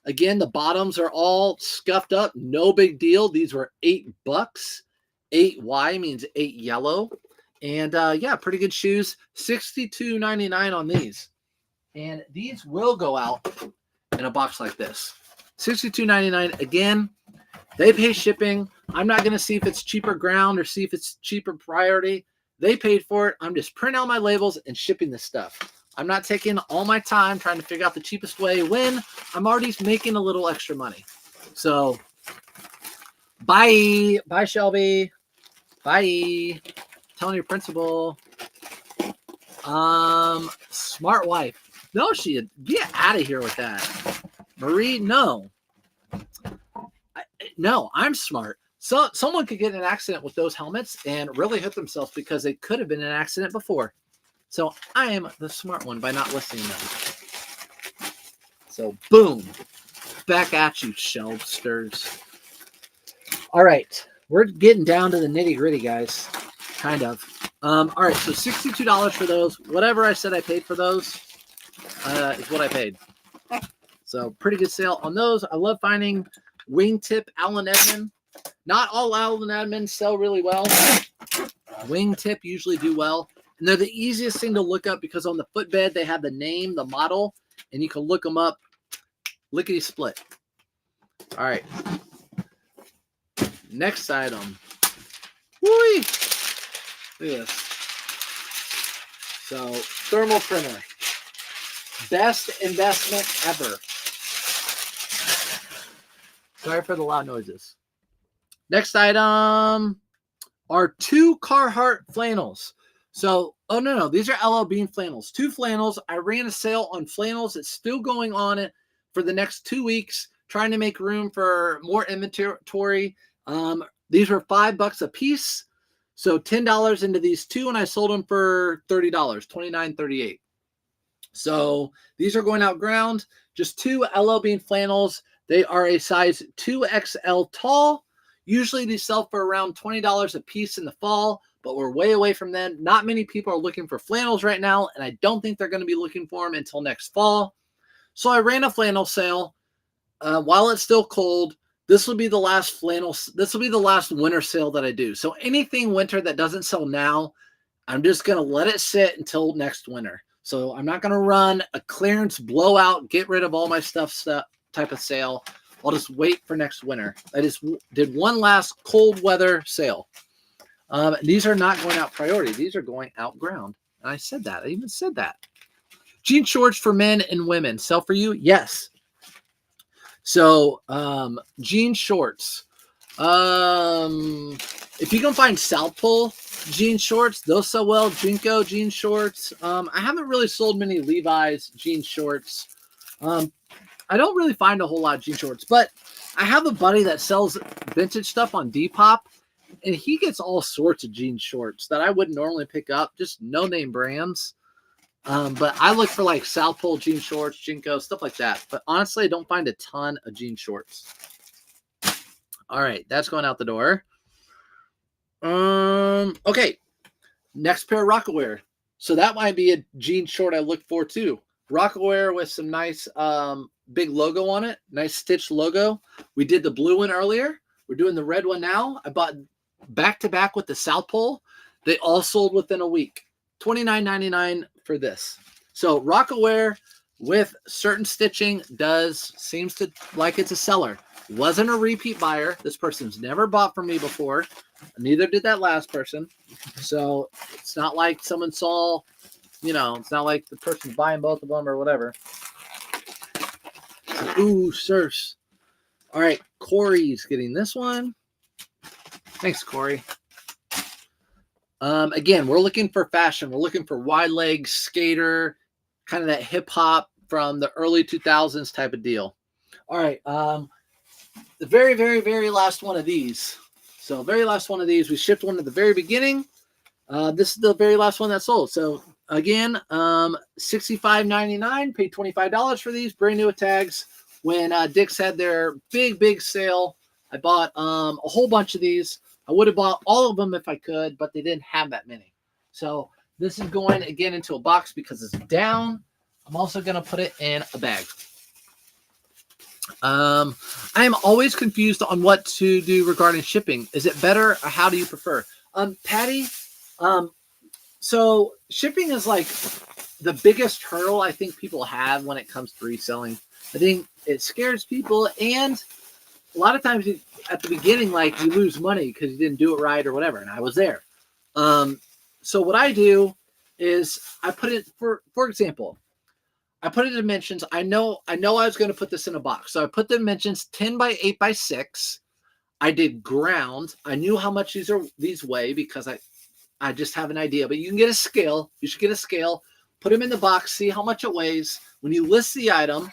Again, the bottoms are all scuffed up. No big deal. These were $8. 8Y means 8 yellow. And yeah, pretty good shoes. $62.99 on these. And these will go out in a box like this. $62.99. Again, they pay shipping. I'm not going to see if it's cheaper ground or see if it's cheaper priority. They paid for it. I'm just printing out my labels and shipping this stuff. I'm not taking all my time trying to figure out the cheapest way when I'm already making a little extra money. So, bye. Bye, Shelby. Bye. Telling your principal. Smart wife. No, get out of here with that. Marie, no. No, I'm smart. So someone could get in an accident with those helmets and really hurt themselves because they could have been in an accident before. So I am the smart one by not listing them. So boom, back at you, shelvsters. All right, we're getting down to the nitty gritty, guys. Kind of. All right, so $62 for those. Whatever I said I paid for those is what I paid. So pretty good sale on those. I love finding wingtip Allen Edmond. Not all Allen Edmonds sell really well. Wingtip usually do well. And they're the easiest thing to look up because on the footbed, they have the name, the model, and you can look them up lickety split. All right. Next item. Whee! Look at this. So, thermal printer. Best investment ever. Sorry for the loud noises. Next item are 2 Carhartt flannels. So, oh no, these are LL Bean flannels. 2 flannels. I ran a sale on flannels. It's still going on it for the next 2 weeks, trying to make room for more inventory. These were $5 a piece. So $10 into these 2, and I sold them for $30, $29.38. So these are going out ground. Just 2 LL Bean flannels. They are a size 2XL tall. Usually these sell for around $20 a piece in the fall, but we're way away from them. Not many people are looking for flannels right now, and I don't think they're going to be looking for them until next fall. So I ran a flannel sale while it's still cold. This will be the last flannel. This will be the last winter sale that I do. So anything winter that doesn't sell now, I'm just going to let it sit until next winter. So I'm not going to run a clearance blowout, get rid of all my stuff type of sale. I'll just wait for next winter. I just did one last cold weather sale. These are not going out priority. These are going out ground. And I said that. I even said that. Jean shorts for men and women. Sell for you? Yes. So jean shorts. If you can find South Pole jean shorts, those sell well. Jinko jean shorts. I haven't really sold many Levi's jean shorts. I don't really find a whole lot of jean shorts, but I have a buddy that sells vintage stuff on Depop, and he gets all sorts of jean shorts that I wouldn't normally pick up, just no-name brands. But I look for like South Pole jean shorts, Jinko, stuff like that. But honestly, I don't find a ton of jean shorts. All right, that's going out the door. Okay, next pair of Rockaware. So that might be a jean short I look for too. Rockaware with some nice big logo on it, nice stitched logo. We did the blue one earlier. We're doing the red one now. I bought back to back with the South Pole. They all sold within a week. $29.99 for this. So Rockaware with certain stitching seems to like it's a seller. Wasn't a repeat buyer. This person's never bought from me before. Neither did that last person. So it's not like someone saw, it's not like the person's buying both of them or whatever. Ooh, sirs. All right, Corey's getting this one. Thanks, Corey. Again, we're looking for fashion. We're looking for wide legs, skater, kind of that hip hop from the early 2000s type of deal. All right, the very, very, very last one of these. So very last one of these. We shipped one at the very beginning. This is the very last one that sold. So again, $65.99. Paid $25 for these. Brand new with tags. When Dick's had their big sale, I bought a whole bunch of these. I would have bought all of them if I could, but they didn't have that many. So this is going again into a box because it's down. I'm also going to put it in a bag. I am always confused on what to do regarding shipping. Is it better or how do you prefer? Patty, so shipping is like the biggest hurdle I think people have when it comes to reselling. I think it scares people, and a lot of times at the beginning, like you lose money because you didn't do it right or whatever. And I was there. So what I do is I put it for example, I put it in dimensions. I know I was going to put this in a box. So I put the dimensions 10 by 8 by 6. I did ground. I knew how much these weigh because I just have an idea, but you can get a scale. You should get a scale, put them in the box, see how much it weighs. When you list the item,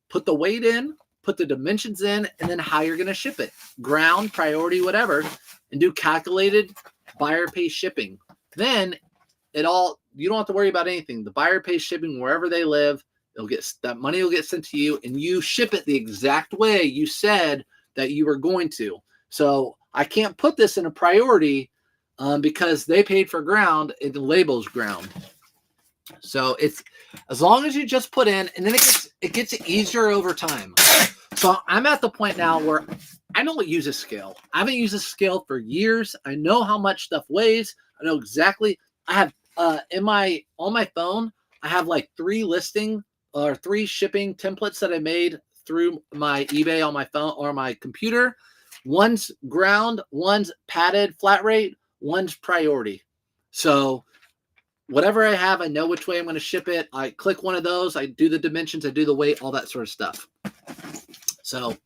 put the weight in, put the dimensions in, and then how you're going to ship it. Ground, priority, whatever, and do calculated buyer pays shipping. Then you don't have to worry about anything. The buyer pays shipping wherever they live. That money will get sent to you, and you ship it the exact way you said that you were going to. So I can't put this in a priority because they paid for ground and the label's ground. So it's as long as you just put in, and then it gets easier over time. So I'm at the point now where I don't use a scale. I haven't used a scale for years. I know how much stuff weighs. I know exactly. I have on my phone, I have like 3 shipping templates that I made through my eBay on my phone or my computer. One's ground, one's padded flat rate, one's priority. So whatever I have, I know which way I'm going to ship it. I click one of those, I do the dimensions, I do the weight, all that sort of stuff. So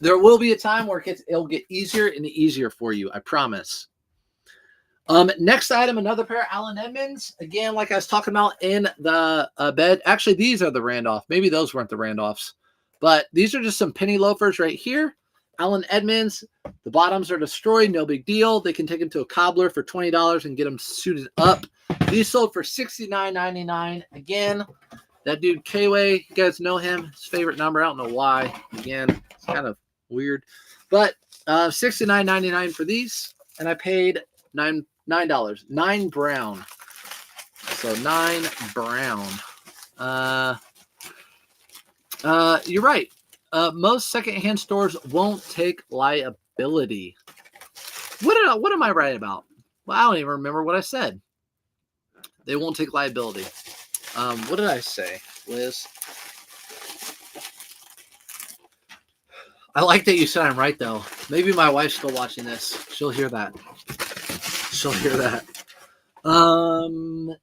There will be a time where it'll get easier and easier for you. I promise. Next item, another pair of Allen Edmonds. Again, like I was talking about in the bed. Actually, these are the Randolph. Maybe those weren't the Randolphs. But these are just some penny loafers right here. Allen Edmonds. The bottoms are destroyed. No big deal. They can take them to a cobbler for $20 and get them suited up. These sold for $69.99. Again, that dude K-Way, you guys know him. His favorite number. I don't know why. Again, it's kind of weird. But $69.99 for these. And I paid $9. $9 brown. So $9 brown. You're right. Most secondhand stores won't take liability. What am I right about? Well, I don't even remember what I said. They won't take liability. What did I say, Liz? I like that you said I'm right, though. Maybe my wife's still watching this. She'll hear that. She'll hear that.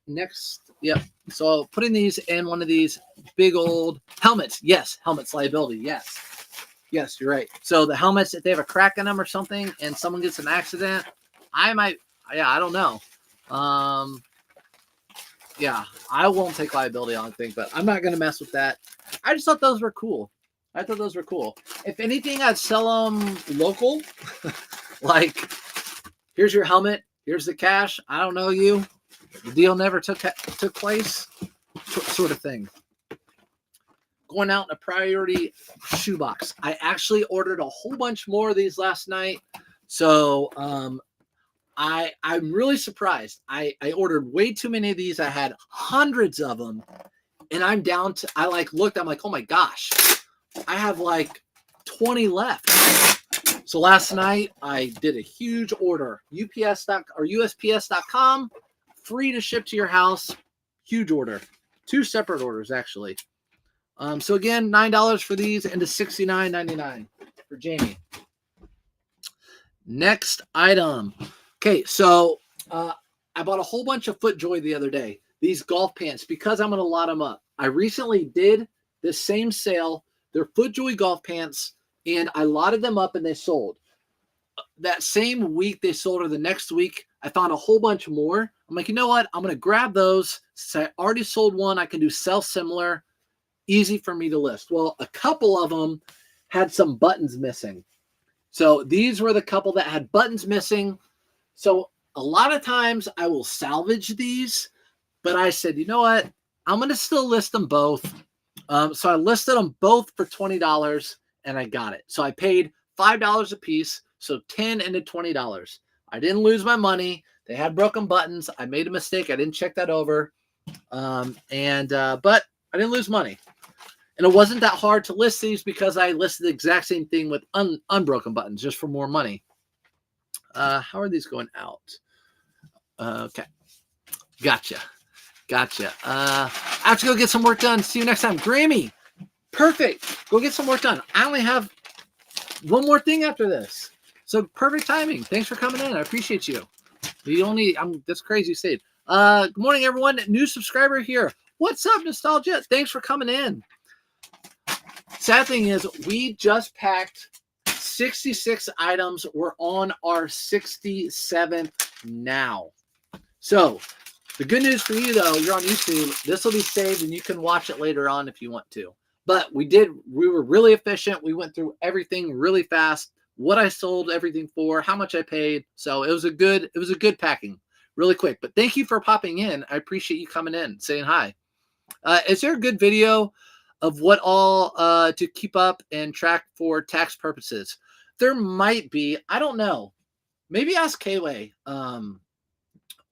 Next, yep. So putting these in one of these big old helmets. Yes, helmets liability. Yes. Yes, you're right. So the helmets, if they have a crack in them or something and someone gets an accident, I don't know. Yeah, I won't take liability on anything, but I'm not going to mess with that. I just thought those were cool. I thought those were cool. If anything, I'd sell them local. Like, here's your helmet. Here's the cash. I don't know you. The deal never took place. Sort of thing. Going out in a priority shoebox. I actually ordered a whole bunch more of these last night. So I'm really surprised. I ordered way too many of these. I had hundreds of them. And I'm down to, I looked, I'm like, oh my gosh. I have like 20 left. So last night I did a huge order. USPS.com, free to ship to your house. Huge order. 2 separate orders actually. So again, $9 for these and to $69.99 for Jamie. Next item. Okay, so I bought a whole bunch of FootJoy the other day. These golf pants because I'm going to lot them up. I recently did this same sale. They're FootJoy golf pants. And I lotted them up and they sold. That same week they sold, or the next week, I found a whole bunch more. I'm like, you know what? I'm going to grab those. Since I already sold one, I can do sell similar. Easy for me to list. Well, a couple of them had some buttons missing. So these were the couple that had buttons missing. So a lot of times I will salvage these. But I said, you know what? I'm going to still list them both. So I listed them both for $20. And I got it. So I paid $5 a piece. So $10 into $20. I didn't lose my money. They had broken buttons. I made a mistake. I didn't check that over. But I didn't lose money. And it wasn't that hard to list these because I listed the exact same thing with unbroken buttons just for more money. How are these going out? Okay. Gotcha. I have to go get some work done. See you next time. Grammy. Perfect. Go get some work done. I only have one more thing after this. So perfect timing. Thanks for coming in. I appreciate you. That's crazy state. Good morning, everyone. New subscriber here. What's up, Nostalgia? Thanks for coming in. Sad thing is, we just packed 66 items. We're on our 67th now. So the good news for you, though, you're on YouTube. This will be saved, and you can watch it later on if you want to. But we were really efficient. We went through everything really fast. What I sold everything for, how much I paid. So it was a good packing, really quick. But thank you for popping in. I appreciate you coming in, saying hi. Is there a good video of what all to keep up and track for tax purposes? There might be. I don't know. Maybe ask K-Way.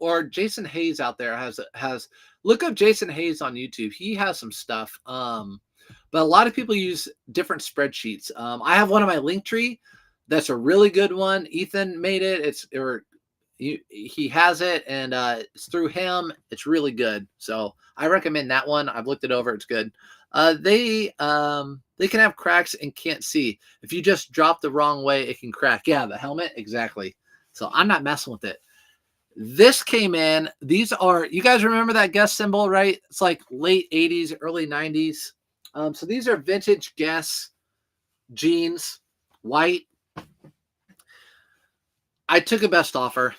Or Jason Hayes out there has look up Jason Hayes on YouTube. He has some stuff. But a lot of people use different spreadsheets. I have one on my Linktree. That's a really good one. Ethan made it. He has it, and it's through him. It's really good. So I recommend that one. I've looked it over. It's good. They can have cracks and can't see. If you just drop the wrong way, it can crack. Yeah, the helmet. Exactly. So I'm not messing with it. This came in. These are, you guys remember that Guess symbol, right? It's like late 80s, early 90s. So these are vintage Guess jeans. white. I took a best offer.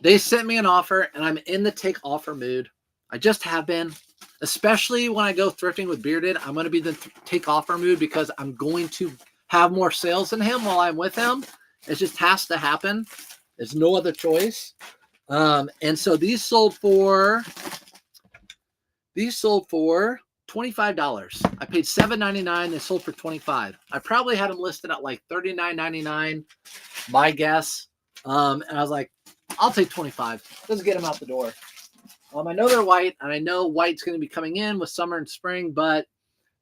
They sent me an offer, and I'm in the take offer mood. I just have been, especially when I go thrifting with Bearded. I'm going to be the take offer mood because I'm going to have more sales than him while I'm with him. It just has to happen. There's no other choice. And so these sold for $25. I paid $7.99. They sold for $25. I probably had them listed at like $39.99, my guess. And I was like, I'll take 25. Let's get them out the door. I know they're white, and I know white's going to be coming in with summer and spring, but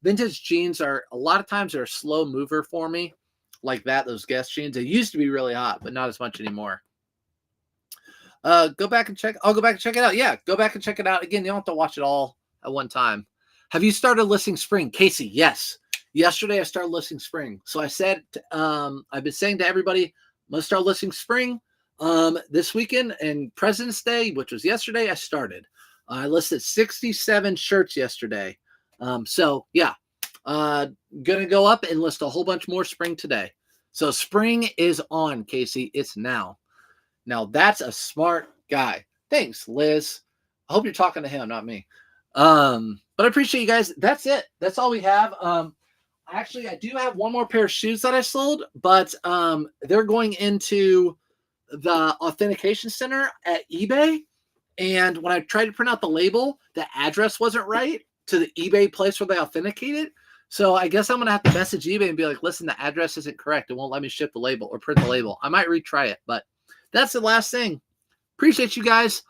vintage jeans are a lot of times they're a slow mover for me, like that. Those Guess jeans. They used to be really hot, but not as much anymore. Go back and check. I'll go back and check it out. Yeah, go back and check it out. Again, you don't have to watch it all at one time. Have you started listing spring? Casey, yes. Yesterday I started listing spring. So I said, I've been saying to everybody, I'm going to start listing spring. This weekend and President's Day, which was yesterday, I started. I listed 67 shirts yesterday. So yeah, gonna go up and list a whole bunch more spring today. So spring is on, Casey. It's now. Now that's a smart guy. Thanks, Liz. I hope you're talking to him, not me. But I appreciate you guys. That's it. That's all we have. Actually, I do have one more pair of shoes that I sold, but they're going into the authentication center at eBay. And when I tried to print out the label, the address wasn't right to the eBay place where they authenticated. So I guess I'm going to have to message eBay and be like, listen, the address isn't correct. It won't let me ship the label or print the label. I might retry it, but that's the last thing. Appreciate you guys.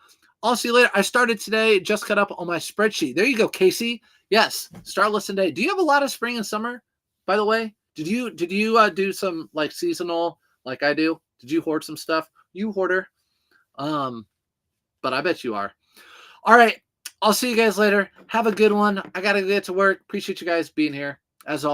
I'll see you later. I started today, just cut up on my spreadsheet. There you go, Casey. Yes, start listening today. Do you have a lot of spring and summer, by the way? Did you do some like seasonal like I do? Did you hoard some stuff? You hoarder. But I bet you are. All right. I'll see you guys later. Have a good one. I got to get to work. Appreciate you guys being here as always.